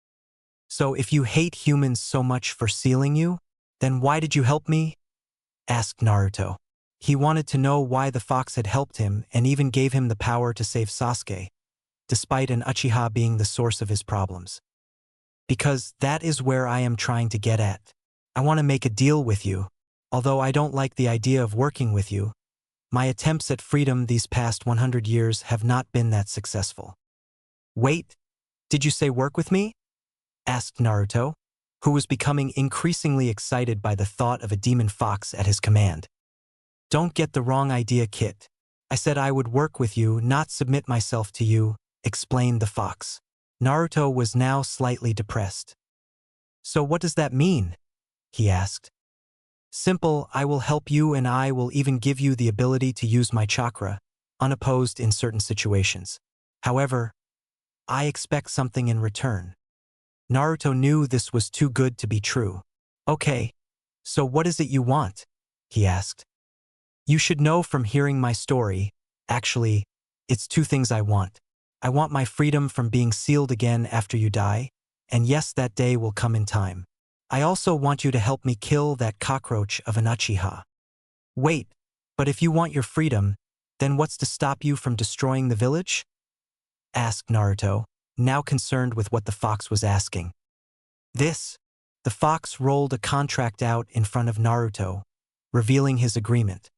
So if you hate humans so much for sealing you, then why did you help me? Asked Naruto. He wanted to know why the fox had helped him and even gave him the power to save Sasuke, despite an Uchiha being the source of his problems. Because that is where I am trying to get at. I want to make a deal with you. Although I don't like the idea of working with you, my attempts at freedom these past 100 years have not been that successful. Wait, did you say work with me? Asked Naruto, who was becoming increasingly excited by the thought of a demon fox at his command. Don't get the wrong idea, Kit. I said I would work with you, not submit myself to you, explained the fox. Naruto was now slightly depressed. So what does that mean? He asked. Simple, I will help you and I will even give you the ability to use my chakra, unopposed in certain situations. However, I expect something in return. Naruto knew this was too good to be true. Okay, so what is it you want? He asked. You should know from hearing my story, actually, it's two things I want. I want my freedom from being sealed again after you die, and yes, that day will come in time. I also want you to help me kill that cockroach of an Uchiha. Wait, but if you want your freedom, then what's to stop you from destroying the village? Asked Naruto, now concerned with what the fox was asking. The fox rolled a contract out in front of Naruto, revealing his agreement.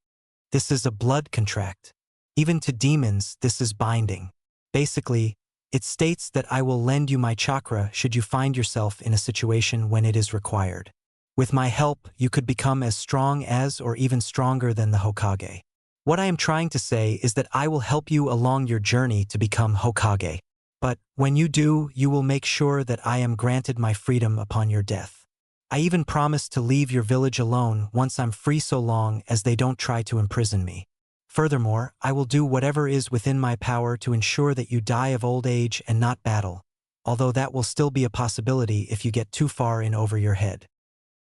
This is a blood contract. Even to demons, this is binding. Basically, it states that I will lend you my chakra should you find yourself in a situation when it is required. With my help, you could become as strong as or even stronger than the Hokage. What I am trying to say is that I will help you along your journey to become Hokage. But when you do, you will make sure that I am granted my freedom upon your death. I even promise to leave your village alone once I'm free so long as they don't try to imprison me. Furthermore, I will do whatever is within my power to ensure that you die of old age and not battle, although that will still be a possibility if you get too far in over your head.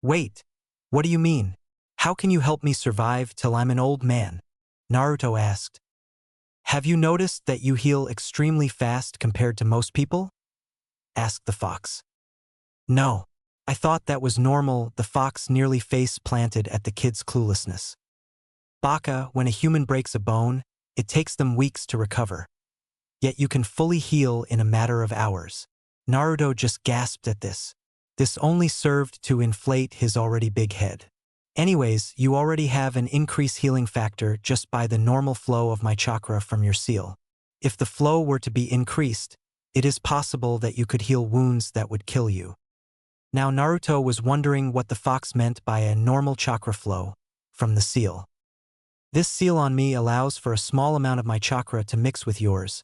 Wait, what do you mean? How can you help me survive till I'm an old man? Naruto asked. Have you noticed that you heal extremely fast compared to most people? Asked the fox. No, I thought that was normal, the fox nearly face planted at the kid's cluelessness. Baka, when a human breaks a bone, it takes them weeks to recover. Yet you can fully heal in a matter of hours. Naruto just gasped at this. This only served to inflate his already big head. Anyways, you already have an increased healing factor just by the normal flow of my chakra from your seal. If the flow were to be increased, it is possible that you could heal wounds that would kill you. Now Naruto was wondering what the fox meant by a normal chakra flow from the seal. This seal on me allows for a small amount of my chakra to mix with yours,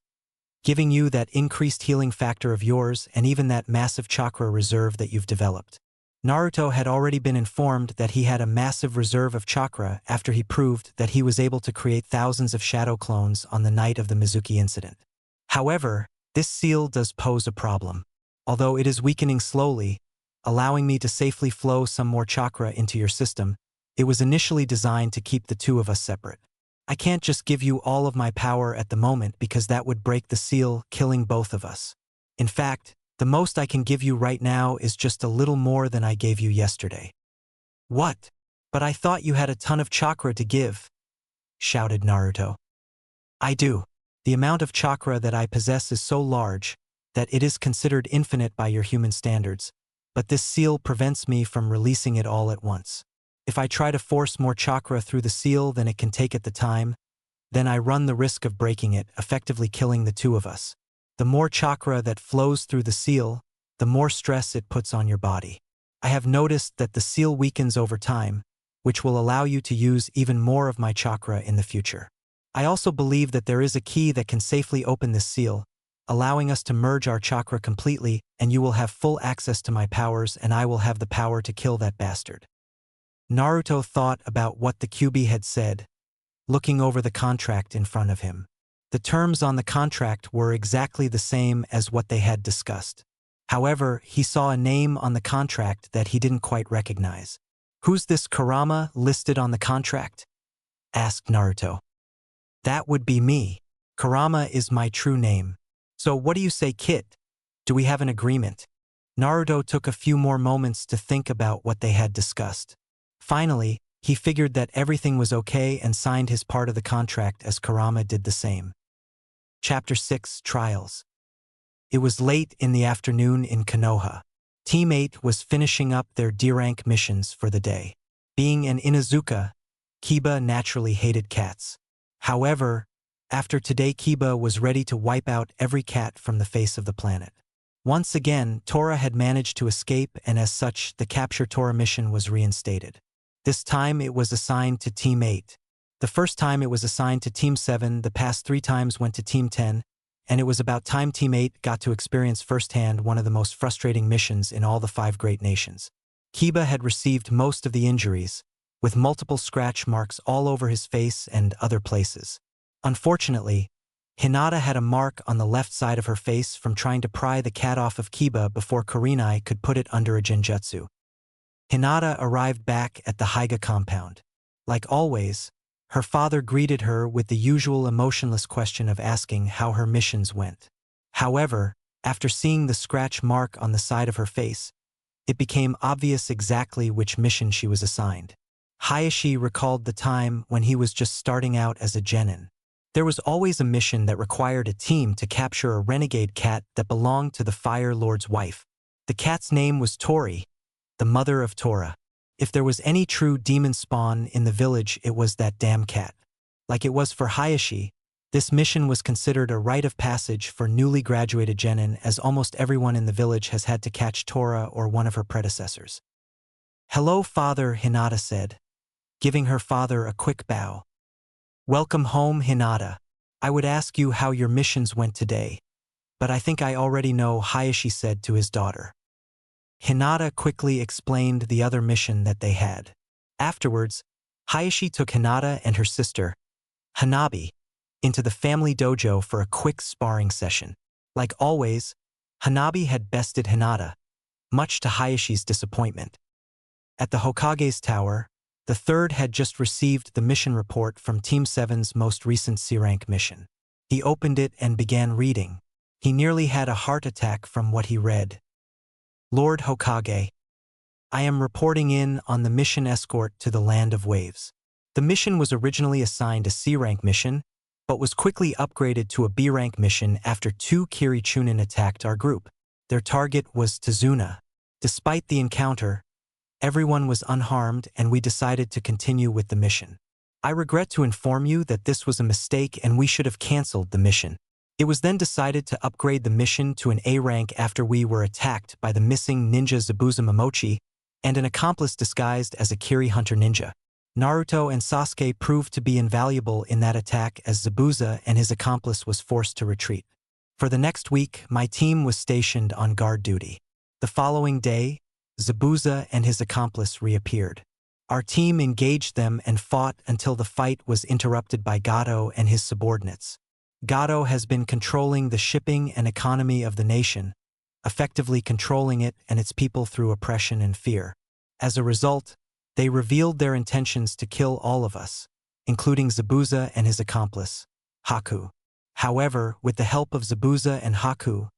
giving you that increased healing factor of yours and even that massive chakra reserve that you've developed. Naruto had already been informed that he had a massive reserve of chakra after he proved that he was able to create thousands of shadow clones on the night of the Mizuki incident. However, this seal does pose a problem. Although it is weakening slowly, allowing me to safely flow some more chakra into your system, it was initially designed to keep the two of us separate. I can't just give you all of my power at the moment because that would break the seal, killing both of us. In fact, the most I can give you right now is just a little more than I gave you yesterday." "What? But I thought you had a ton of chakra to give," shouted Naruto. "I do. The amount of chakra that I possess is so large that it is considered infinite by your human standards, but this seal prevents me from releasing it all at once. If I try to force more chakra through the seal than it can take at the time, then I run the risk of breaking it, effectively killing the two of us. The more chakra that flows through the seal, the more stress it puts on your body. I have noticed that the seal weakens over time, which will allow you to use even more of my chakra in the future. I also believe that there is a key that can safely open this seal, allowing us to merge our chakra completely, and you will have full access to my powers and I will have the power to kill that bastard." Naruto thought about what the Kyuubi had said, looking over the contract in front of him. The terms on the contract were exactly the same as what they had discussed. However, he saw a name on the contract that he didn't quite recognize. "Who's this Kurama listed on the contract?" asked Naruto. "That would be me. Kurama is my true name. So what do you say, Kit? Do we have an agreement?" Naruto took a few more moments to think about what they had discussed. Finally, he figured that everything was okay and signed his part of the contract as Kurama did the same. Chapter 6: Trials. It was late in the afternoon in Konoha. Team 8 was finishing up their D-rank missions for the day. Being an Inuzuka, Kiba naturally hated cats. However, after today Kiba was ready to wipe out every cat from the face of the planet. Once again, Tora had managed to escape, and as such, the Capture Tora mission was reinstated. This time it was assigned to Team 8. The first time it was assigned to Team 7, the past 3 times went to Team 10, and it was about time Team 8 got to experience firsthand one of the most frustrating missions in all the 5 great nations. Kiba had received most of the injuries, with multiple scratch marks all over his face and other places. Unfortunately, Hinata had a mark on the left side of her face from trying to pry the cat off of Kiba before Kurenai could put it under a genjutsu. Hinata arrived back at the Hyuga compound. Like always, her father greeted her with the usual emotionless question of asking how her missions went. However, after seeing the scratch mark on the side of her face, it became obvious exactly which mission she was assigned. Hayashi recalled the time when he was just starting out as a genin. There was always a mission that required a team to capture a renegade cat that belonged to the Fire Lord's wife. The cat's name was Tori, the mother of Tora. If there was any true demon spawn in the village, it was that damn cat. Like it was for Hayashi, this mission was considered a rite of passage for newly graduated genin, as almost everyone in the village has had to catch Tora or one of her predecessors. "Hello, father," Hinata said, giving her father a quick bow. "Welcome home, Hinata. I would ask you how your missions went today, but I think I already know," Hayashi said to his daughter. Hinata quickly explained the other mission that they had. Afterwards, Hayashi took Hinata and her sister, Hanabi, into the family dojo for a quick sparring session. Like always, Hanabi had bested Hinata, much to Hayashi's disappointment. At the Hokage's tower, the third had just received the mission report from Team 7's most recent C-rank mission. He opened it and began reading. He nearly had a heart attack from what he read. "Lord Hokage, I am reporting in on the mission escort to the Land of Waves." The mission was originally assigned a C-rank mission, but was quickly upgraded to a B-rank mission after 2 Kiri Chunin attacked our group. Their target was Tazuna. Despite the encounter, everyone was unharmed and we decided to continue with the mission. I regret to inform you that this was a mistake and we should have cancelled the mission. It was then decided to upgrade the mission to an A rank after we were attacked by the missing ninja Zabuza Momochi and an accomplice disguised as a Kiri Hunter ninja. Naruto and Sasuke proved to be invaluable in that attack as Zabuza and his accomplice was forced to retreat. For the next week, my team was stationed on guard duty. The following day, Zabuza and his accomplice reappeared. Our team engaged them and fought until the fight was interrupted by Gato and his subordinates. Gato has been controlling the shipping and economy of the nation, effectively controlling it and its people through oppression and fear. As a result, they revealed their intentions to kill all of us, including Zabuza and his accomplice, Haku. However, with the help of Zabuza and Haku,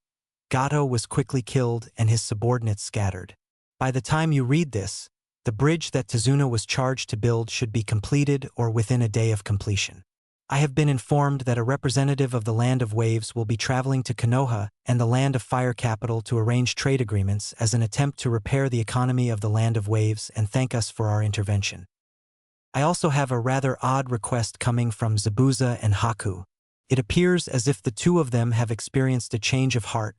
Gato was quickly killed and his subordinates scattered. By the time you read this, the bridge that Tazuna was charged to build should be completed or within a day of completion. I have been informed that a representative of the Land of Waves will be traveling to Konoha and the Land of Fire capital to arrange trade agreements as an attempt to repair the economy of the Land of Waves and thank us for our intervention. I also have a rather odd request coming from Zabuza and Haku. It appears as if the two of them have experienced a change of heart,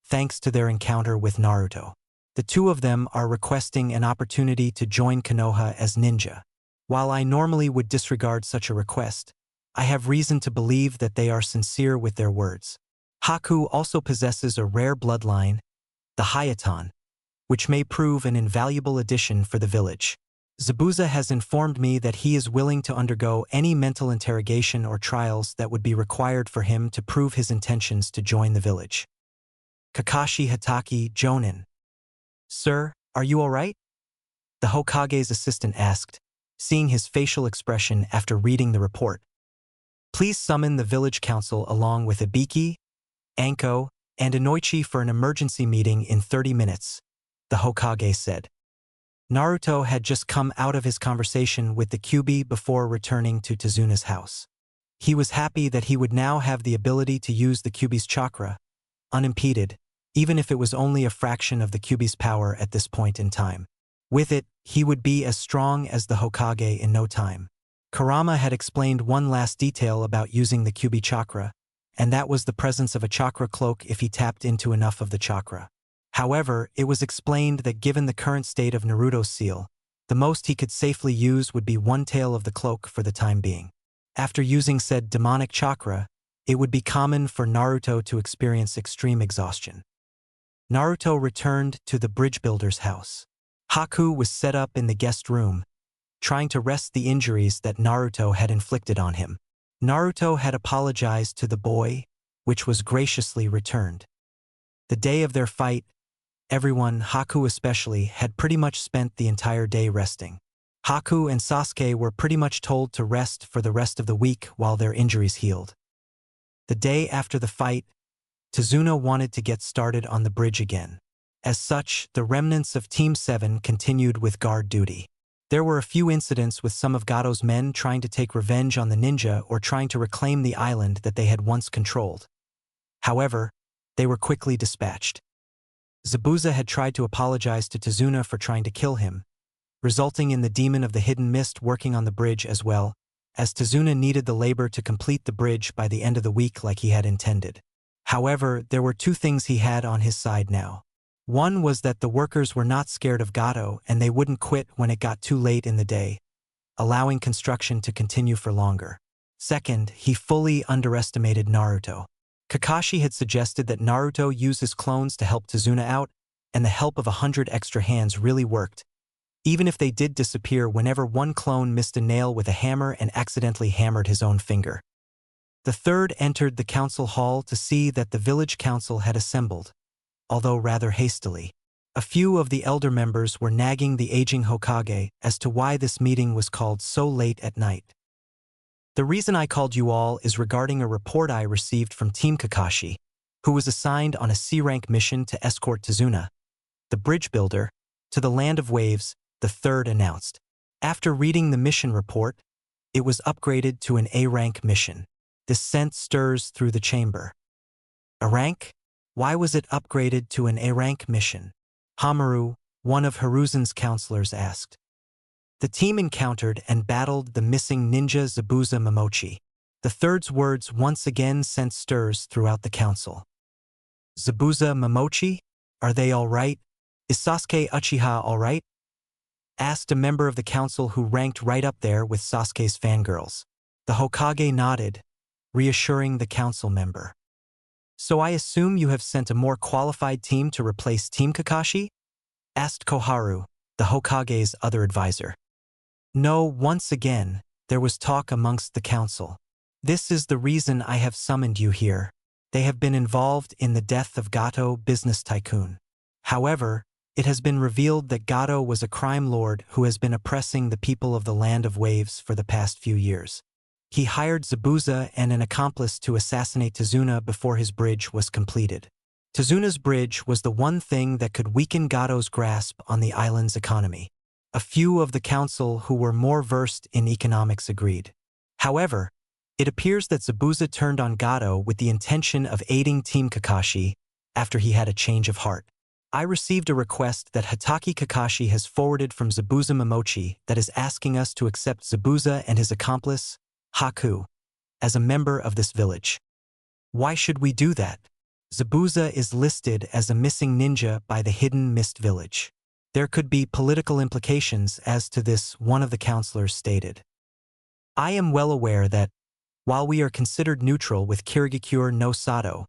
thanks to their encounter with Naruto. The two of them are requesting an opportunity to join Konoha as ninja. While I normally would disregard such a request, I have reason to believe that they are sincere with their words. Haku also possesses a rare bloodline, the Hayaton, which may prove an invaluable addition for the village. Zabuza has informed me that he is willing to undergo any mental interrogation or trials that would be required for him to prove his intentions to join the village. Kakashi Hatake Jonin. Sir, are you all right? The Hokage's assistant asked, seeing his facial expression after reading the report. Please summon the village council along with Ibiki, Anko, and Inoichi for an emergency meeting in 30 minutes, the Hokage said. Naruto had just come out of his conversation with the Kyuubi before returning to Tazuna's house. He was happy that he would now have the ability to use the Kyuubi's chakra, unimpeded, even if it was only a fraction of the Kyuubi's power at this point in time. With it, he would be as strong as the Hokage in no time. Kurama had explained one last detail about using the Kyuubi chakra, and that was the presence of a chakra cloak if he tapped into enough of the chakra. However, it was explained that given the current state of Naruto's seal, the most he could safely use would be one tail of the cloak for the time being. After using said demonic chakra, it would be common for Naruto to experience extreme exhaustion. Naruto returned to the bridge builder's house. Haku was set up in the guest room, trying to rest the injuries that Naruto had inflicted on him. Naruto had apologized to the boy, which was graciously returned. The day of their fight, everyone, Haku especially, had pretty much spent the entire day resting. Haku and Sasuke were pretty much told to rest for the rest of the week while their injuries healed. The day after the fight, Tazuna wanted to get started on the bridge again. As such, the remnants of Team 7 continued with guard duty. There were a few incidents with some of Gato's men trying to take revenge on the ninja or trying to reclaim the island that they had once controlled. However, they were quickly dispatched. Zabuza had tried to apologize to Tazuna for trying to kill him, resulting in the demon of the hidden mist working on the bridge as well, as Tazuna needed the labor to complete the bridge by the end of the week like he had intended. However, there were two things he had on his side now. One was that the workers were not scared of Gato and they wouldn't quit when it got too late in the day, allowing construction to continue for longer. Second, he fully underestimated Naruto. Kakashi had suggested that Naruto use his clones to help Tazuna out, and the help of 100 extra hands really worked, even if they did disappear whenever one clone missed a nail with a hammer and accidentally hammered his own finger. The third entered the council hall to see that the village council had assembled, although rather hastily. A few of the elder members were nagging the aging Hokage as to why this meeting was called so late at night. The reason I called you all is regarding a report I received from Team Kakashi, who was assigned on a C-rank mission to escort Tazuna, the bridge builder, to the Land of Waves, the third announced. After reading the mission report, it was upgraded to an A-rank mission. This sent stirs through the chamber. A rank? Why was it upgraded to an A-rank mission? Hamaru, one of Hiruzen's counselors, asked. The team encountered and battled the missing ninja Zabuza Momochi. The third's words once again sent stirs throughout the council. Zabuza Momochi? Are they all right? Is Sasuke Uchiha all right? Asked a member of the council who ranked right up there with Sasuke's fangirls. The Hokage nodded, reassuring the council member. So I assume you have sent a more qualified team to replace Team Kakashi? Asked Koharu, the Hokage's other advisor. No, once again, there was talk amongst the council. This is the reason I have summoned you here. They have been involved in the death of Gato, business tycoon. However, It has been revealed that Gato was a crime lord who has been oppressing the people of the Land of Waves for the past few years. He hired Zabuza and an accomplice to assassinate Tazuna before his bridge was completed. Tazuna's bridge was the one thing that could weaken Gato's grasp on the island's economy. A few of the council who were more versed in economics agreed. However, it appears that Zabuza turned on Gato with the intention of aiding Team Kakashi after he had a change of heart. I received a request that Hatake Kakashi has forwarded from Zabuza Momochi that is asking us to accept Zabuza and his accomplice, Haku, as a member of this village. Why should we do that? Zabuza is listed as a missing ninja by the Hidden Mist Village. There could be political implications as to this, one of the counselors stated. I am well aware that, while we are considered neutral with Kirigakure no Sato,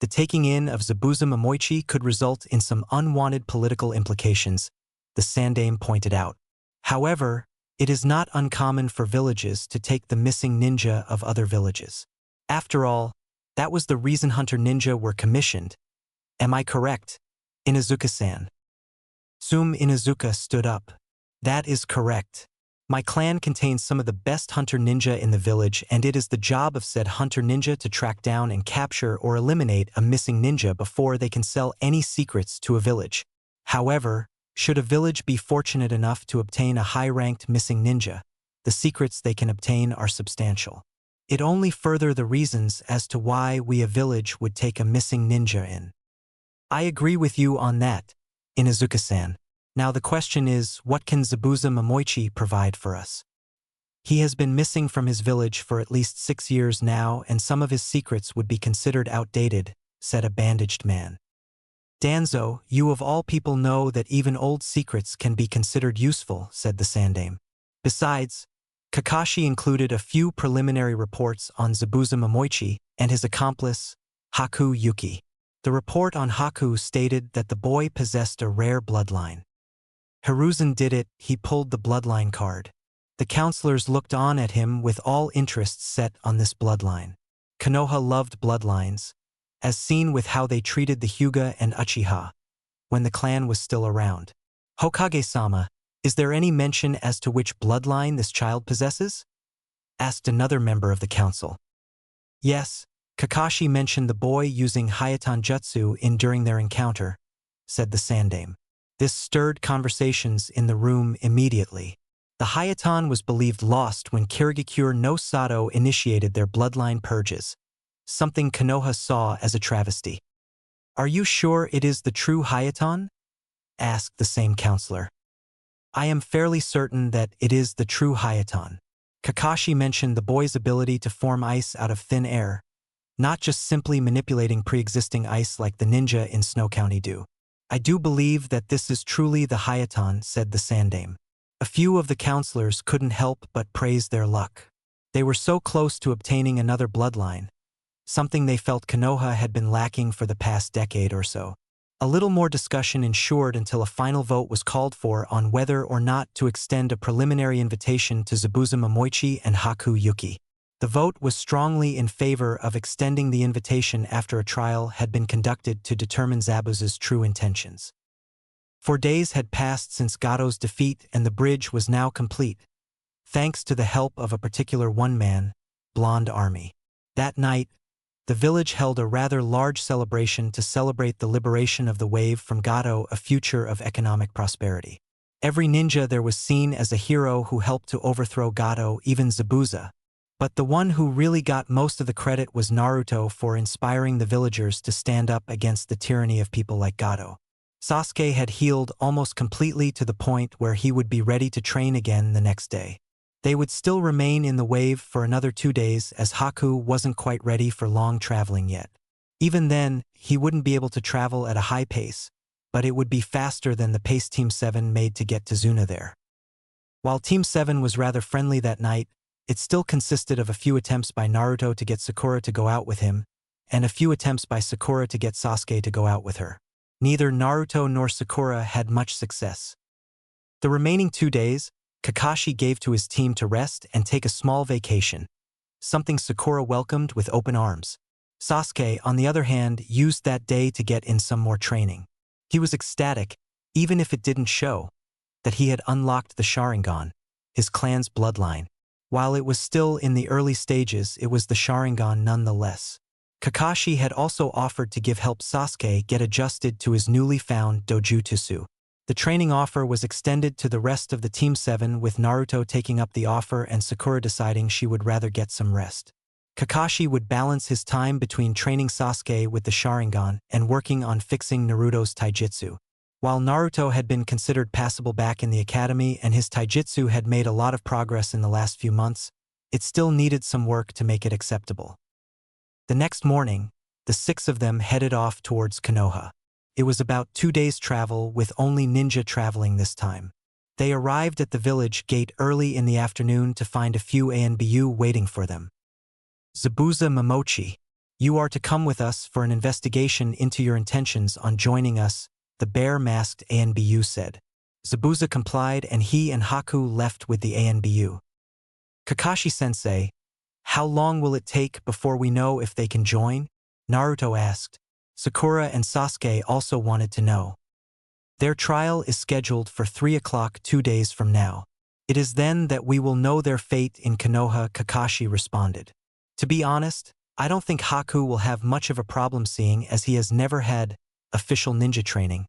the taking in of Zabuza Momoichi could result in some unwanted political implications, the Sandame pointed out. However, it is not uncommon for villages to take the missing ninja of other villages. After all, that was the reason Hunter Ninja were commissioned. Am I correct, Inuzuka-san? Tsum Inuzuka stood up. That is correct. My clan contains some of the best hunter ninja in the village, and it is the job of said hunter ninja to track down and capture or eliminate a missing ninja before they can sell any secrets to a village. However, should a village be fortunate enough to obtain a high-ranked missing ninja, the secrets they can obtain are substantial. It only further the reasons as to why we a village would take a missing ninja in. I agree with you on that, Inuzuka-san. Now the question is, what can Zabuza Momoichi provide for us? He has been missing from his village for at least 6 years now, and some of his secrets would be considered outdated, said a bandaged man. Danzo, you of all people know that even old secrets can be considered useful, said the Sandame. Besides, Kakashi included a few preliminary reports on Zabuza Momoichi and his accomplice, Haku Yuki. The report on Haku stated that the boy possessed a rare bloodline. Hiruzen did it, he pulled the bloodline card. The counselors looked on at him with all interests set on this bloodline. Konoha loved bloodlines, as seen with how they treated the Hyuga and Uchiha, when the clan was still around. Hokage-sama, is there any mention as to which bloodline this child possesses? Asked another member of the council. Yes, Kakashi mentioned the boy using Hayaton Jutsu during their encounter, said the Sandame. This stirred conversations in the room immediately. The Hayaton was believed lost when Kirigakure no Sato initiated their bloodline purges, something Konoha saw as a travesty. Are you sure it is the true Hayaton? Asked the same counselor. I am fairly certain that it is the true Hayaton. Kakashi mentioned the boy's ability to form ice out of thin air, not just simply manipulating pre-existing ice like the ninja in Snow County do. I do believe that this is truly the Hayaton, said the Sandame. A few of the counselors couldn't help but praise their luck. They were so close to obtaining another bloodline, something they felt Konoha had been lacking for the past decade or so. A little more discussion ensued until a final vote was called for on whether or not to extend a preliminary invitation to Zabuza Momoichi and Haku Yuki. The vote was strongly in favor of extending the invitation after a trial had been conducted to determine Zabuza's true intentions. 4 days had passed since Gato's defeat, and the bridge was now complete, thanks to the help of a particular one-man, Blonde Army. That night, the village held a rather large celebration to celebrate the liberation of the wave from Gato, a future of economic prosperity. Every ninja there was seen as a hero who helped to overthrow Gato, even Zabuza. But the one who really got most of the credit was Naruto for inspiring the villagers to stand up against the tyranny of people like Gato. Sasuke had healed almost completely to the point where he would be ready to train again the next day. They would still remain in the wave for another 2 days as Haku wasn't quite ready for long traveling yet. Even then, he wouldn't be able to travel at a high pace, but it would be faster than the pace Team 7 made to get Tazuna there. While Team 7 was rather friendly that night, it still consisted of a few attempts by Naruto to get Sakura to go out with him, and a few attempts by Sakura to get Sasuke to go out with her. Neither Naruto nor Sakura had much success. The remaining 2 days, Kakashi gave to his team to rest and take a small vacation, something Sakura welcomed with open arms. Sasuke, on the other hand, used that day to get in some more training. He was ecstatic, even if it didn't show that he had unlocked the Sharingan, his clan's bloodline. While it was still in the early stages, it was the Sharingan nonetheless. Kakashi had also offered to give help Sasuke get adjusted to his newly found dojutsu. The training offer was extended to the rest of the Team 7, with Naruto taking up the offer and Sakura deciding she would rather get some rest. Kakashi would balance his time between training Sasuke with the Sharingan and working on fixing Naruto's taijutsu. While Naruto had been considered passable back in the academy and his taijutsu had made a lot of progress in the last few months, it still needed some work to make it acceptable. The next morning, the 6 of them headed off towards Konoha. It was about 2 days' travel, with only ninja traveling this time. They arrived at the village gate early in the afternoon to find a few ANBU waiting for them. Zabuza Momochi, you are to come with us for an investigation into your intentions on joining us, the bear-masked ANBU said. Zabuza complied and he and Haku left with the ANBU. Kakashi-sensei, how long will it take before we know if they can join? Naruto asked. Sakura and Sasuke also wanted to know. Their trial is scheduled for 3 o'clock 2 days from now. It is then that we will know their fate in Konoha, Kakashi responded. To be honest, I don't think Haku will have much of a problem seeing as he has never had official ninja training,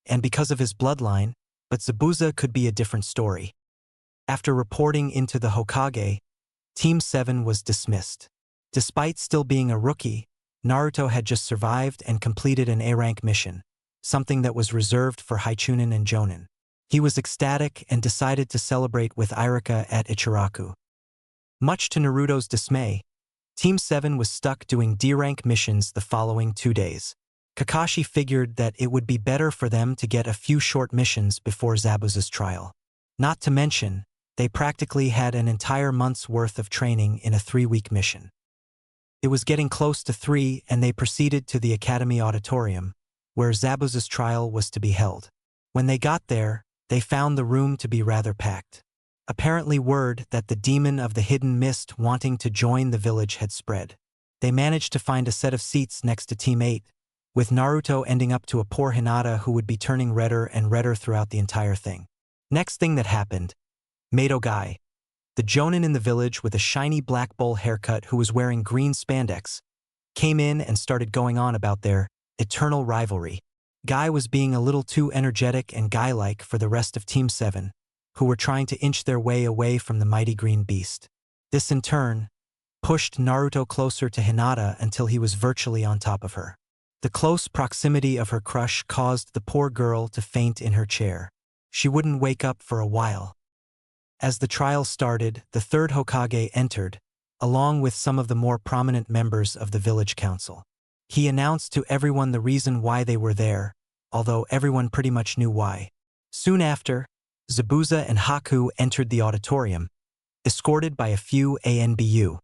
and because of his bloodline, but Zabuza could be a different story. After reporting into the Hokage, Team 7 was dismissed. Despite still being a rookie, Naruto had just survived and completed an A-rank mission, something that was reserved for Haichunin and Jonin. He was ecstatic and decided to celebrate with Irika at Ichiraku. Much to Naruto's dismay, Team 7 was stuck doing D-rank missions the following 2 days. Kakashi figured that it would be better for them to get a few short missions before Zabuza's trial. Not to mention, they practically had an entire month's worth of training in a 3-week mission. It was getting close to 3 and they proceeded to the Academy Auditorium, where Zabuza's trial was to be held. When they got there, they found the room to be rather packed. Apparently word that the demon of the hidden mist wanting to join the village had spread. They managed to find a set of seats next to Team 8, with Naruto ending up to a poor Hinata who would be turning redder and redder throughout the entire thing. Next thing that happened, Mato Guy, the jonin in the village with a shiny black bowl haircut who was wearing green spandex, came in and started going on about their eternal rivalry. Guy was being a little too energetic and guy-like for the rest of Team 7, who were trying to inch their way away from the mighty green beast. This in turn pushed Naruto closer to Hinata until he was virtually on top of her. The close proximity of her crush caused the poor girl to faint in her chair. She wouldn't wake up for a while. As the trial started, the 3rd Hokage entered, along with some of the more prominent members of the village council. He announced to everyone the reason why they were there, although everyone pretty much knew why. Soon after, Zabuza and Haku entered the auditorium, escorted by a few ANBU.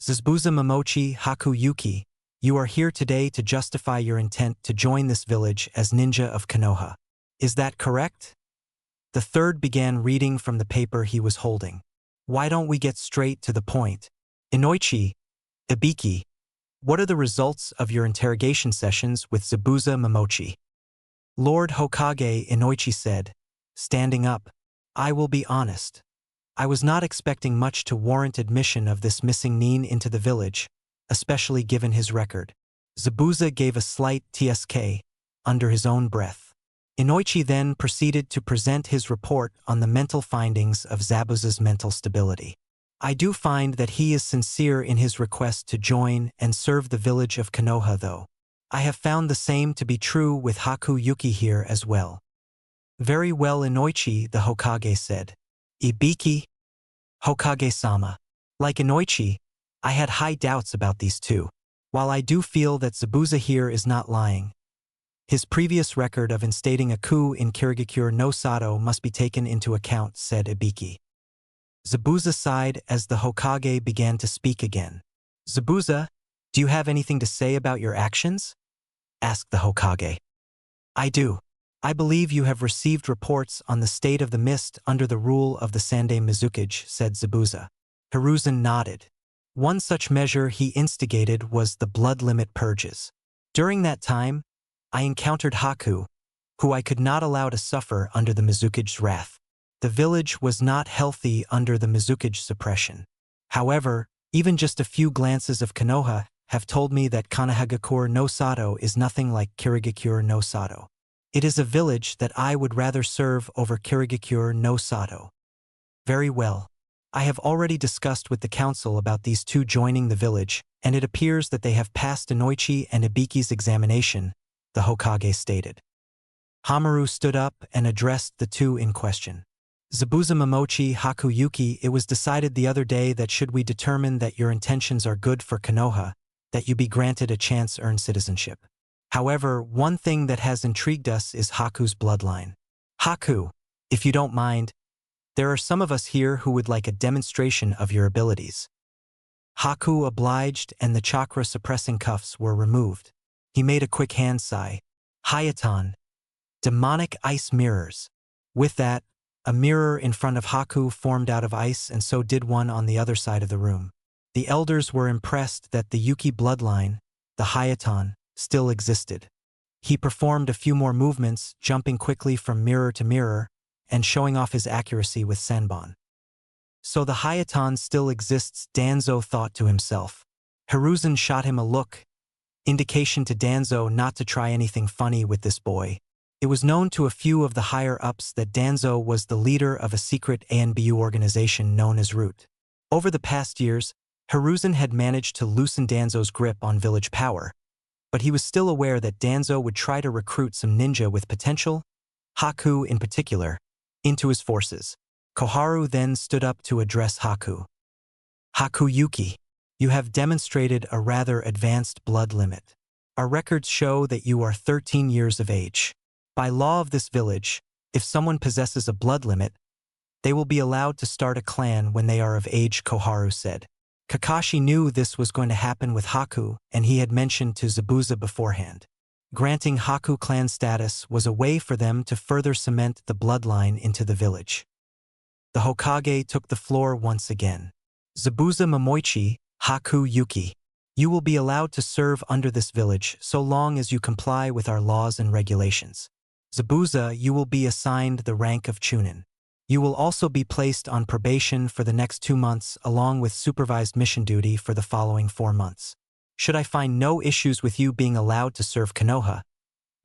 Zabuza Momochi, Haku Yuki, you are here today to justify your intent to join this village as ninja of Konoha. Is that correct? The 3rd began reading from the paper he was holding. Why don't we get straight to the point? Inoichi, Ibiki, what are the results of your interrogation sessions with Zabuza Momochi? Lord Hokage, Inoichi said, standing up. I will be honest. I was not expecting much to warrant admission of this missing nin into the village, especially given his record. Zabuza gave a slight TSK under his own breath. Inoichi then proceeded to present his report on the mental findings of Zabuza's mental stability. I do find that he is sincere in his request to join and serve the village of Konoha though. I have found the same to be true with Haku Yuki here as well. Very well, Inoichi, the Hokage said. Ibiki? Hokage-sama. Like Inoichi, I had high doubts about these two. While I do feel that Zabuza here is not lying, his previous record of instating a coup in Kirigakure no Sato must be taken into account, said Ibiki. Zabuza sighed as the Hokage began to speak again. Zabuza, do you have anything to say about your actions? Asked the Hokage. I do. I believe you have received reports on the state of the mist under the rule of the Sandai Mizukage, said Zabuza. Hiruzen nodded. One such measure he instigated was the blood limit purges. During that time, I encountered Haku, who I could not allow to suffer under the Mizukige's wrath. The village was not healthy under the Mizukige's suppression. However, even just a few glances of Konoha have told me that Kanahagakure no Sato is nothing like Kirigakure no Sato. It is a village that I would rather serve over Kirigakure no Sato. Very well. I have already discussed with the council about these two joining the village, and it appears that they have passed Inoichi and Ibiki's examination, the Hokage stated. Hamaru stood up and addressed the two in question. Zabuza Momochi Hakuyuki, it was decided the other day that should we determine that your intentions are good for Konoha, that you be granted a chance-earned citizenship. However, one thing that has intrigued us is Haku's bloodline. Haku, if you don't mind, there are some of us here who would like a demonstration of your abilities. Haku obliged and the chakra-suppressing cuffs were removed. He made a quick hand sigh. Hayatan. Demonic ice mirrors. With that, a mirror in front of Haku formed out of ice, and so did one on the other side of the room. The elders were impressed that the Yuki bloodline, the Hayatan, still existed. He performed a few more movements, jumping quickly from mirror to mirror, and showing off his accuracy with Senbon. So the Hayatan still exists, Danzo thought to himself. Hiruzen shot him a look, indication to Danzo not to try anything funny with this boy. It was known to a few of the higher-ups that Danzo was the leader of a secret ANBU organization known as Root. Over the past years, Hiruzen had managed to loosen Danzo's grip on village power, but he was still aware that Danzo would try to recruit some ninja with potential, Haku in particular, into his forces. Koharu then stood up to address Haku. Hakuyuki, you have demonstrated a rather advanced blood limit. Our records show that you are 13 years of age. By law of this village, if someone possesses a blood limit, they will be allowed to start a clan when they are of age, Koharu said. Kakashi knew this was going to happen with Haku, and he had mentioned to Zabuza beforehand. Granting Haku clan status was a way for them to further cement the bloodline into the village. The Hokage took the floor once again. Zabuza Momoichi, Hakuyuki, you will be allowed to serve under this village so long as you comply with our laws and regulations. Zabuza, you will be assigned the rank of Chunin. You will also be placed on probation for the next 2 months along with supervised mission duty for the following 4 months. Should I find no issues with you being allowed to serve Konoha,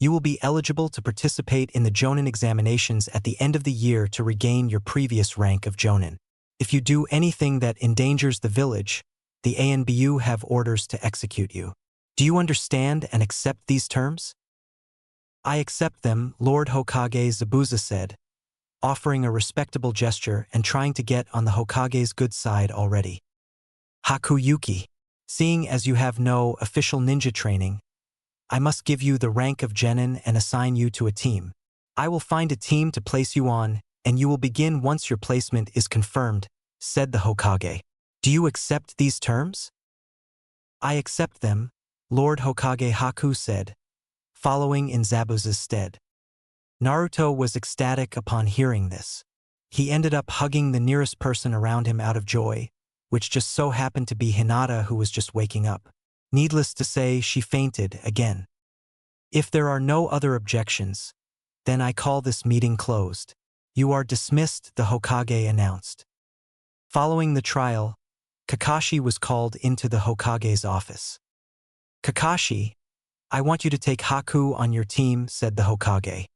you will be eligible to participate in the Jonin examinations at the end of the year to regain your previous rank of Jonin. If you do anything that endangers the village, the ANBU have orders to execute you. Do you understand and accept these terms? I accept them, Lord Hokage, Zabuza said, offering a respectable gesture and trying to get on the Hokage's good side already. Hakuyuki, seeing as you have no official ninja training, I must give you the rank of Genin and assign you to a team. I will find a team to place you on, and you will begin once your placement is confirmed, said the Hokage. Do you accept these terms? I accept them, Lord Hokage, Haku said, following in Zabuza's stead. Naruto was ecstatic upon hearing this. He ended up hugging the nearest person around him out of joy, which just so happened to be Hinata, who was just waking up. Needless to say, she fainted again. If there are no other objections, then I call this meeting closed. You are dismissed, the Hokage announced. Following the trial, Kakashi was called into the Hokage's office. Kakashi, I want you to take Haku on your team, said the Hokage.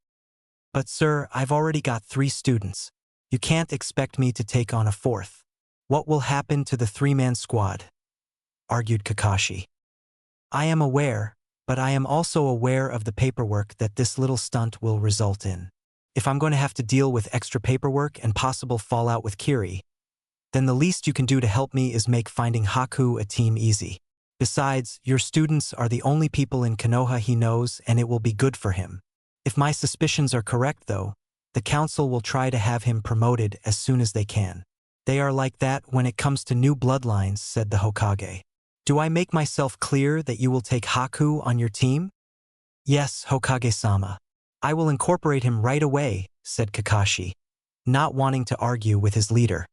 But sir, I've already got 3 students. You can't expect me to take on a 4th. What will happen to the 3-man squad? Argued Kakashi. I am aware, but I am also aware of the paperwork that this little stunt will result in. If I'm going to have to deal with extra paperwork and possible fallout with Kiri, then the least you can do to help me is make finding Haku a team easy. Besides, your students are the only people in Konoha he knows, and it will be good for him. If my suspicions are correct, though, the council will try to have him promoted as soon as they can. They are like that when it comes to new bloodlines, said the Hokage. Do I make myself clear that you will take Haku on your team? Yes, Hokage-sama. I will incorporate him right away, said Kakashi, not wanting to argue with his leader.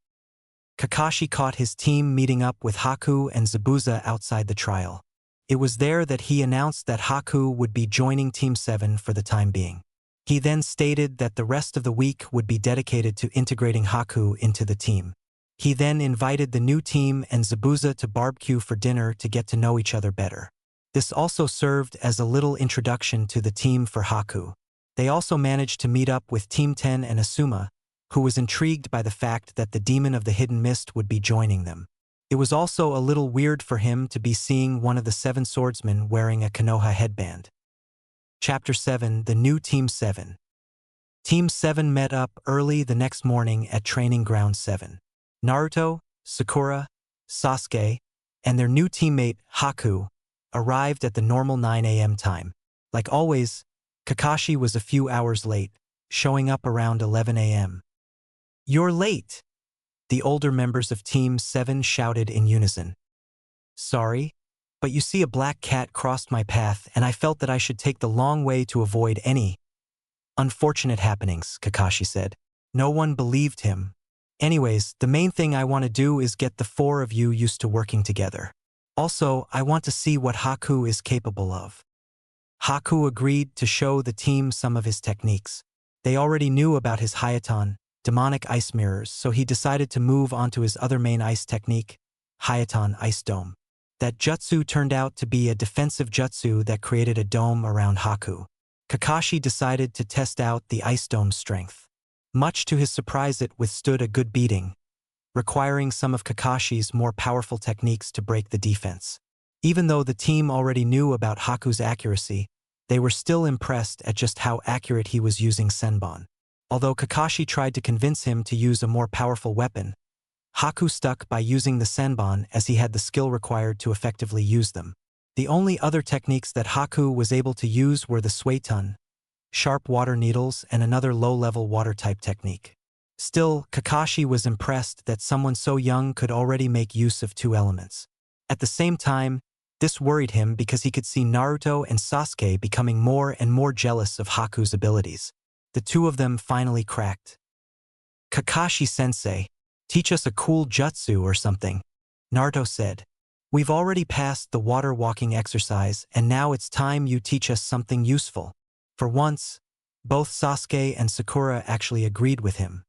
Kakashi caught his team meeting up with Haku and Zabuza outside the trial. It was there that he announced that Haku would be joining Team 7 for the time being. He then stated that the rest of the week would be dedicated to integrating Haku into the team. He then invited the new team and Zabuza to barbecue for dinner to get to know each other better. This also served as a little introduction to the team for Haku. They also managed to meet up with Team 10 and Asuma, who was intrigued by the fact that the Demon of the Hidden Mist would be joining them. It was also a little weird for him to be seeing one of the 7 swordsmen wearing a Konoha headband. Chapter 7: The New Team 7. Team 7 met up early the next morning at Training Ground 7. Naruto, Sakura, Sasuke, and their new teammate, Haku, arrived at the normal 9 a.m. time. Like always, Kakashi was a few hours late, showing up around 11 a.m. "You're late!" the older members of Team 7 shouted in unison. "Sorry, but you see, a black cat crossed my path and I felt that I should take the long way to avoid any unfortunate happenings," Kakashi said. No one believed him. "Anyways, the main thing I want to do is get the 4 of you used to working together. Also, I want to see what Haku is capable of." Haku agreed to show the team some of his techniques. They already knew about his Hayaton, demonic ice mirrors, so he decided to move on to his other main ice technique, Hayaton Ice Dome. That jutsu turned out to be a defensive jutsu that created a dome around Haku. Kakashi decided to test out the ice dome's strength. Much to his surprise, it withstood a good beating, requiring some of Kakashi's more powerful techniques to break the defense. Even though the team already knew about Haku's accuracy, they were still impressed at just how accurate he was using Senbon. Although Kakashi tried to convince him to use a more powerful weapon, Haku stuck by using the Senbon as he had the skill required to effectively use them. The only other techniques that Haku was able to use were the Suetun, sharp water needles, and another low-level water-type technique. Still, Kakashi was impressed that someone so young could already make use of 2 elements. At the same time, this worried him because he could see Naruto and Sasuke becoming more and more jealous of Haku's abilities. The 2 of them finally cracked. "Kakashi-sensei, teach us a cool jutsu or something," Naruto said. "We've already passed the water walking exercise and now it's time you teach us something useful." For once, both Sasuke and Sakura actually agreed with him.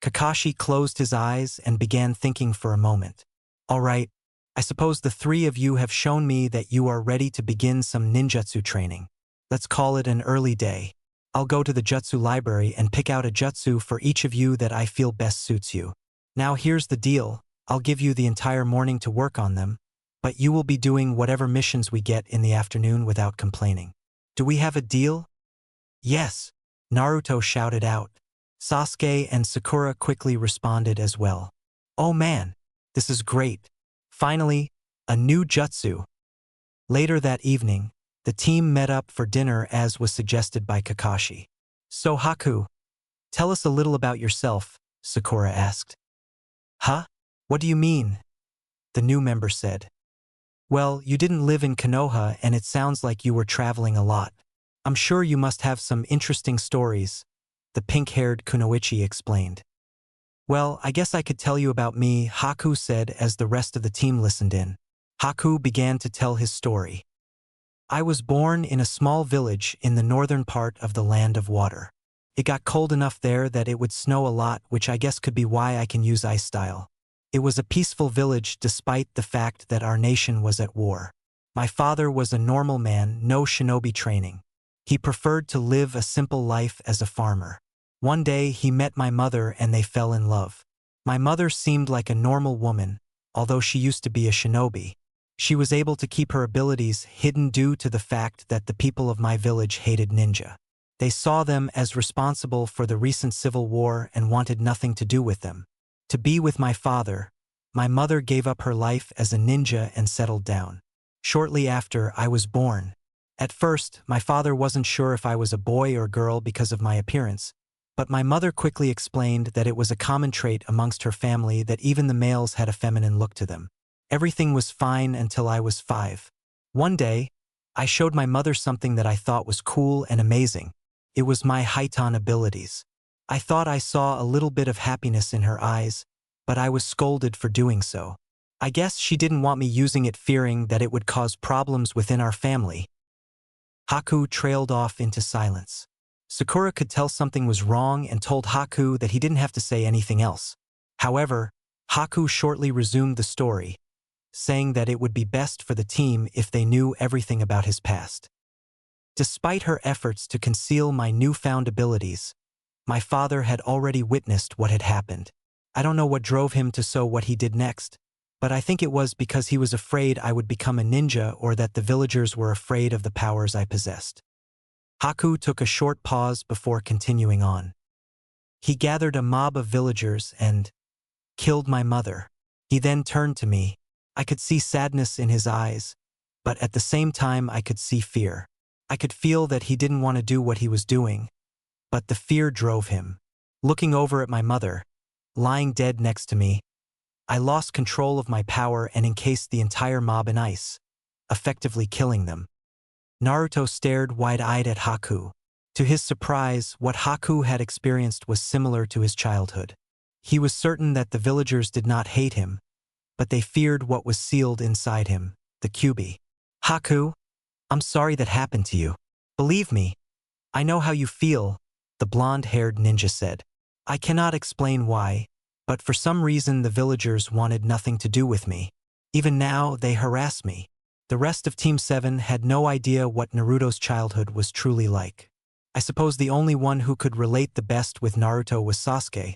Kakashi closed his eyes and began thinking for a moment. "All right, I suppose the 3 of you have shown me that you are ready to begin some ninjutsu training. Let's call it an early day. I'll go to the jutsu library and pick out a jutsu for each of you that I feel best suits you. Now here's the deal, I'll give you the entire morning to work on them, but you will be doing whatever missions we get in the afternoon without complaining. Do we have a deal?" "Yes," Naruto shouted out. Sasuke and Sakura quickly responded as well. "Oh man, this is great. Finally, a new jutsu." Later that evening, the team met up for dinner as was suggested by Kakashi. "So Haku, tell us a little about yourself," Sakura asked. "Huh? What do you mean?" the new member said. "Well, you didn't live in Konoha and it sounds like you were traveling a lot. I'm sure you must have some interesting stories," the pink-haired Kunoichi explained. "Well, I guess I could tell you about me," Haku said as the rest of the team listened in. Haku began to tell his story. "I was born in a small village in the northern part of the Land of Water. It got cold enough there that it would snow a lot, which I guess could be why I can use ice style. It was a peaceful village despite the fact that our nation was at war. My father was a normal man, no shinobi training. He preferred to live a simple life as a farmer. One day he met my mother and they fell in love. My mother seemed like a normal woman, although she used to be a shinobi. She was able to keep her abilities hidden due to the fact that the people of my village hated ninja. They saw them as responsible for the recent civil war and wanted nothing to do with them. To be with my father, my mother gave up her life as a ninja and settled down. Shortly after, I was born. At first, my father wasn't sure if I was a boy or girl because of my appearance, but my mother quickly explained that it was a common trait amongst her family that even the males had a feminine look to them. Everything was fine until I was 5. One day, I showed my mother something that I thought was cool and amazing. It was my Haitan abilities. I thought I saw a little bit of happiness in her eyes, but I was scolded for doing so. I guess she didn't want me using it, fearing that it would cause problems within our family. Haku trailed off into silence. Sakura could tell something was wrong and told Haku that he didn't have to say anything else. However, Haku shortly resumed the story, saying that it would be best for the team if they knew everything about his past. Despite her efforts to conceal my newfound abilities, my father had already witnessed what had happened. I don't know what drove him to so what he did next, but I think it was because he was afraid I would become a ninja or that the villagers were afraid of the powers I possessed. Haku took a short pause before continuing on. He gathered a mob of villagers and killed my mother. He then turned to me. I could see sadness in his eyes, but at the same time I could see fear. I could feel that he didn't want to do what he was doing, but the fear drove him. Looking over at my mother, lying dead next to me, I lost control of my power and encased the entire mob in ice, effectively killing them. Naruto stared wide-eyed at Haku. To his surprise, what Haku had experienced was similar to his childhood. He was certain that the villagers did not hate him, but they feared what was sealed inside him, the Kyuubi. Haku, I'm sorry that happened to you. Believe me, I know how you feel, the blonde-haired ninja said. I cannot explain why, but for some reason the villagers wanted nothing to do with me. Even now, they harass me. The rest of Team 7 had no idea what Naruto's childhood was truly like. I suppose the only one who could relate the best with Naruto was Sasuke,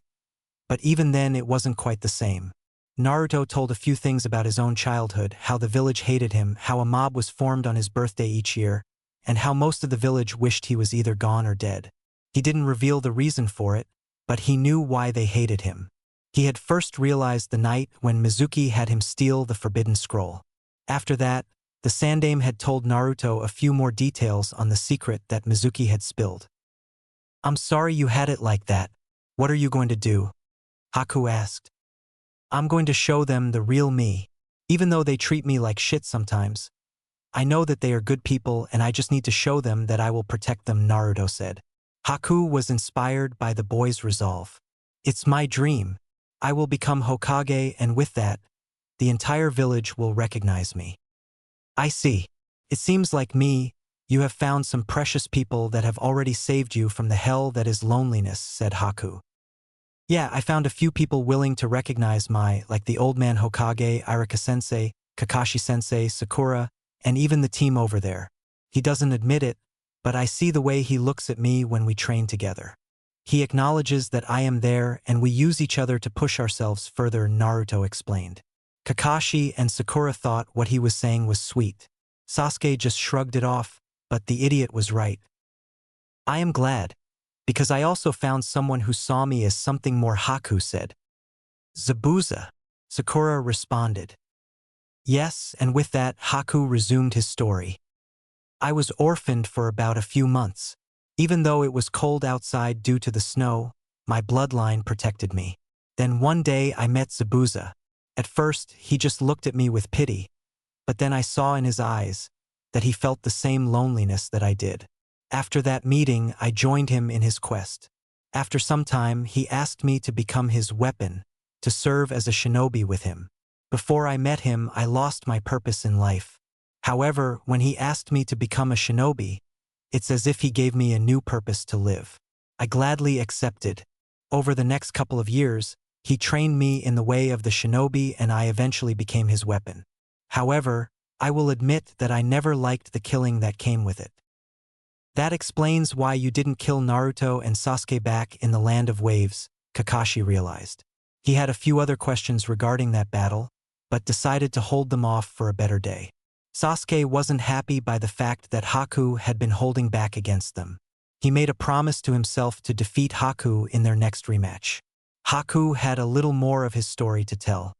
but even then it wasn't quite the same. Naruto told a few things about his own childhood, how the village hated him, how a mob was formed on his birthday each year, and how most of the village wished he was either gone or dead. He didn't reveal the reason for it, but he knew why they hated him. He had first realized the night when Mizuki had him steal the Forbidden Scroll. After that, the Sandaime had told Naruto a few more details on the secret that Mizuki had spilled. I'm sorry you had it like that. What are you going to do? Haku asked. I'm going to show them the real me. Even though they treat me like shit sometimes, I know that they are good people and I just need to show them that I will protect them, Naruto said. Haku was inspired by the boy's resolve. It's my dream. I will become Hokage and with that, the entire village will recognize me. I see. It seems like me, you have found some precious people that have already saved you from the hell that is loneliness, said Haku. Yeah, I found a few people willing to recognize like the old man Hokage, Iruka-sensei, Kakashi-sensei, Sakura, and even the team over there. He doesn't admit it, but I see the way he looks at me when we train together. He acknowledges that I am there and we use each other to push ourselves further, Naruto explained. Kakashi and Sakura thought what he was saying was sweet. Sasuke just shrugged it off, but the idiot was right. I am glad, because I also found someone who saw me as something more, Haku said. Zabuza, Sakura responded. Yes, and with that, Haku resumed his story. I was orphaned for about a few months. Even though it was cold outside due to the snow, my bloodline protected me. Then one day I met Zabuza. At first, he just looked at me with pity, but then I saw in his eyes that he felt the same loneliness that I did. After that meeting, I joined him in his quest. After some time, he asked me to become his weapon, to serve as a shinobi with him. Before I met him, I lost my purpose in life. However, when he asked me to become a shinobi, it's as if he gave me a new purpose to live. I gladly accepted. Over the next couple of years, he trained me in the way of the shinobi and I eventually became his weapon. However, I will admit that I never liked the killing that came with it. That explains why you didn't kill Naruto and Sasuke back in the Land of Waves, Kakashi realized. He had a few other questions regarding that battle, but decided to hold them off for a better day. Sasuke wasn't happy by the fact that Haku had been holding back against them. He made a promise to himself to defeat Haku in their next rematch. Haku had a little more of his story to tell.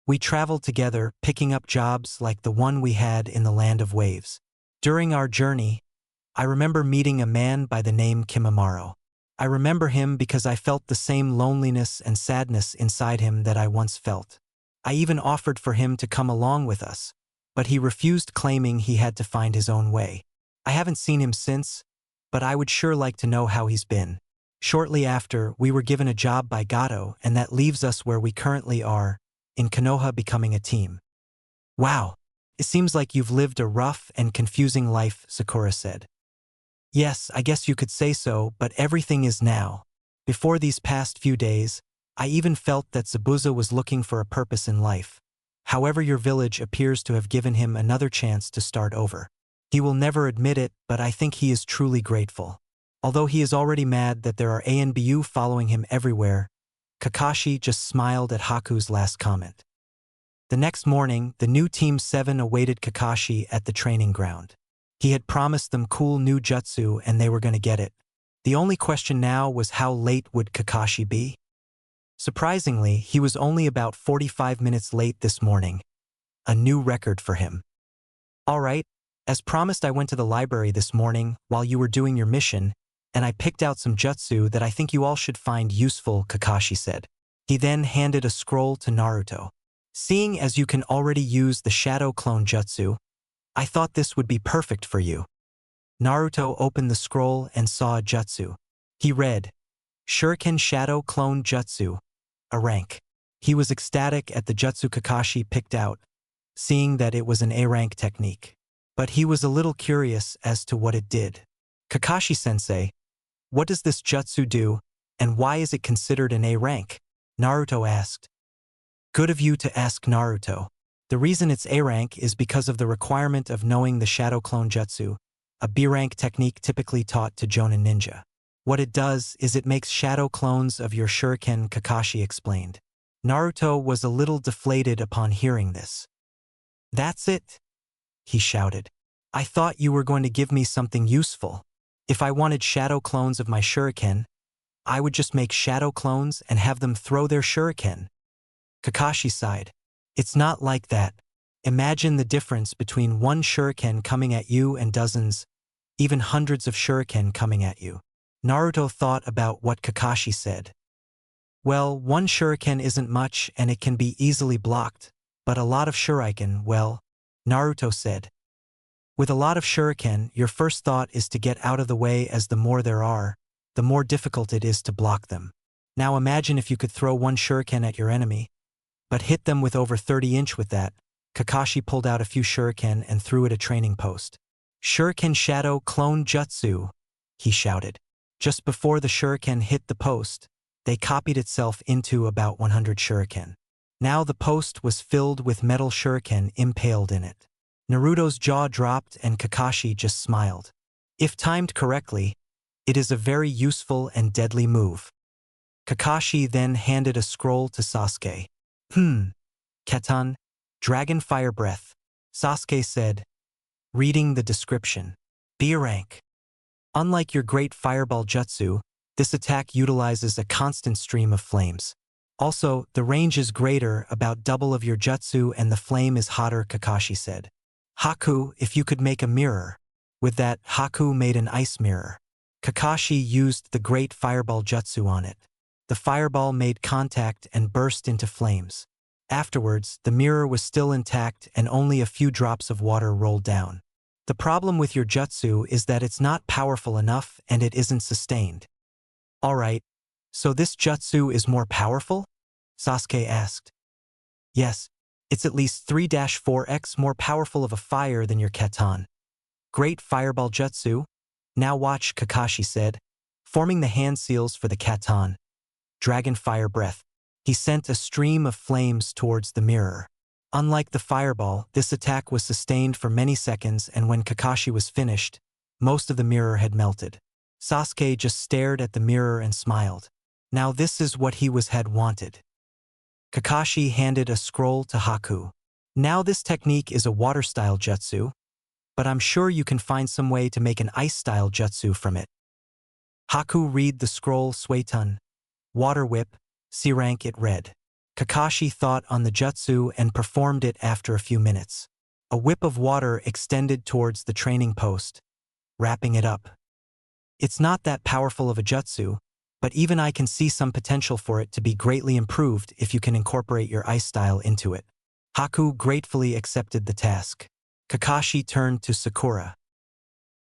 We traveled together, picking up jobs like the one we had in the Land of Waves. During our journey, I remember meeting a man by the name Kimimaro. I remember him because I felt the same loneliness and sadness inside him that I once felt. I even offered for him to come along with us, but he refused, claiming he had to find his own way. I haven't seen him since, but I would sure like to know how he's been. Shortly after, we were given a job by Gato, and that leaves us where we currently are, in Konoha, becoming a team. Wow, it seems like you've lived a rough and confusing life, Sakura said. Yes, I guess you could say so, but everything is now. Before these past few days, I even felt that Zabuza was looking for a purpose in life. However, your village appears to have given him another chance to start over. He will never admit it, but I think he is truly grateful. Although he is already mad that there are ANBU following him everywhere, Kakashi just smiled at Haku's last comment. The next morning, the new Team 7 awaited Kakashi at the training ground. He had promised them cool new jutsu and they were going to get it. The only question now was how late would Kakashi be? Surprisingly, he was only about 45 minutes late this morning. A new record for him. Alright, as promised, I went to the library this morning while you were doing your mission, and I picked out some jutsu that I think you all should find useful, Kakashi said. He then handed a scroll to Naruto. Seeing as you can already use the shadow clone jutsu, I thought this would be perfect for you. Naruto opened the scroll and saw a jutsu. He read, Shuriken Shadow Clone Jutsu, a rank. He was ecstatic at the jutsu Kakashi picked out, seeing that it was an A-rank technique. But he was a little curious as to what it did. Kakashi-sensei, what does this jutsu do, and why is it considered an A-rank? Naruto asked. Good of you to ask, Naruto. The reason it's A-rank is because of the requirement of knowing the Shadow Clone Jutsu, a B-rank technique typically taught to Jonin ninja. What it does is it makes shadow clones of your shuriken, Kakashi explained. Naruto was a little deflated upon hearing this. That's it? He shouted. I thought you were going to give me something useful. If I wanted shadow clones of my shuriken, I would just make shadow clones and have them throw their shuriken. Kakashi sighed. It's not like that. Imagine the difference between one shuriken coming at you and dozens, even hundreds of shuriken coming at you. Naruto thought about what Kakashi said. Well, one shuriken isn't much and it can be easily blocked, but a lot of shuriken, well, Naruto said. With a lot of shuriken, your first thought is to get out of the way, as the more there are, the more difficult it is to block them. Now imagine if you could throw one shuriken at your enemy, but hit them with over 30-inch with that. Kakashi pulled out a few shuriken and threw at a training post. Shuriken Shadow Clone Jutsu, he shouted. Just before the shuriken hit the post, they copied itself into about 100 shuriken. Now the post was filled with metal shuriken impaled in it. Naruto's jaw dropped and Kakashi just smiled. If timed correctly, it is a very useful and deadly move. Kakashi then handed a scroll to Sasuke. Keton, Dragon Fire Breath, Sasuke said, reading the description. B rank. Unlike your great fireball jutsu, this attack utilizes a constant stream of flames. Also, the range is greater, about double of your jutsu, and the flame is hotter, Kakashi said. Haku, if you could make a mirror. With that, Haku made an ice mirror. Kakashi used the great fireball jutsu on it. The fireball made contact and burst into flames. Afterwards, the mirror was still intact and only a few drops of water rolled down. The problem with your jutsu is that it's not powerful enough and it isn't sustained. Alright, so this jutsu is more powerful? Sasuke asked. Yes, it's at least 3-4x more powerful of a fire than your Keton. Great fireball jutsu? Now watch, Kakashi said, forming the hand seals for the Keton. Dragon Fire Breath. He sent a stream of flames towards the mirror. Unlike the fireball, this attack was sustained for many seconds, and when Kakashi was finished, most of the mirror had melted. Sasuke just stared at the mirror and smiled. Now this is what he had wanted. Kakashi handed a scroll to Haku. Now this technique is a water-style jutsu, but I'm sure you can find some way to make an ice-style jutsu from it. Haku read the scroll. Suetun. Water Whip, C-rank, it read. Kakashi thought on the jutsu and performed it after a few minutes. A whip of water extended towards the training post, wrapping it up. It's not that powerful of a jutsu, but even I can see some potential for it to be greatly improved if you can incorporate your ice style into it. Haku gratefully accepted the task. Kakashi turned to Sakura.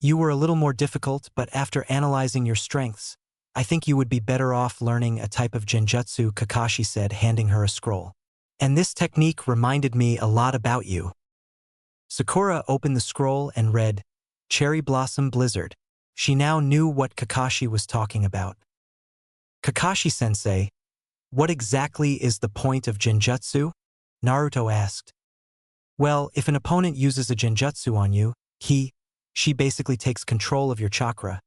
You were a little more difficult, but after analyzing your strengths, I think you would be better off learning a type of genjutsu, Kakashi said, handing her a scroll. And this technique reminded me a lot about you. Sakura opened the scroll and read, Cherry Blossom Blizzard. She now knew what Kakashi was talking about. Kakashi-sensei, what exactly is the point of Genjutsu? Naruto asked. Well, if an opponent uses a Genjutsu on you, she basically takes control of your chakra,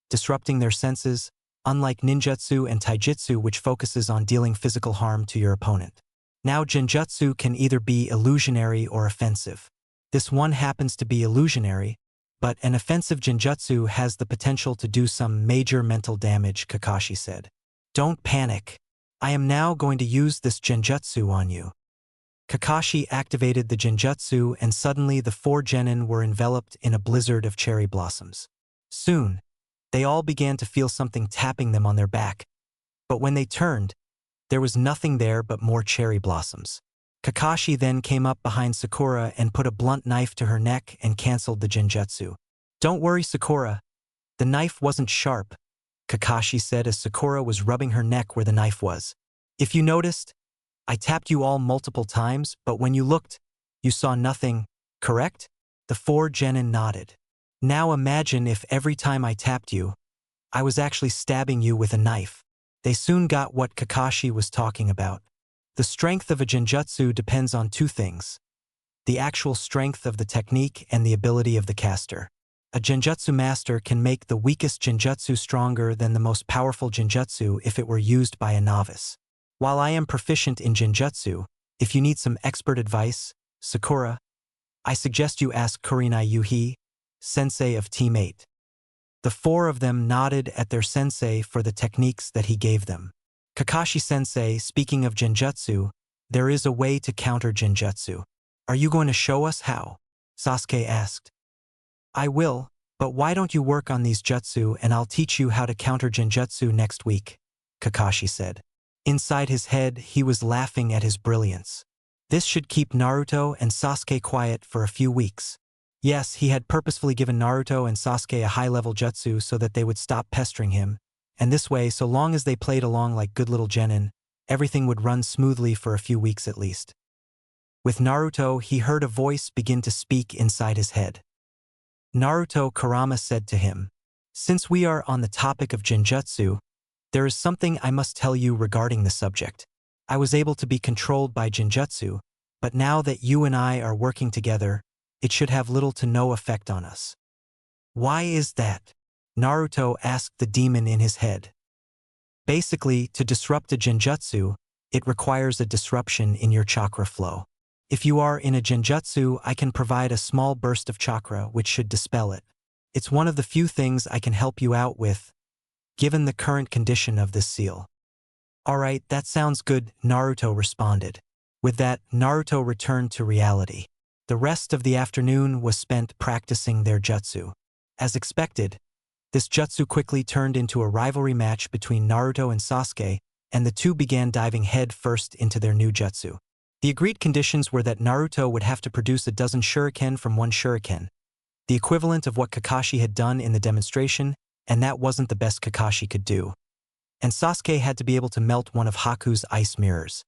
disrupting their senses, unlike ninjutsu and taijutsu, which focuses on dealing physical harm to your opponent. Now, Genjutsu can either be illusionary or offensive. This one happens to be illusionary, but an offensive Genjutsu has the potential to do some major mental damage, Kakashi said. Don't panic. I am now going to use this Genjutsu on you. Kakashi activated the Genjutsu, and suddenly the 4 genin were enveloped in a blizzard of cherry blossoms. Soon, they all began to feel something tapping them on their back, but when they turned, there was nothing there but more cherry blossoms. Kakashi then came up behind Sakura and put a blunt knife to her neck and canceled the Genjutsu. Don't worry, Sakura. The knife wasn't sharp, Kakashi said as Sakura was rubbing her neck where the knife was. If you noticed, I tapped you all multiple times, but when you looked, you saw nothing, correct? The 4 genin nodded. Now imagine if every time I tapped you, I was actually stabbing you with a knife. They soon got what Kakashi was talking about. The strength of a Genjutsu depends on 2 things: the actual strength of the technique and the ability of the caster. A Genjutsu master can make the weakest Genjutsu stronger than the most powerful Genjutsu if it were used by a novice. While I am proficient in Genjutsu, if you need some expert advice, Sakura, I suggest you ask Kurenai Yuhi, sensei of Team 8. The 4 of them nodded at their sensei for the techniques that he gave them. Kakashi-sensei, speaking of Genjutsu, there is a way to counter Genjutsu. Are you going to show us how? Sasuke asked. I will, but why don't you work on these jutsu and I'll teach you how to counter Genjutsu next week, Kakashi said. Inside his head, he was laughing at his brilliance. This should keep Naruto and Sasuke quiet for a few weeks. Yes, he had purposefully given Naruto and Sasuke a high-level jutsu so that they would stop pestering him, and this way, so long as they played along like good little genin, everything would run smoothly for a few weeks at least. With Naruto, he heard a voice begin to speak inside his head. Naruto, Kurama said to him, since we are on the topic of Genjutsu, there is something I must tell you regarding the subject. I was able to be controlled by Genjutsu, but now that you and I are working together, it should have little to no effect on us. Why is that? Naruto asked the demon in his head. Basically, to disrupt a Genjutsu, it requires a disruption in your chakra flow. If you are in a Genjutsu, I can provide a small burst of chakra which should dispel it. It's one of the few things I can help you out with, given the current condition of this seal. Alright, that sounds good, Naruto responded. With that, Naruto returned to reality. The rest of the afternoon was spent practicing their jutsu. As expected, this jutsu quickly turned into a rivalry match between Naruto and Sasuke, and the two began diving head first into their new jutsu. The agreed conditions were that Naruto would have to produce a dozen shuriken from one shuriken, the equivalent of what Kakashi had done in the demonstration, and that wasn't the best Kakashi could do. And Sasuke had to be able to melt one of Haku's ice mirrors.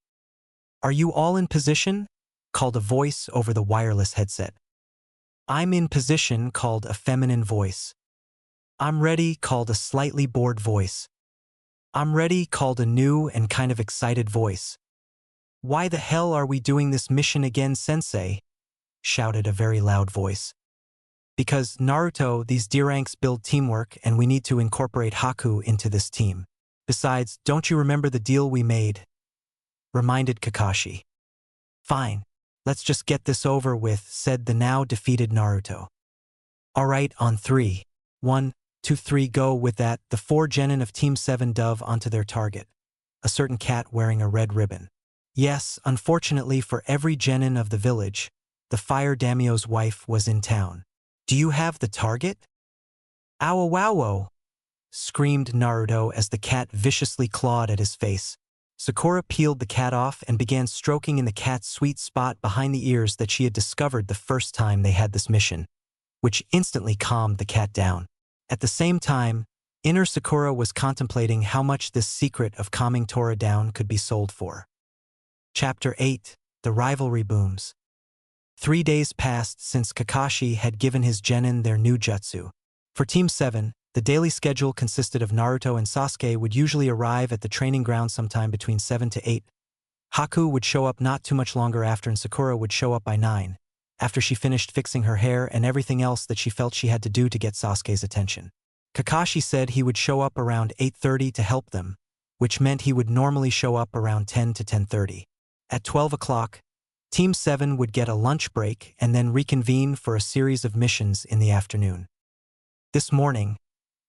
Are you all in position? Called a voice over the wireless headset. I'm in position, called a feminine voice. I'm ready, called a slightly bored voice. I'm ready, called a new and kind of excited voice. Why the hell are we doing this mission again, sensei? Shouted a very loud voice. Because, Naruto, these D-ranks build teamwork and we need to incorporate Haku into this team. Besides, don't you remember the deal we made? Reminded Kakashi. Fine. Let's just get this over with, said the now defeated Naruto. Alright, on 3. 1, 2, 3, go. With that, the 4 genin of Team 7 dove onto their target. A certain cat wearing a red ribbon. Yes, unfortunately for every genin of the village, the fire daimyo's wife was in town. Do you have the target? Ow wow wow! Screamed Naruto as the cat viciously clawed at his face. Sakura peeled the cat off and began stroking in the cat's sweet spot behind the ears that she had discovered the first time they had this mission, which instantly calmed the cat down. At the same time, inner Sakura was contemplating how much this secret of calming Tora down could be sold for. Chapter 8. The Rivalry Booms. 3 days passed since Kakashi had given his genin their new jutsu. For Team 7, The daily schedule consisted of Naruto and Sasuke would usually arrive at the training ground sometime between 7 to 8. Haku would show up not too much longer after, and Sakura would show up by 9, after she finished fixing her hair and everything else that she felt she had to do to get Sasuke's attention. Kakashi said he would show up around 8:30 to help them, which meant he would normally show up around 10 to 10:30. At 12 o'clock, Team 7 would get a lunch break and then reconvene for a series of missions in the afternoon. This morning,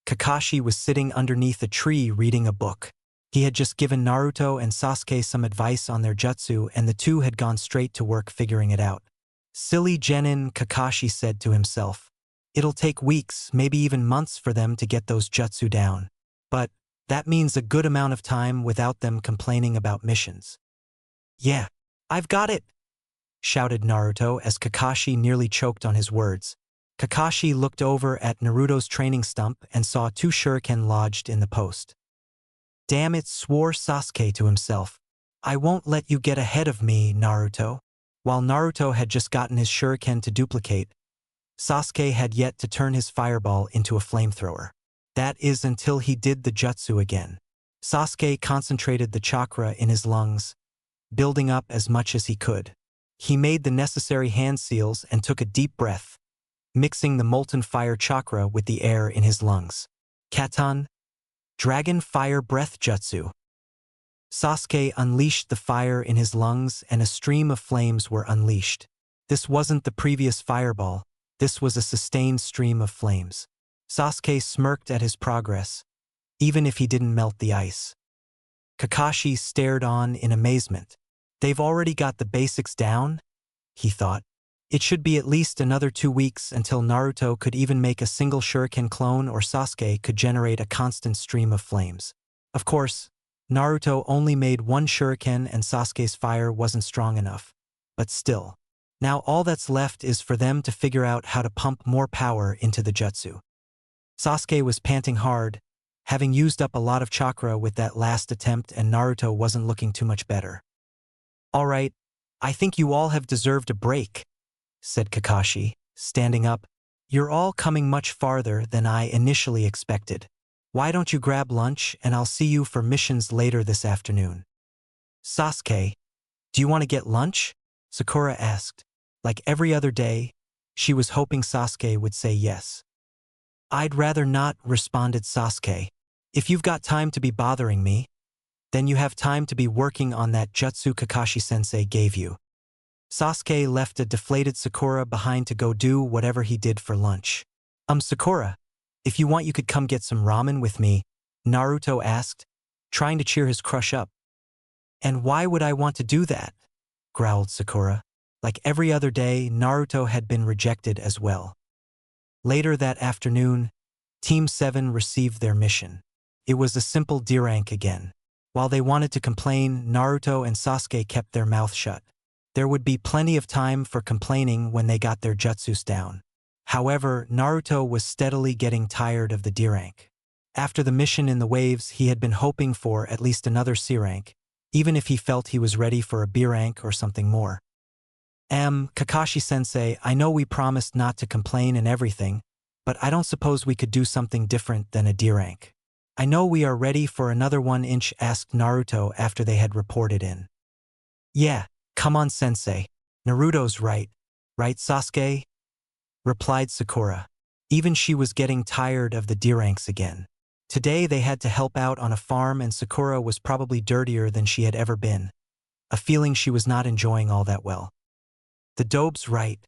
Kakashi was sitting underneath a tree reading a book. He had just given Naruto and Sasuke some advice on their jutsu, and the two had gone straight to work figuring it out. Silly genin, Kakashi said to himself. It'll take weeks, maybe even months for them to get those jutsu down. But that means a good amount of time without them complaining about missions. Yeah, I've got it, shouted Naruto as Kakashi nearly choked on his words. Kakashi looked over at Naruto's training stump and saw 2 shuriken lodged in the post. Damn it, swore Sasuke to himself. I won't let you get ahead of me, Naruto. While Naruto had just gotten his shuriken to duplicate, Sasuke had yet to turn his fireball into a flamethrower. That is until he did the jutsu again. Sasuke concentrated the chakra in his lungs, building up as much as he could. He made the necessary hand seals and took a deep breath, mixing the molten fire chakra with the air in his lungs. Katan, Dragon Fire Breath Jutsu. Sasuke unleashed the fire in his lungs and a stream of flames were unleashed. This wasn't the previous fireball, this was a sustained stream of flames. Sasuke smirked at his progress, even if he didn't melt the ice. Kakashi stared on in amazement. They've already got the basics down? He thought. It should be at least another 2 weeks until Naruto could even make a single shuriken clone, or Sasuke could generate a constant stream of flames. Of course, Naruto only made 1 shuriken and Sasuke's fire wasn't strong enough. But still. Now all that's left is for them to figure out how to pump more power into the jutsu. Sasuke was panting hard, having used up a lot of chakra with that last attempt, and Naruto wasn't looking too much better. All right, I think you all have deserved a break, said Kakashi, standing up. You're all coming much farther than I initially expected. Why don't you grab lunch and I'll see you for missions later this afternoon? Sasuke, do you want to get lunch? Sakura asked. Like every other day, she was hoping Sasuke would say yes. I'd rather not, responded Sasuke. If you've got time to be bothering me, then you have time to be working on that jutsu Kakashi-sensei gave you. Sasuke left a deflated Sakura behind to go do whatever he did for lunch. Sakura, if you want you could come get some ramen with me, Naruto asked, trying to cheer his crush up. And why would I want to do that? Growled Sakura. Like every other day, Naruto had been rejected as well. Later that afternoon, Team 7 received their mission. It was a simple D rank again. While they wanted to complain, Naruto and Sasuke kept their mouth shut. There would be plenty of time for complaining when they got their jutsus down. However, Naruto was steadily getting tired of the D rank. After the mission in the waves, he had been hoping for at least another C rank, even if he felt he was ready for a B rank or something more. Kakashi-sensei, I know we promised not to complain and everything, but I don't suppose we could do something different than a D rank. I know we are ready for another 1-inch, asked Naruto after they had reported in. Yeah, come on sensei. Naruto's right. Right, Sasuke? Replied Sakura. Even she was getting tired of the D ranks again. Today they had to help out on a farm and Sakura was probably dirtier than she had ever been. A feeling she was not enjoying all that well. The dope's right.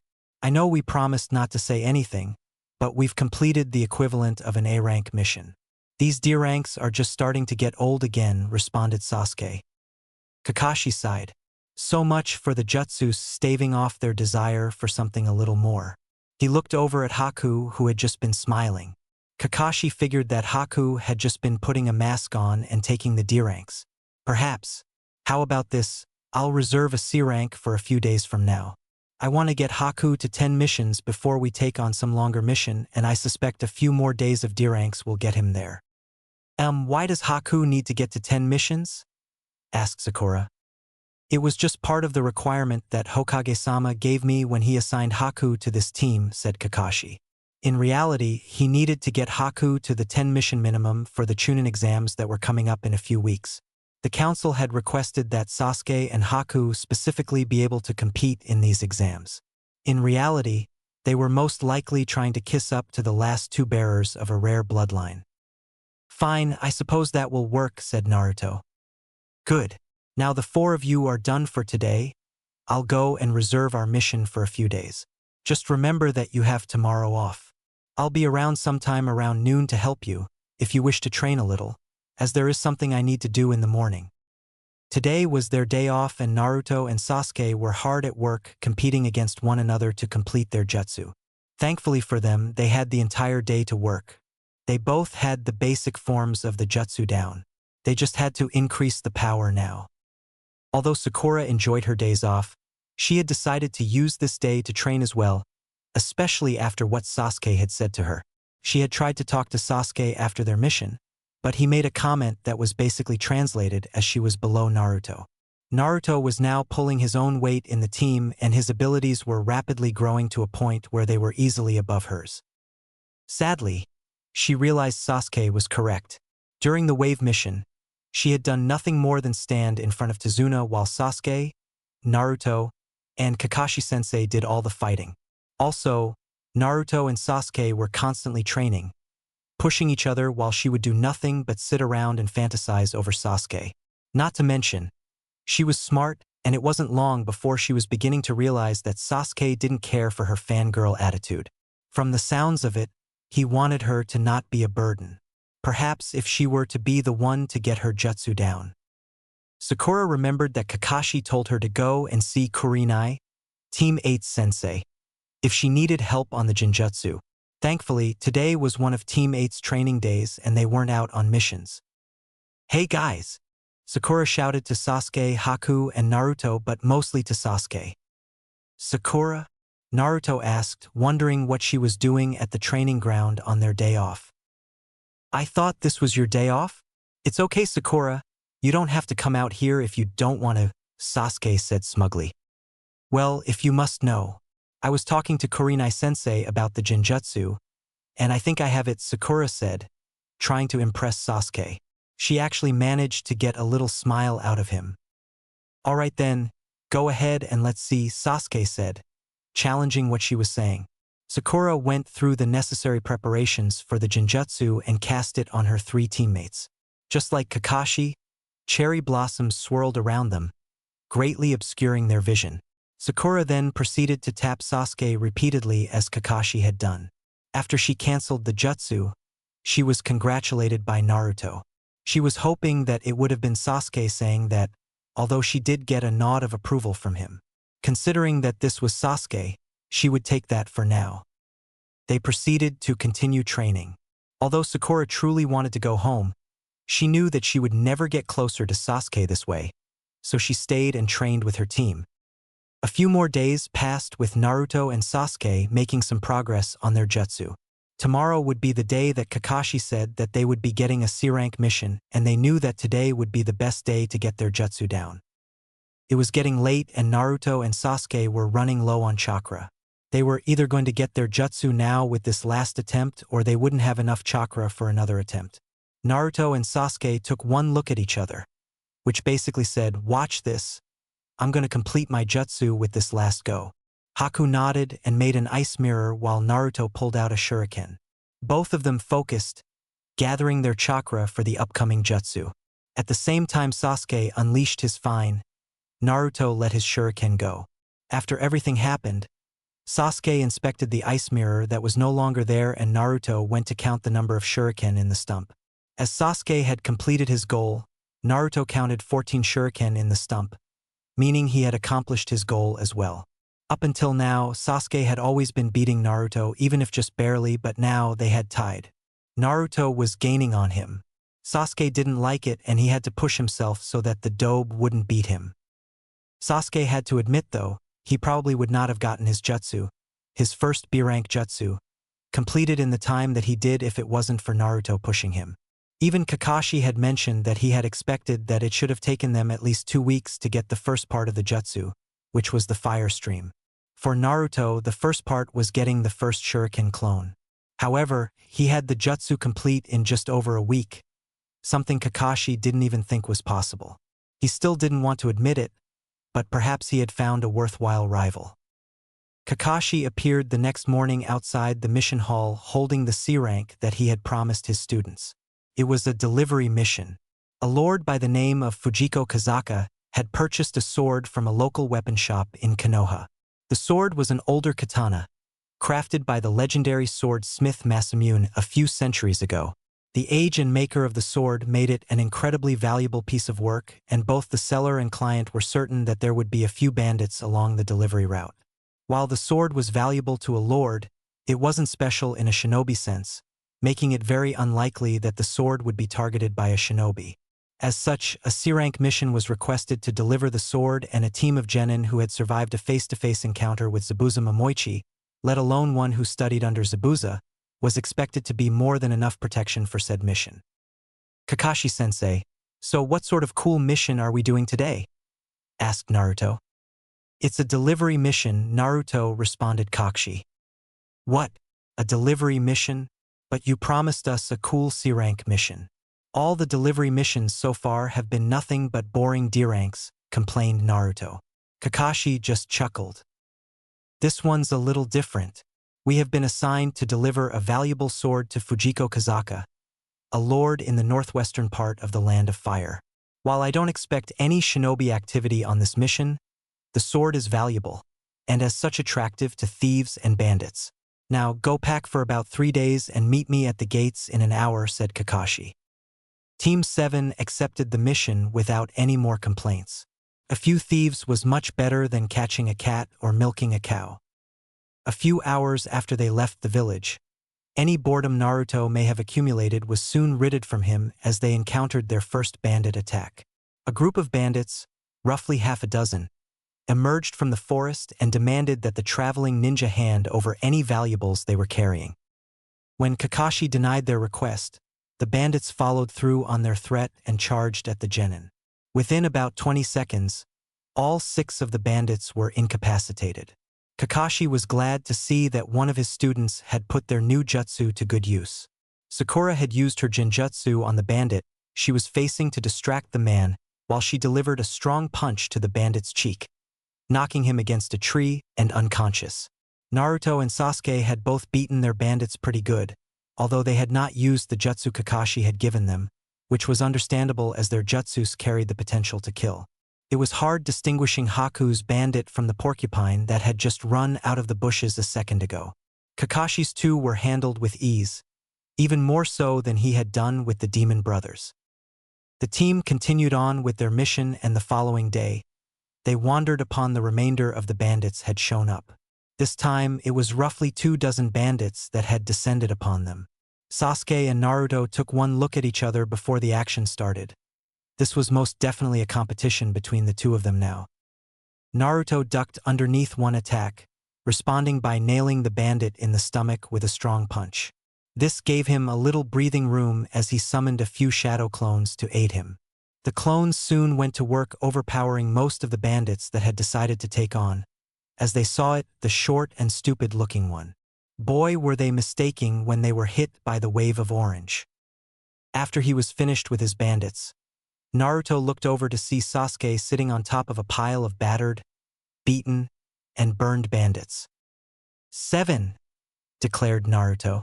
I know we promised not to say anything, but we've completed the equivalent of an A rank mission. These D ranks are just starting to get old again, responded Sasuke. Kakashi sighed. So much for the jutsus staving off their desire for something a little more. He looked over at Haku, who had just been smiling. Kakashi figured that Haku had just been putting a mask on and taking the D ranks. Perhaps. How about this? I'll reserve a C rank for a few days from now. I want to get Haku to 10 missions before we take on some longer mission, and I suspect a few more days of D ranks will get him there. Why does Haku need to get to 10 missions? Asked Sakura. It was just part of the requirement that Hokage-sama gave me when he assigned Haku to this team, said Kakashi. In reality, he needed to get Haku to the 10 mission minimum for the Chunin exams that were coming up in a few weeks. The council had requested that Sasuke and Haku specifically be able to compete in these exams. In reality, they were most likely trying to kiss up to the last two bearers of a rare bloodline. "Fine, I suppose that will work," said Naruto. "Good. Now the four of you are done for today. I'll go and reserve our mission for a few days. Just remember that you have tomorrow off. I'll be around sometime around noon to help you, if you wish to train a little, as there is something I need to do in the morning." Today was their day off and Naruto and Sasuke were hard at work competing against one another to complete their jutsu. Thankfully for them, they had the entire day to work. They both had the basic forms of the jutsu down. They just had to increase the power now. Although Sakura enjoyed her days off, she had decided to use this day to train as well, especially after what Sasuke had said to her. She had tried to talk to Sasuke after their mission, but he made a comment that was basically translated as she was below Naruto. Naruto was now pulling his own weight in the team and his abilities were rapidly growing to a point where they were easily above hers. Sadly, she realized Sasuke was correct. During the wave mission, she had done nothing more than stand in front of Tazuna while Sasuke, Naruto, and Kakashi-sensei did all the fighting. Also, Naruto and Sasuke were constantly training, pushing each other while she would do nothing but sit around and fantasize over Sasuke. Not to mention, she was smart, and it wasn't long before she was beginning to realize that Sasuke didn't care for her fangirl attitude. From the sounds of it, he wanted her to not be a burden. Perhaps if she were to be the one to get her jutsu down. Sakura remembered that Kakashi told her to go and see Kurenai, Team 8's sensei, if she needed help on the Jinjutsu. Thankfully, today was one of Team 8's training days and they weren't out on missions. "Hey guys!" Sakura shouted to Sasuke, Haku, and Naruto, but mostly to Sasuke. "Sakura?" Naruto asked, wondering what she was doing at the training ground on their day off. "I thought this was your day off?" "It's okay, Sakura. You don't have to come out here if you don't want to," Sasuke said smugly. "Well, if you must know, I was talking to Kurenai-sensei about the Jinjutsu, and I think I have it," Sakura said, trying to impress Sasuke. She actually managed to get a little smile out of him. "All right then, go ahead and let's see," Sasuke said, challenging what she was saying. Sakura went through the necessary preparations for the Jinjutsu and cast it on her three teammates. Just like Kakashi, cherry blossoms swirled around them, greatly obscuring their vision. Sakura then proceeded to tap Sasuke repeatedly as Kakashi had done. After she cancelled the jutsu, she was congratulated by Naruto. She was hoping that it would have been Sasuke saying that, although she did get a nod of approval from him. Considering that this was Sasuke, she would take that for now. They proceeded to continue training. Although Sakura truly wanted to go home, she knew that she would never get closer to Sasuke this way, so she stayed and trained with her team. A few more days passed with Naruto and Sasuke making some progress on their jutsu. Tomorrow would be the day that Kakashi said that they would be getting a C-rank mission, and they knew that today would be the best day to get their jutsu down. It was getting late and Naruto and Sasuke were running low on chakra. They were either going to get their jutsu now with this last attempt or they wouldn't have enough chakra for another attempt. Naruto and Sasuke took one look at each other, which basically said, "Watch this. I'm going to complete my jutsu with this last go." Haku nodded and made an ice mirror while Naruto pulled out a shuriken. Both of them focused, gathering their chakra for the upcoming jutsu. At the same time Sasuke unleashed his fine, Naruto let his shuriken go. After everything happened, Sasuke inspected the ice mirror that was no longer there and Naruto went to count the number of shuriken in the stump. As Sasuke had completed his goal, Naruto counted 14 shuriken in the stump, meaning he had accomplished his goal as well. Up until now, Sasuke had always been beating Naruto even if just barely, but now they had tied. Naruto was gaining on him. Sasuke didn't like it and he had to push himself so that the dobe wouldn't beat him. Sasuke had to admit though, he probably would not have gotten his jutsu, his first B-rank jutsu, completed in the time that he did if it wasn't for Naruto pushing him. Even Kakashi had mentioned that he had expected that it should have taken them at least 2 weeks to get the first part of the jutsu, which was the fire stream. For Naruto, the first part was getting the first shuriken clone. However, he had the jutsu complete in just over a week, something Kakashi didn't even think was possible. He still didn't want to admit it, but perhaps he had found a worthwhile rival. Kakashi appeared the next morning outside the mission hall holding the C rank that he had promised his students. It was a delivery mission. A lord by the name of Fujiko Kazaka had purchased a sword from a local weapon shop in Konoha. The sword was an older katana, crafted by the legendary swordsmith Masamune a few centuries ago. The age and maker of the sword made it an incredibly valuable piece of work, and both the seller and client were certain that there would be a few bandits along the delivery route. While the sword was valuable to a lord, it wasn't special in a shinobi sense, making it very unlikely that the sword would be targeted by a shinobi. As such, a C-rank mission was requested to deliver the sword, and a team of genin who had survived a face-to-face encounter with Zabuza Momoichi, let alone one who studied under Zabuza, was expected to be more than enough protection for said mission. Kakashi-sensei, so what sort of cool mission are we doing today? Asked Naruto. It's a delivery mission, Naruto responded Kakashi. What? A delivery mission? But you promised us a cool C-rank mission. All the delivery missions so far have been nothing but boring D-ranks, complained Naruto. Kakashi just chuckled. This one's a little different. We have been assigned to deliver a valuable sword to Fujiko Kazaka, a lord in the northwestern part of the Land of Fire. While I don't expect any shinobi activity on this mission, the sword is valuable, and as such attractive to thieves and bandits. Now go pack for about 3 days and meet me at the gates in an hour, said Kakashi. Team 7 accepted the mission without any more complaints. A few thieves was much better than catching a cat or milking a cow. A few hours after they left the village, any boredom Naruto may have accumulated was soon ridded from him as they encountered their first bandit attack. A group of bandits, roughly half a dozen, emerged from the forest and demanded that the traveling ninja hand over any valuables they were carrying. When Kakashi denied their request, the bandits followed through on their threat and charged at the genin. Within about 20 seconds, all 6 of the bandits were incapacitated. Kakashi was glad to see that one of his students had put their new jutsu to good use. Sakura had used her genjutsu on the bandit she was facing to distract the man while she delivered a strong punch to the bandit's cheek, knocking him against a tree and unconscious. Naruto and Sasuke had both beaten their bandits pretty good, although they had not used the jutsu Kakashi had given them, which was understandable as their jutsus carried the potential to kill. It was hard distinguishing Haku's bandit from the porcupine that had just run out of the bushes a second ago. Kakashi's two were handled with ease, even more so than he had done with the demon brothers. The team continued on with their mission, and the following day, they wandered upon the remainder of the bandits had shown up. This time, it was roughly 24 bandits that had descended upon them. Sasuke and Naruto took one look at each other before the action started. This was most definitely a competition between the two of them now. Naruto ducked underneath one attack, responding by nailing the bandit in the stomach with a strong punch. This gave him a little breathing room as he summoned a few shadow clones to aid him. The clones soon went to work overpowering most of the bandits that had decided to take on. As they saw it, the short and stupid-looking one. Boy, were they mistaken when they were hit by the wave of orange. After he was finished with his bandits, Naruto looked over to see Sasuke sitting on top of a pile of battered, beaten, and burned bandits. 7, declared Naruto.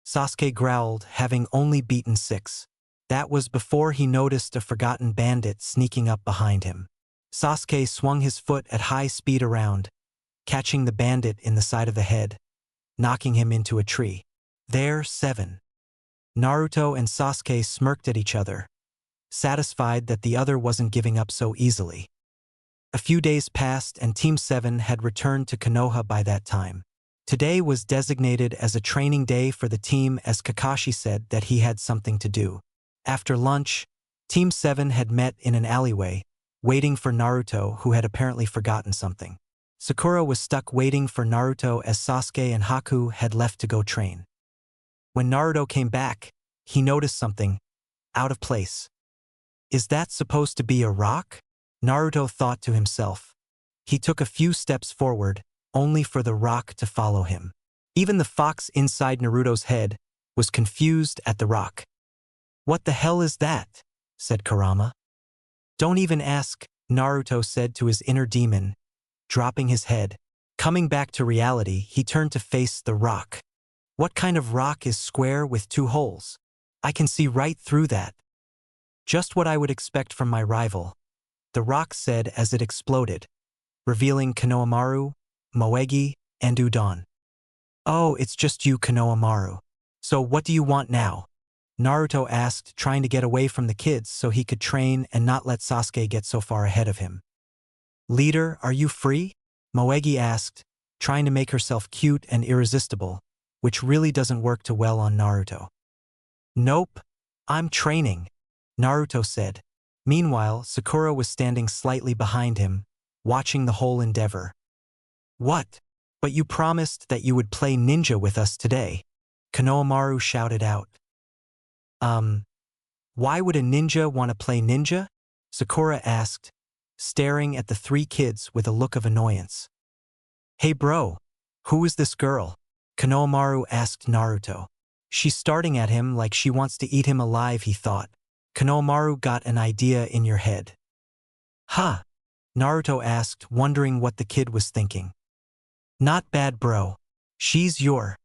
Sasuke growled, having only beaten 6. That was before he noticed a forgotten bandit sneaking up behind him. Sasuke swung his foot at high speed around, catching the bandit in the side of the head, knocking him into a tree. There, 7. Naruto and Sasuke smirked at each other, satisfied that the other wasn't giving up so easily. A few days passed and Team 7 had returned to Konoha by that time. Today was designated as a training day for the team as Kakashi said that he had something to do. After lunch, Team 7 had met in an alleyway, waiting for Naruto, who had apparently forgotten something. Sakura was stuck waiting for Naruto as Sasuke and Haku had left to go train. When Naruto came back, he noticed something out of place. Is that supposed to be a rock? Naruto thought to himself. He took a few steps forward, only for the rock to follow him. Even the fox inside Naruto's head was confused at the rock. "What the hell is that?" said Kurama. "Don't even ask," Naruto said to his inner demon, dropping his head. Coming back to reality, he turned to face the rock. "What kind of rock is square with 2 holes? I can see right through that." "Just what I would expect from my rival," the rock said as it exploded, revealing Konohamaru, Moegi, and Udon. "Oh, it's just you, Konohamaru. So what do you want now?" Naruto asked, trying to get away from the kids so he could train and not let Sasuke get so far ahead of him. "Leader, are you free?" Moegi asked, trying to make herself cute and irresistible, which really doesn't work too well on Naruto. "Nope, I'm training," Naruto said. Meanwhile, Sakura was standing slightly behind him, watching the whole endeavor. "What? But you promised that you would play ninja with us today," Konohamaru shouted out. Why would a ninja want to play ninja?" Sakura asked, staring at the 3 kids with a look of annoyance. "Hey bro, who is this girl?" Konohamaru asked Naruto. "She's starting at him like she wants to eat him alive," he thought. Konohamaru got an idea in your head. "Huh?" Naruto asked, wondering what the kid was thinking. "Not bad bro. She's your..."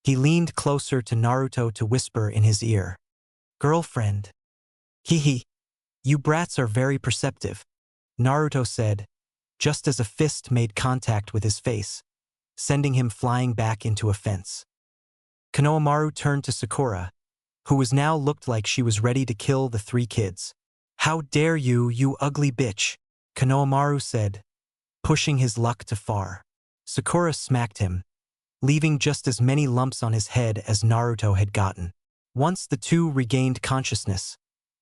He leaned closer to Naruto to whisper in his ear. "Girlfriend." "Hee. You brats are very perceptive," Naruto said, just as a fist made contact with his face, sending him flying back into a fence. Konohamaru turned to Sakura, who was now looked like she was ready to kill the 3 kids. "How dare you, you ugly bitch," Konohamaru said, pushing his luck too far. Sakura smacked him, leaving just as many lumps on his head as Naruto had gotten. Once the 2 regained consciousness,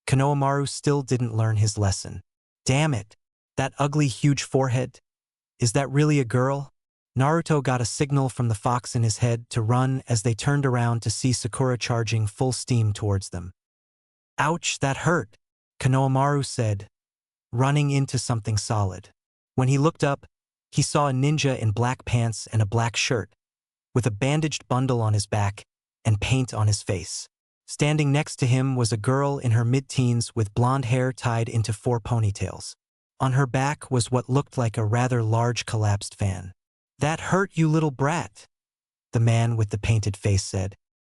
Konohamaru still didn't learn his lesson. "Damn it, that ugly huge forehead. Is that really a girl?" Naruto got a signal from the fox in his head to run as they turned around to see Sakura charging full steam towards them. "Ouch, that hurt," Konohamaru said, running into something solid. When he looked up, he saw a ninja in black pants and a black shirt, with a bandaged bundle on his back and paint on his face. Standing next to him was a girl in her mid-teens with blonde hair tied into 4 ponytails. On her back was what looked like a rather large collapsed fan. "That hurt, you little brat," the man with the painted face said.